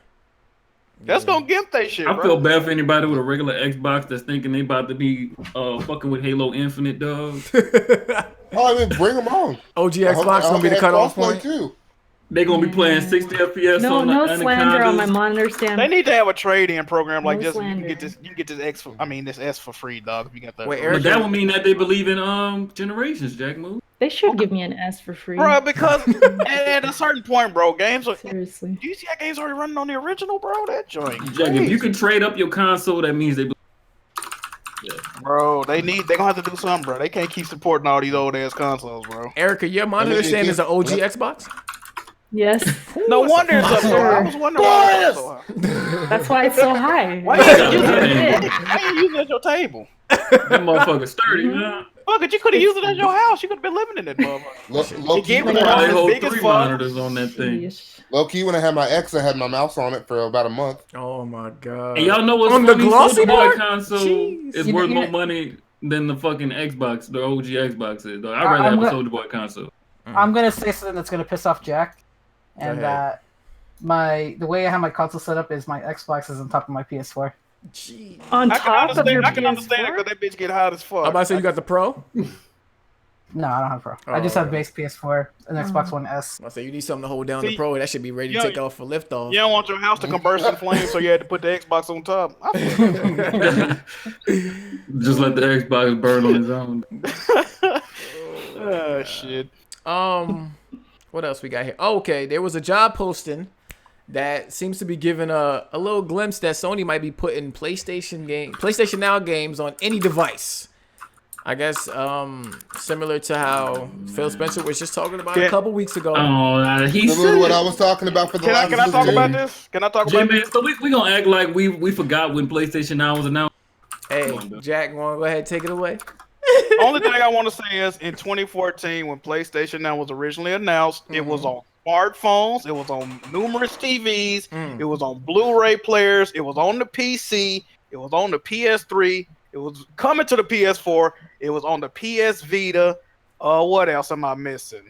That's gonna gimp they shit, I bro. feel bad for anybody with a regular Xbox that's thinking they about to be fucking with Halo Infinite, dog. Oh, I mean, bring them on. OG I hope- Xbox I hope gonna be they the have cutoff crossplay point. too. They gonna be playing 60 FPS No, on no the slander on my Anacondas. monitor stand. They need to have a trade-in program like No this. You slander. can get this. You can get this X for. I mean, this S for free, dog. If you got the. Wait, But Eric, that would mean that they believe in generations, Jack Move. They should give me an S for free. Bro, because at a certain point, bro, games are. Seriously. Do you see how games already running on the original, bro? That joint. Jack, if you crazy. can trade up your console, that means they. Bro, they gonna have to do something, bro. They can't keep supporting all these old ass consoles, bro. Erica, your monitor Let me stand keep- is an OG Xbox. Yes. No wonder it's up there. I was wondering why it's so high. That's why it's so high. Why you Yeah, using yeah. it? Why you using it at your table? That motherfucker sturdy, man. Fuck it, you could have used it at your house. You could have been living in that motherfucker. Low He key, gave me when the I They It's hold big as 3 fuck. monitors on that thing. Sheesh. low key when I had my X, I had my mouse on it for about a month. Oh my god. And y'all know what's On the funny? glossy Soulja Boy board? console Jeez. is You know- worth you more know- money than the fucking Xbox, the OG Xbox is. Though. I'd I- rather I'm have a gonna- Soulja Boy console. I'm gonna say something that's gonna piss off Jack, and Go ahead. the way I have my console set up is my Xbox is on top of my PS4. Gee. On I top of your I can understand it PS4? because that bitch get hot as fuck. I'm about to say you got the Pro. No, I don't have Pro. I Oh, just have okay. base PS4 and Xbox One S. I say you need something to hold down the See, Pro. That should be ready to yeah, take off for liftoff. You don't want your house to burst in flames, so you had to put the Xbox on top. I feel Just let the Xbox burn on its own. Oh shit. What else we got here? Oh, okay, there was a job posting that seems to be giving a little glimpse that Sony might be putting PlayStation Now games on any device. I guess similar to how Phil Spencer was just talking about a Yeah. couple weeks ago. Oh, he Remember said what I it. was talking about for the Can I last talk game? about this? Can I talk about J-Man, this? so we gonna act like we forgot when PlayStation Now was announced. Hey, Come on, Bill. Jack, want to go ahead and take it away? Only thing I want to say is in 2014, when PlayStation Now was originally announced, it was on smartphones, it was on numerous TVs, it was on Blu-ray players, it was on the PC, it was on the PS3, it was coming to the PS4, it was on the PS Vita. What else am I missing?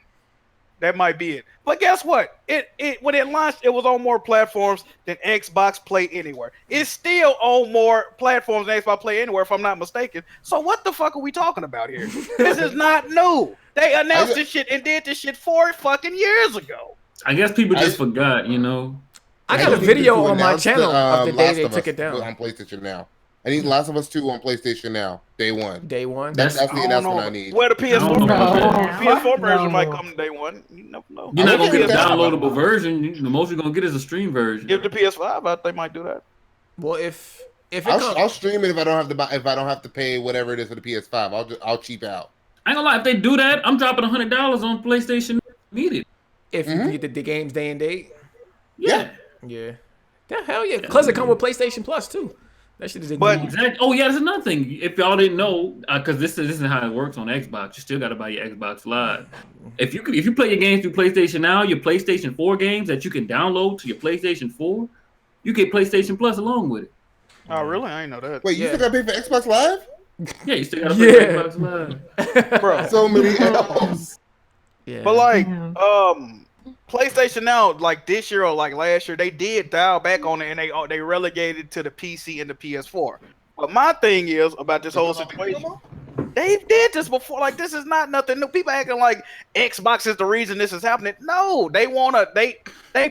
That might be it. But guess what? It when it launched, it was on more platforms than Xbox Play Anywhere. It's still on more platforms than Xbox Play Anywhere, if I'm not mistaken. So what the fuck are we talking about here? This is not new. They announced this shit and did this shit 4 fucking years ago. I guess people just forgot, you know. I got a just need video to on my announce channel of the day Last they of took Us it down. on PlayStation Now. I need Last of Us 2 on PlayStation Now, day one. Day one. That's the I don't announcement know. I need. Well, the PS4 I don't know about version, that. PS4 version No. might come day one. You never know. You're not I gonna think get a that's- downloadable version. The most you're gonna get is a stream version. Give the PS5 out, they might do that. Well, if I'll stream it if I don't have to buy, if I don't have to pay whatever it is for the PS5. I'll cheap out. I ain't gonna lie, if they do that, I'm dropping $100 on PlayStation immediately. If you can get the games day and date. Yeah. Yeah. Hell yeah. Plus it come with PlayStation Plus too. That shit is Exactly. Oh yeah, there's another thing. If y'all didn't know, because this is how it works on Xbox, you still gotta buy your Xbox Live. If you play your games through PlayStation Now, your PlayStation 4 games that you can download to your PlayStation 4, you get PlayStation Plus along with it. Oh really? I didn't know that. Wait, you still gotta pay for Xbox Live? Yeah, you still gotta pay for Xbox Live. Bro. So many L's. Yeah. But like, PlayStation Now, like this year or like last year, they did dial back on it and they relegated to the PC and the PS4. But my thing is about this whole situation. They did this before. Like this is not nothing new. People acting like Xbox is the reason this is happening. No, they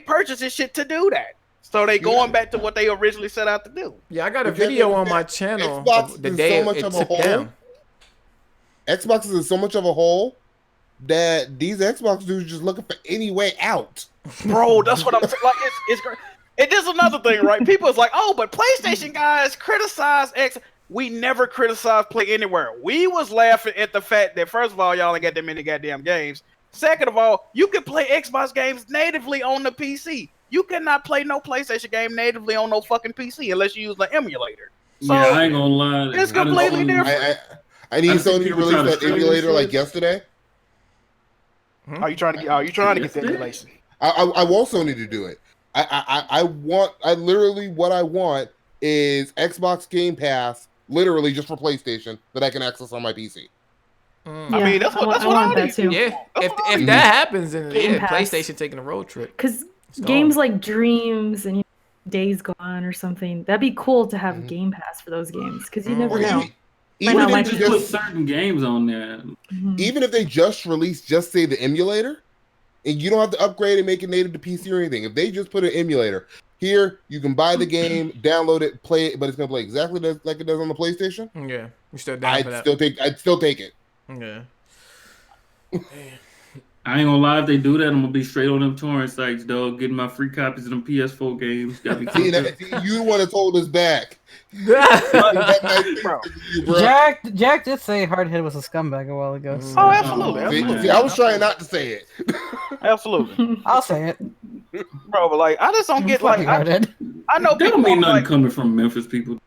purchase this shit to do that. So they going back to what they originally set out to do. Yeah, I got a video on my channel the day it took down. Xbox is in so much of a hole that these Xbox dudes just looking for any way out. Bro, that's what I'm saying. Like it's great. And this is another thing, right? People is like, oh, but PlayStation guys criticize X. We never criticize Play Anywhere. We was laughing at the fact that first of all, y'all ain't got that many goddamn games. Second of all, you can play Xbox games natively on the PC. You cannot play no PlayStation game natively on no fucking PC unless you use the emulator. So, yeah, I ain't gonna lie. It's completely different. I need Sony to release that emulator like yesterday. Are you trying to get the emulation? I want Sony to do it. I literally what I want is Xbox Game Pass, literally just for PlayStation that I can access on my PC. I mean, that's what I want that too. Yeah, if that happens, then PlayStation taking a road trip. Because games like Dreams and Days Gone or something, that'd be cool to have Game Pass for those games because you never know. Even if they just put certain games on there. Even if they just release, just say the emulator, and you don't have to upgrade and make it native to PC or anything. If they just put an emulator here, you can buy the game, download it, play it, but it's gonna play exactly like it does on the PlayStation. Yeah, you still down for that? I'd still take it. Yeah. I ain't gonna lie, if they do that, I'm gonna be straight on them torrent sites, dog, getting my free copies of them PS4 games. You want to hold us back. Jack did say Hardhead was a scumbag a while ago. So. Oh, absolutely. See, I was trying not to say it. Absolutely. I'll say it. Bro, but like, I just don't get like, I know that people don't mean nothing like, coming from Memphis people.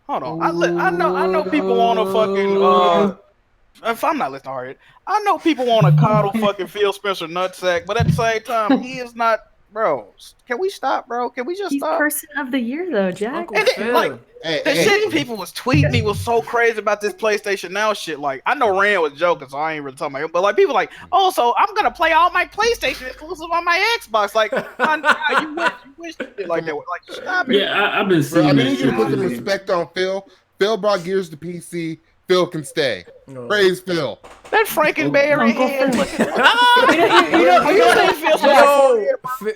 Hold on. I know people want to fucking, if I'm not listening to Hardhead, I know people want to coddle fucking Phil Spencer nutsack, but at the same time, he is not. Bro, can we stop, bro? Can we just stop? He's person of the year, though, Jack. And then, like, the shit people was tweeting me was so crazy about this PlayStation Now shit. Like, I know Rand was joking, so I ain't really talking about him. But like, people like, oh, so I'm gonna play all my PlayStation exclusive on my Xbox. Like, you wish you did like that. Like, stop it. Yeah, I've been seeing. I need you to put some respect on Phil. Phil brought Gears to PC. Phil can stay. No. Praise Phil. That Frankenberry head.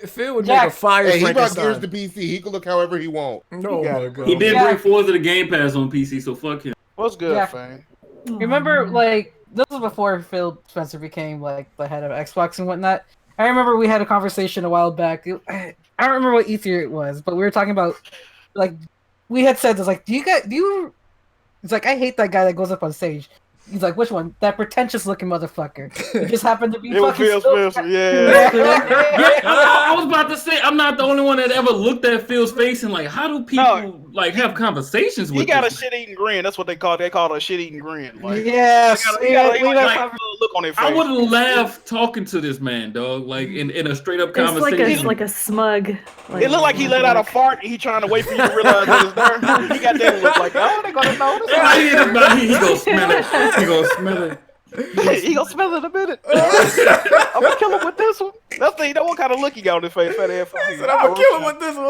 Phil would make a fire. Hey, he brought Gears to PC. He can look however he wants. No, my God. He did bring Forza the Game Pass on PC, so fuck him. What's good, Fang? Remember, like, this was before Phil Spencer became like the head of Xbox and whatnot. I remember we had a conversation a while back. I don't remember what E3 it was, but we were talking about, like, we had said this, like, do you? It's like, I hate that guy that goes up on stage. He's like, which one? That pretentious looking motherfucker. It just happened to be fucking Phil Spencer. I was about to say, I'm not the only one that ever looked at Phil's face and like, how do people have conversations with him? He got a shit-eating grin. That's what they call it. They call it a shit-eating grin. Like, yes. He got a look on their face. I would have laughed talking to this man, dog, like in a straight-up conversation. It's like a smug. Like, it looked like he let out a fart and he trying to wait for you to realize that it's there. He got that look like, oh, they're going to notice. He gonna smell it. He gonna smell it. He gonna smell it in a minute. I'm gonna kill him with this one. That's the what kind of look he got on his face. Fat ass. I'm gonna kill him with this one.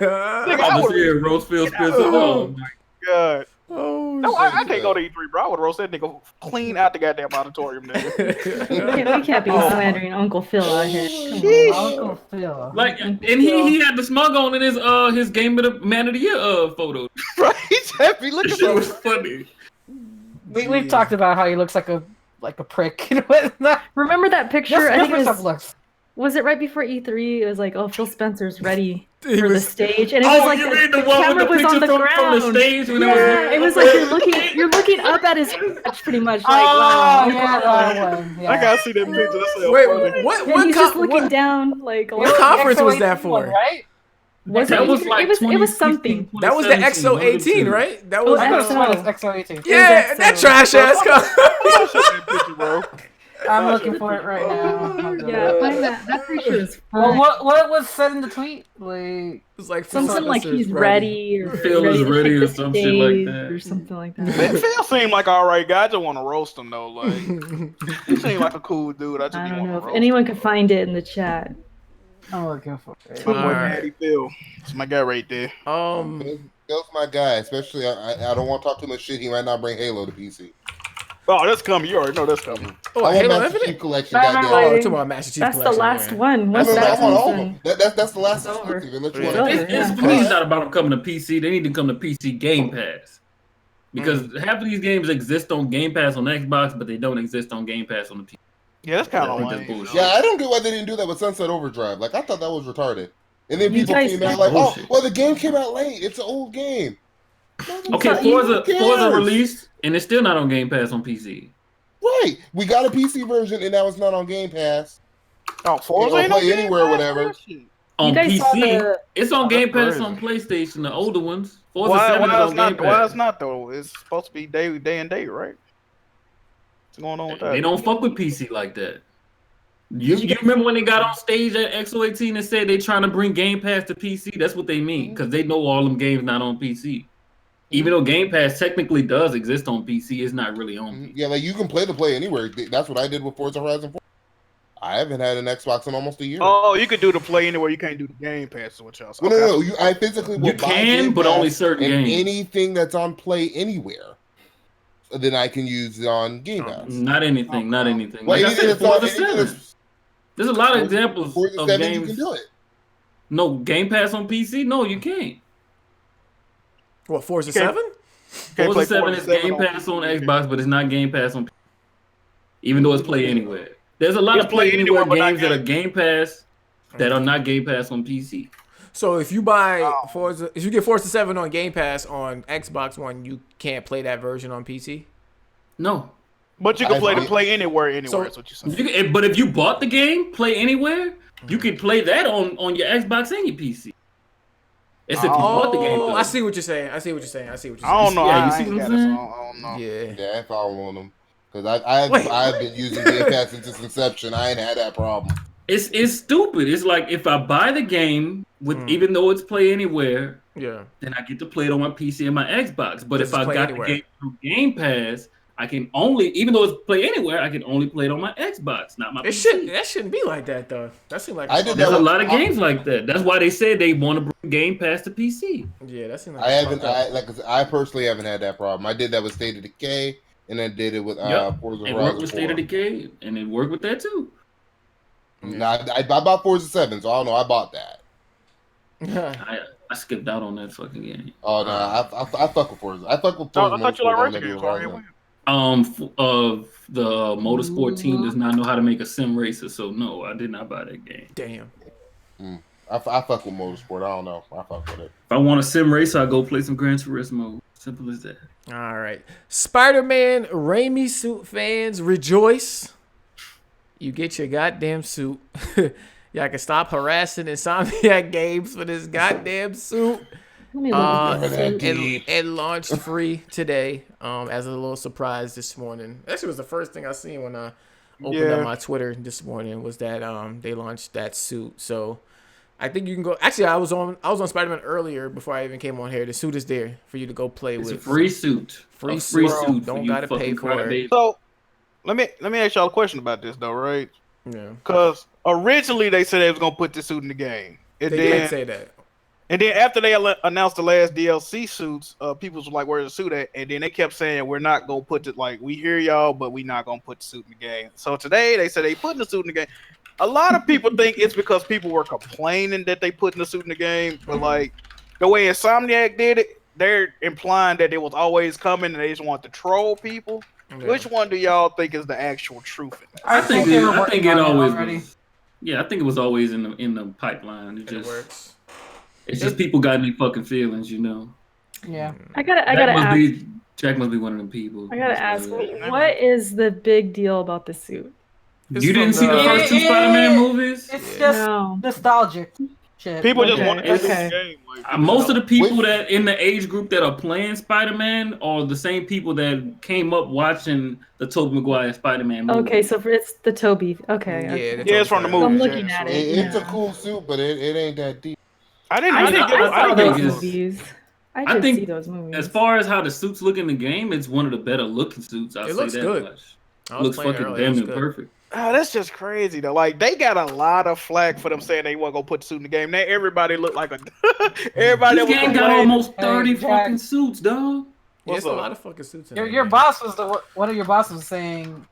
I'm just here, roast Phil Spencer. Oh my God. Oh, no, I can't go to E3, bro. I would roast that nigga clean out the goddamn auditorium, nigga. We can't be slandering Uncle Phil out here. Uncle Phil. Like, and he had the smug on in his Game of the Man of the Year photo. Right, he's happy. Look at that. It was funny. We've talked about how he looks like a prick and whatnot. Remember that picture? Yes, I think was it right before E3? It was like, oh, Phil Spencer's ready He for the was- stage, and it was like you mean the one camera with the was on picture the from ground. the stage when Yeah, it was like you're looking up at his crotch, pretty much. Like, wow. yeah, that one. Yeah. I gotta see that picture. That's so Wait, funny. what? And he's just looking What? down, like. What conference was that for? Right? Was That it? was like it was something. That was the XO18, right? That was. Oh, I know XO. it's XO18. Yeah, that trash ass. That picture, bro. I'm looking for it right now. Yeah, find that picture is Well, fun. what was said in the tweet? Like It's like Something like Sylvester's he's ready, or Phil is to ready take or the some shit like stage that. or something like Man, that. Phil seemed like all right guy. I just want to roast him though. Like he seemed like a cool dude. I just I want don't to know if roast anyone him. could find it in the chat. I'm looking for it. My boy Alright. Natty Phil. That's my guy right there. Phil's my guy, especially I don't want to talk too much shit. He might not bring Halo to PC. Oh, that's coming. You already know that's coming. Oh, I want Halo Master Infinite? Chief Collection. Batman Goddamn. Oh, Lighting. talking about Master Chief That's the Collection, last yeah. one. I Once mean, I that's want all of done, them. That's the last It's over. exclusive. Unless you It's want over. to Yeah. For me, it's not about them coming to PC. They need to come to PC Game Pass. Because half of these games exist on Game Pass on Xbox, but they don't exist on Game Pass on the PC. Yeah, that's kind I of think lame. that's bullshit. Yeah, I don't get why they didn't do that with Sunset Overdrive. Like I thought that was retarded. And then You people guys- came out like, "Oh, Bullshit. well, the game came out late. It's an old game." Okay, So you- Forza released, and it's still not on Game Pass on PC. Right. We got a PC version, and now it's not on Game Pass. Oh, Forza It'll ain't no play Game anywhere, Pass, whatever. that shit. On guys saw PC, the- it's on Oh, Game that's Pass on PlayStation, the older ones. Forza Why 7 is it's on Game not? Pass. Why it's not though? It's supposed to be day and date, right? What's going on with that? They don't fuck with PC like that. You remember when they got on stage at XO18 and said they trying to bring Game Pass to PC? That's what they mean, because they know all them games not on PC. Even though Game Pass technically does exist on PC, it's not really on PC. Yeah, like you can play anywhere. That's what I did with Forza Horizon 4. I haven't had an Xbox in almost a year. Oh, you could do the play anywhere. You can't do the Game Pass. Is what y'all saying. Well, no. I physically will You buy can, Game but Pass only certain and games. anything that's on Play Anywhere, then I can use it on Game Pass. Not anything, not anything. Well, Like I anything said, that's on, Forza anything 7. that's There's a lot of examples Forza of 7, you games. can do it. No, Game Pass on PC? No, you can't. What, Forza Okay. 7? Can't play Forza 7 Forza is 7 Game Pass on Xbox, but it's not Game Pass on PC. Even though it's Play Anywhere. There's a lot It's of Play Play Anywhere Anywhere, but not games that are Game Pass that are not Game Pass on PC. So if you buy Forza, if you get Forza 7 on Game Pass on Xbox One, you can't play that version on PC? No. But you can play the I- play anywhere. So- That's what you're saying. But if you bought the game, Play Anywhere, you can play that on your Xbox and your PC. It's if you bought the game. Oh, though. I see what you're saying. I see what you're saying. I don't know. Yeah, you I see ain't what got I'm it, so saying? I don't know. Yeah. Yeah, I follow on them because Wait. I've been using Game Pass since its inception. I ain't had that problem. It's stupid. It's like if I buy the game with even though it's Play Anywhere, Yeah. then I get to play it on my PC and my Xbox. But Just if I Play got Anywhere. the game through Game Pass, I can only, even though it's Play Anywhere, I can only play it on my Xbox, not my PC. That shouldn't be like that though. That seemed like I did There's that a with- lot of games like that. That's why they said they want to bring Game Pass to PC. Yeah, that seemed like I haven't. fucked up. Like I said, I personally haven't had that problem. I did that with State of Decay, and I did it with Yep. Forza It Horizon worked with State 4. of Decay, and it worked with that too. Nah, I bought Forza 7, so I don't know. I bought that. I skipped out on that fucking game. Oh no, I fuck with Forza. I fuck with I Forza. thought you like Motorsport racing on games. Horizon. The motorsport team does not know how to make a sim racer, so no, I did not buy that game. Damn. I fuck with Motorsport. I don't know. I fuck with it. If I want a sim racer, I go play some Gran Turismo. Simple as that. All right. Spider-Man Raimi suit fans rejoice. You get your goddamn suit. Y'all can stop harassing Insomniac Games for this goddamn suit. Let me look at this. It launched free today as a little surprise this morning. Actually, it was the first thing I seen when I opened up my Twitter this morning was that they launched that suit. So I think you can go. Actually, I was on Spider-Man earlier before I even came on here. The suit is there for you to go play It's with. a free suit. Free A free suit. suit. Don't for you gotta pay fucking for it. crybabies. So let me ask y'all a question about this though, right? Yeah. Because originally they said they was gonna put this suit in the game, and They then did say that. and then after they announced the last DLC suits, people was like, "Where's the suit at?" And then they kept saying, "We're not gonna put it like we hear y'all, but we not gonna put the suit in the game." So today they said they putting the suit in the game. A lot of people think it's because people were complaining that they putting the suit in the game, but like the way Insomniac did it, they're implying that it was always coming and they just want to troll people. Yeah. Which one do y'all think is the actual truth in that? I think they it, were I think working it on always already. was. Yeah, I think it was always in the pipeline. It It just works. It's just people got any fucking feelings, you know. Yeah. I gotta ask. Jack must be one of them people. I gotta ask, what is the big deal about the suit? You didn't see the first 2 Spider-Man movies? It's just nostalgic shit. People just want to Okay. the game. Like, Most of the people that in the age group that are playing Spider-Man are the same people that came up watching the Tobey Maguire Spider-Man movie. Okay, so it's the Toby. Okay. Yeah, it's from the movie. I'm looking at it. It's a cool suit, but it ain't that deep. I didn't I saw those think it's- movies. I I did think see those movies. As far as how the suits look in the game, it's one of the better looking suits. It looks good. It looks fucking damn near perfect. Oh, that's just crazy though. Like they got a lot of flack for them saying they weren't gonna put the suit in the game. Now everybody look like a everybody. This game got almost 30 fucking suits, dog. There's a lot of fucking suits. Your boss was one of your bosses was saying,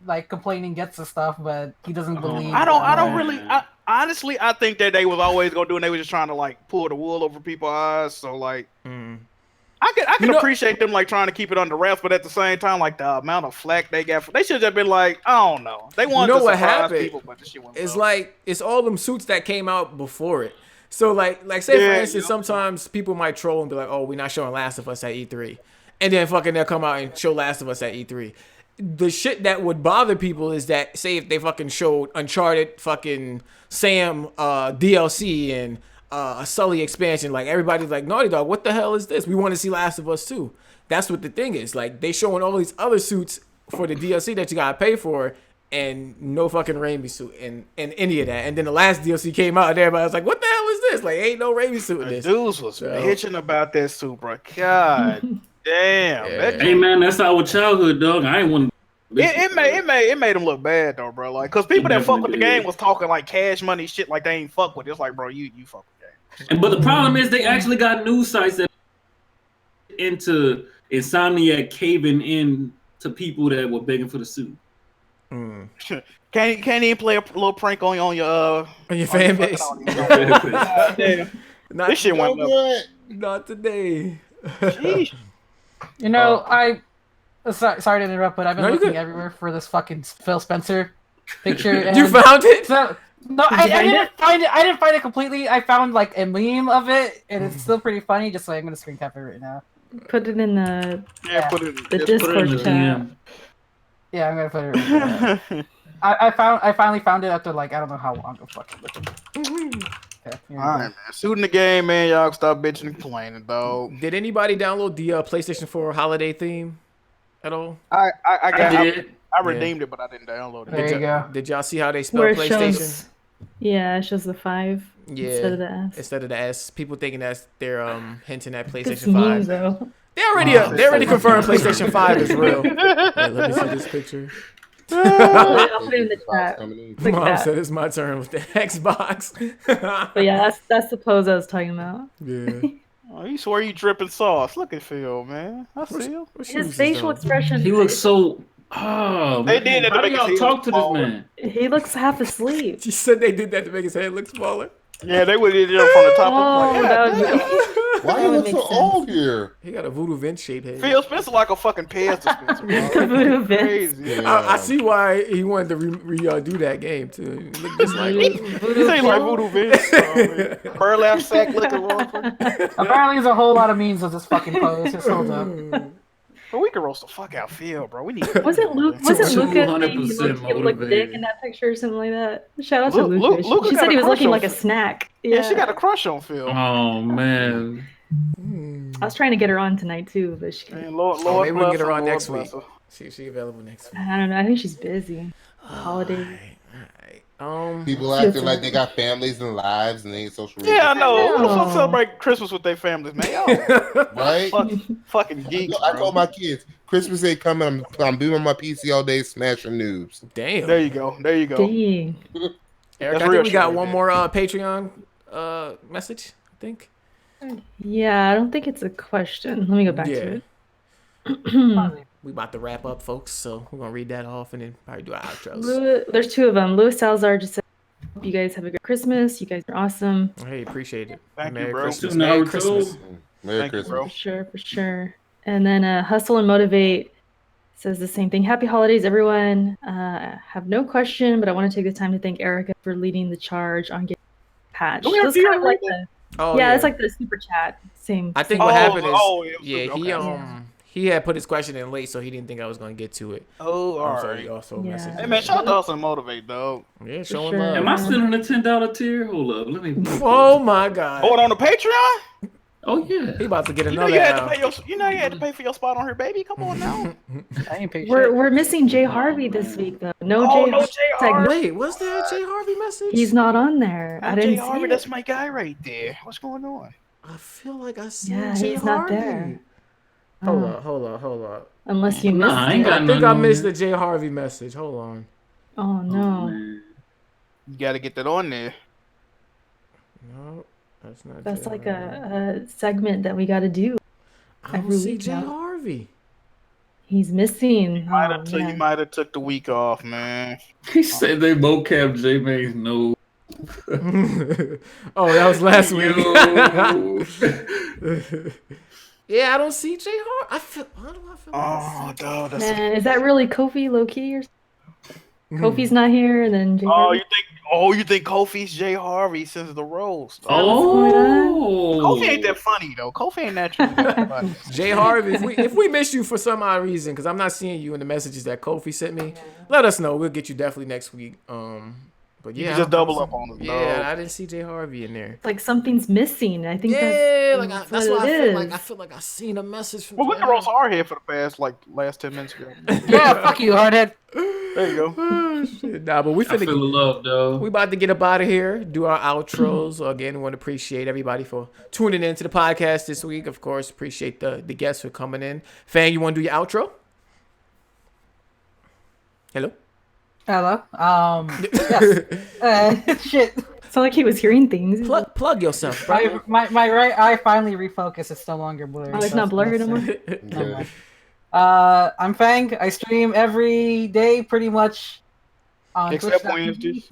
like, complaining gets and stuff, but he doesn't believe. I don't really. Honestly, I think that they was always gonna do, and they were just trying to like pull the wool over people's eyes. So like, I can appreciate them like trying to keep it under wraps, but at the same time, like the amount of flack they got, they should have just been like, I don't know. They wanted to surprise people, but this shit wasn't it's up. like it's all them suits that came out before it. So like say for instance, sometimes people might troll and be like, "Oh, we're not showing Last of Us at E3," and then fucking they'll come out and show Last of Us at E3. The shit that would bother people is that, say if they fucking showed Uncharted fucking Sam DLC and a Sully expansion, like everybody's like, Naughty Dog, what the hell is this? We want to see Last of Us 2. That's what the thing is. Like they showing all these other suits for the DLC that you gotta pay for, and no fucking Raimi suit and any of that. And then the last DLC came out and everybody was like, what the hell is this? Like ain't no Raimi suit in this. Dudes was bitching about that suit, bro. God damn. Yeah. Hey man, that's our childhood, dog. I ain't want. It made them look bad though, bro. Like, cause people that fuck with the game was talking like cash money shit, like they ain't fuck with it. It's like, bro, you fuck with the game. But the problem is they actually got news sites that into Insomniac caving in to people that were begging for the suit. Can't even play a little prank on your fan base. This shit went up. Not today. Jeez. You know, sorry to interrupt, but I've been looking everywhere for this fucking Phil Spencer picture. You found it? So, no, I didn't find it. I didn't find it completely. I found like a meme of it, and it's still pretty funny. Just like I'm gonna screen cap it right now. Put it in the the Discord chat. Yeah, I'm gonna put it right there. I finally found it after like I don't know how long. Okay, alright, man. Suit in the game, man. Y'all stop bitching and complaining, dog. Did anybody download the PlayStation 4 holiday theme at all? I did. I redeemed it, but I didn't download it. There you go. Did y'all see how they spell Where it PlayStation? shows, it shows the 5 instead of the S. Instead of the S. People thinking that they're hinting at It's PlayStation memes 5. though. They already confirmed PlayStation 5 is real. Wait, let me see this picture. I'll put it in the chat. Click Mom that. said it's my turn with the Xbox. But yeah, that's the pose I was talking about. Yeah. Oh, you swear you dripping sauce. Look at Phil, man. I see him. His facial expression. He looks so. Oh, They did it to How do make y'all his talk to head this man? He looks half asleep. She said they did that to make his head look smaller. Yeah, they would have from the top. Oh, that would Like, Why you look so old here? He got a voodoo Vince shaped head. Phil Spencer like a fucking Pez dispenser. Bro. Voodoo Vince. Crazy. Yeah. I see why he wanted to redo that game too. Look just like This ain't like Voodoo Vince. Burlap sack looking one. Apparently, there's a whole lot of memes of this fucking pose. Just hold up. But we can roast the fuck out Phil, bro. We need. Was it Luke? Was it Luca saying he 200% looked dick motivated. in that picture or something like that? Shout out to Luca Luca. She got said a he was crush looking on like a Phil. snack. Yeah, she got a crush on Phil. Oh man. I was trying to get her on tonight too, but she. Man, Lord, maybe we can bless get her on Lord next bless week. her. See if she's available next week. I don't know. I think she's busy. Holidays. Alright. People acting like they got families and lives and they ain't social media. Yeah, I know. Who the fuck know. celebrate Christmas with their families, man? Y'all Right? fucking geeks. Look, I bro. told my kids, Christmas ain't coming. I'm being on my PC all day smashing noobs. Damn. There you go. There you go. Dang. Eric, That's I think real we got shit, one man. more Patreon message, I think. Yeah, I don't think it's a question. Let me go back to it. We about to wrap up, folks, so we're gonna read that off and then probably do our outros. There's 2 of them. Louis Salazar just said, "Hope you guys have a good Christmas. You guys are awesome." Hey, appreciate it. Thank you, Merry bro. Christmas. Two Merry Naruto. Christmas. Merry Thank you, Christmas. bro. For sure. And then Hustle and Motivate says the same thing. Happy holidays, everyone. Have no question, but I want to take the time to thank Erica for leading the charge on getting patched. Do we have So it's to kind of like read Oh yeah, it's like the super chat. Same. I think same what thing. happened is, it was okay. he had put his question in late, so he didn't think I was gonna get to it. Oh, all So right. he also Yeah. messaged Hey me. man, shout out to Hustle and Motivate, dog. Yeah, For showing sure. love. Am I still in the $10 tier? Hold up, let me. Oh my God. Hold on the Patreon. Oh yeah. He about to get You know another you had to L. pay you had to pay for your spot on her, baby. Come on now. I ain't paid shit. We're missing Jay Harvey this week though. No Oh, Jay no Jay Harvey. Wait, was there a Jay Harvey message? He's not on there. I Jay didn't Harvey, see it. that's my guy right there. What's going on? I feel like I seen Yeah, Jay he's Harvey. not there. Hold Oh, up. unless you missed Nah, I ain't it. got I think nothing I on missed there. the Jay Harvey message. Hold on. Oh no. Man. You gotta get that on there. No, that's not. That's Jay like Harvey. a segment that we got to do. I don't every see week Jay now. He's He's missing. You man. might have took the week off, man. He said they mocap J Mays no. Oh, that was last week. Yo. Yeah, I don't see Jay Harvey. Why do I feel like I Oh, dog, that's Man, is that really Kofi low key or Kofi's not here and then Jay Oh, Harvey? you think Kofi's Jay Harvey since the roast? Oh, Kofi ain't that funny though. Kofi ain't naturally that funny. Jay Harvey, if we miss you for some odd reason, because I'm not seeing you in the messages that Kofi sent me, let us know. We'll get you definitely next week. But You yeah, can just double up on us, Yeah, dog. I didn't see Jay Harvey in there. Like something's missing. I think That's that's why what it is. I feel like I seen a message from. Well, we Jay can roast Harvey. our head for the last 10 minutes ago. Yeah, fuck you, hardhead. There you go. Oh, shit. Nah, but we I feel the finna. love, though. We about to get up out of here, do our outros. Again, we want to appreciate everybody for tuning in to the podcast this week. Of course, appreciate the guests for coming in. Fang, you want to do your outro? Hello? Hello. Yes. Shit. It's not like he was hearing things. Plug yourself, bro. My right eye finally refocused. It's no longer blurry. Oh, it's so not blurry that's anymore. it. Okay. I'm Fang. I stream every day pretty much on Except Twitch.tv Wednesdays.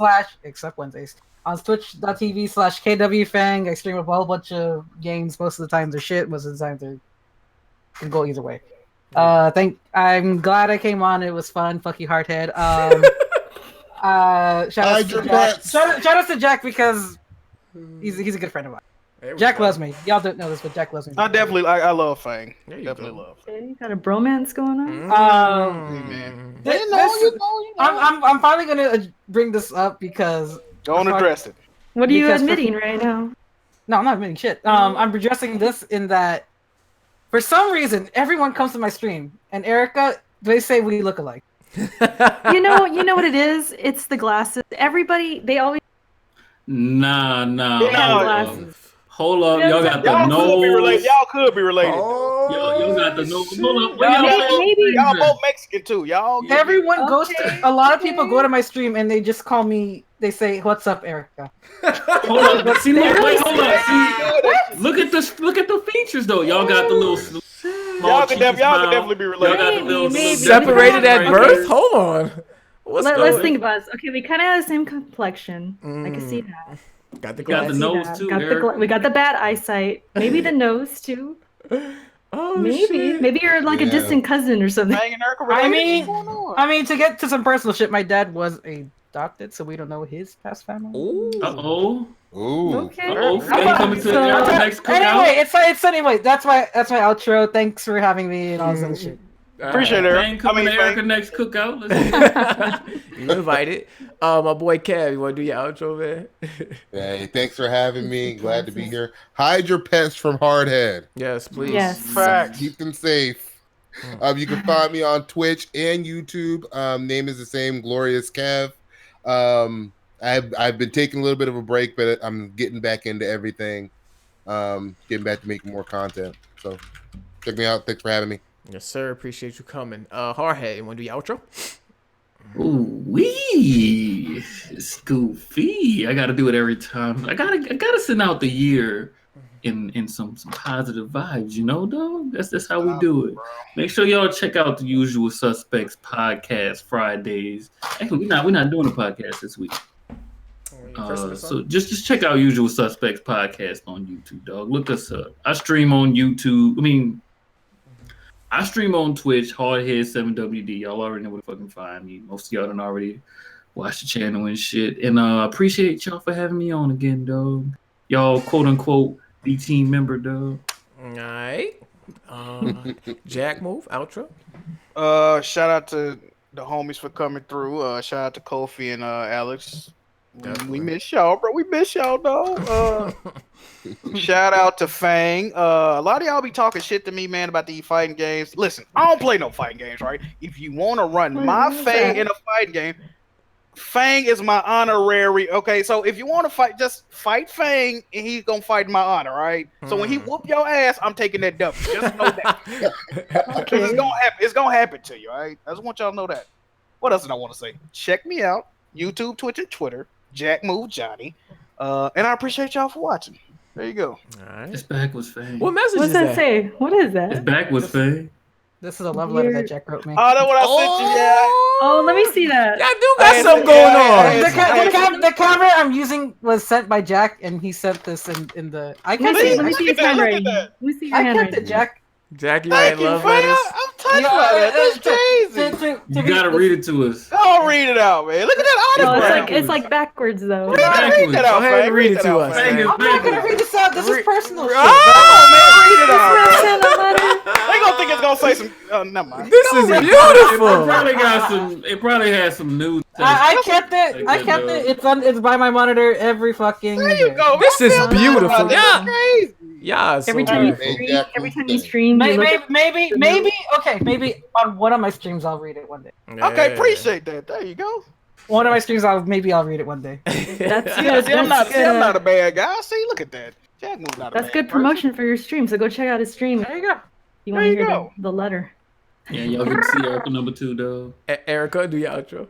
except Wednesdays. On Twitch.tv/KWFang. I stream a whole bunch of games. Most of the time they're shit. Most of the time they can go either way. I'm glad I came on. It was fun. Fuck you, hardhead. Shout out to Jack. Shout out to Jack because he's a good friend of mine. Jack loves me. Y'all don't know this, but Jack loves me. I love Fang. There you Definitely go. love. Okay, you got a bromance going on? Man. I'm finally gonna bring this up because Go and address it. What are you Because admitting right now? no, I'm not admitting shit. I'm addressing this in that for some reason everyone comes to my stream and Erica, they say we look alike. You know what it is? It's the glasses. Everybody, they always Nah. have glasses. Hold up, y'all got the Y'all nose. could be related. Y'all got the nose. shit. Hold up. Where y'all Maybe- from? Y'all both Mexican too. Y'all get Everyone goes Okay, to a lot of people go to my stream and they just call me. They say, "What's up, Erica?" Hold up. But see, look, wait, hold up. See, look at the features though. Y'all got the little. Y'all could definitely be related. Y'all got the little Maybe. Separated at Okay. birth? Hold on. Let's think about this. Okay, we kind of have the same complexion. I can see that. Got the You got the glasses. nose too, Eric. We got the bad eyesight. Maybe the nose too. Oh, Maybe. shit. Maybe you're like a Yeah. distant cousin or something. Fang and Erica I related? mean, What's going on? I mean, to get to some personal shit, my dad was adopted, so we don't know his past family. Ooh. Uh-oh. Ooh. Okay. Uh-oh. Fang coming to So- the next cookout. Anyway, it's anyway. That's my outro. Thanks for having me and all this other shit. Appreciate it, Fang Eric. coming to Fang. Erica next cookout. Let's You invited. My boy Kev, you want to do your outro, man? Hey, thanks for having me. Glad to be here. Hide your pets from Hardhead. Yes, please. Yes. Facts. Keep them safe. You can find me on Twitch and YouTube. Name is the same, Glorious Kev. I've been taking a little bit of a break, but I'm getting back into everything. Getting back to making more content. So check me out. Thanks for having me. Yes, sir. Appreciate you coming. Hardhead, you want to do your outro? Ooh wee, it's goofy. I gotta do it every time. I gotta send out the year in some positive vibes, you know, dog. That's how we do it. Make sure y'all check out the Usual Suspects podcast Fridays. Actually, we're not doing a podcast this week. So just check out Usual Suspects podcast on YouTube, dog. Look us up. I stream on YouTube. I stream on Twitch, Hardhead7WD. Y'all already know where to fucking find me. Most of y'all done already watch the channel and shit. And I appreciate y'all for having me on again, dog. y'all quote unquote B team member, dog. All right. Jack move outro. Shout out to the homies for coming through. Shout out to Kofi and Alex. We miss y'all, bro. We miss y'all, though. Shout out to Fang. A lot of y'all be talking shit to me, man, about these fighting games. Listen, I don't play no fighting games, right? If you want to run my Fang in a fighting game, Fang is my honorary. Okay, so if you want to fight, just fight Fang, and he's gonna fight in my honor, right? So when he whoop your ass, I'm taking that W. Just know that. Okay. It's gonna happen. It's gonna happen to you. All right. I just want y'all to know that. What else did I want to say? Check me out. YouTube, Twitch, and Twitter. Jack Move Johnny. And I appreciate y'all for watching. There you go. All right. It's back was Fang. What message What's is that say? What is It's that? back was Fang. This is a love letter that Jack wrote me. Oh, that's what I sent you. Yeah. Oh, let me see that. Y'all do got Hey, something yeah, going on. The camera I'm using was sent by Jack, and he sent this in the. I Let kept me see. it. Let me see his Look at that, handwriting. look at Let me see your I kept handwriting. it, Jack. Jackie Thank writing you, love fam. letters. I'm touched by that. That's crazy. You gotta read it to us. Go read it out, man. Look at that No, autograph. it's like backwards though. Read that out, Go ahead fam. and read it that to out, us, fam. man. I'm not gonna read this out. This is personal shit. Oh, man, read it out, bro. Send a letter. They gonna think it's gonna say some. Never mind. This is It beautiful. probably got some. It probably has some news. I kept it. I kept it. It's by my monitor every fucking. There you day. go. This is I feel beautiful. bad about this. Yeah. It's crazy. Yeah, so Every time you beautiful. Hey, stream, Jack, every time who's you that? stream, you look Maybe. Okay, maybe on one of my streams I'll read it one day. Okay, appreciate that. There you go. One of my streams I'll read it one day. That's Yeah, good. see, I'm not That's a bad guy. See, look at that. Jack Move's not a That's bad good person. promotion for your stream. So go check out his stream. There you go. You want There to you hear go. the letter? Yeah, y'all get to see Erica number 2, though. Erica, do your outro.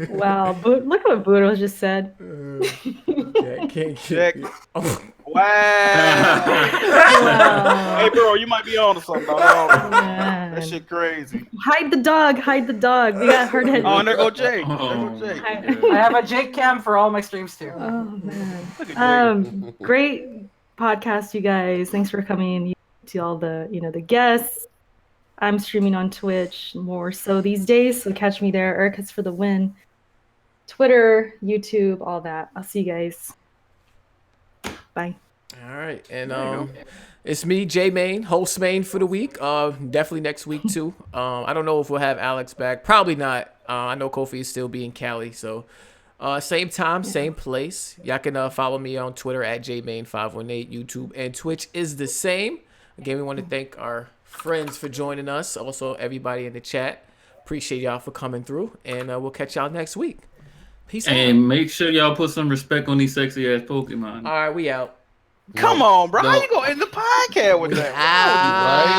Wow, look at what Budo just said. Yeah, can't Jack. get. Oh. Wow. Wow. Hey, bro, you might be on to something. Dog. Man. That shit crazy. Hide the dog. Hide the dog. We got hard head. Oh, and there go Jake. Oh, There go Jake. I have a Jake cam for all my streams too. Oh man. Look at Jake. Great podcast, you guys. Thanks for coming to all the the guests. I'm streaming on Twitch more so these days, so catch me there. Erica's for the win. Twitter, YouTube, all that. I'll see you guys. Bye. All right, and it's me, J Main, host Main for the week. Definitely next week too. I don't know if we'll have Alex back. Probably not. I know Kofi is still being Cali, so same time, same place. Y'all can follow me on Twitter at JMain518. YouTube and Twitch is the same. Again, we want to thank our friends for joining us. Also, everybody in the chat. Appreciate y'all for coming through, and we'll catch y'all next week. Peace out. And make sure y'all put some respect on these sexy ass Pokemon. All right, we out. Come on, bro. No. How you gonna end the podcast with that? Out. Right?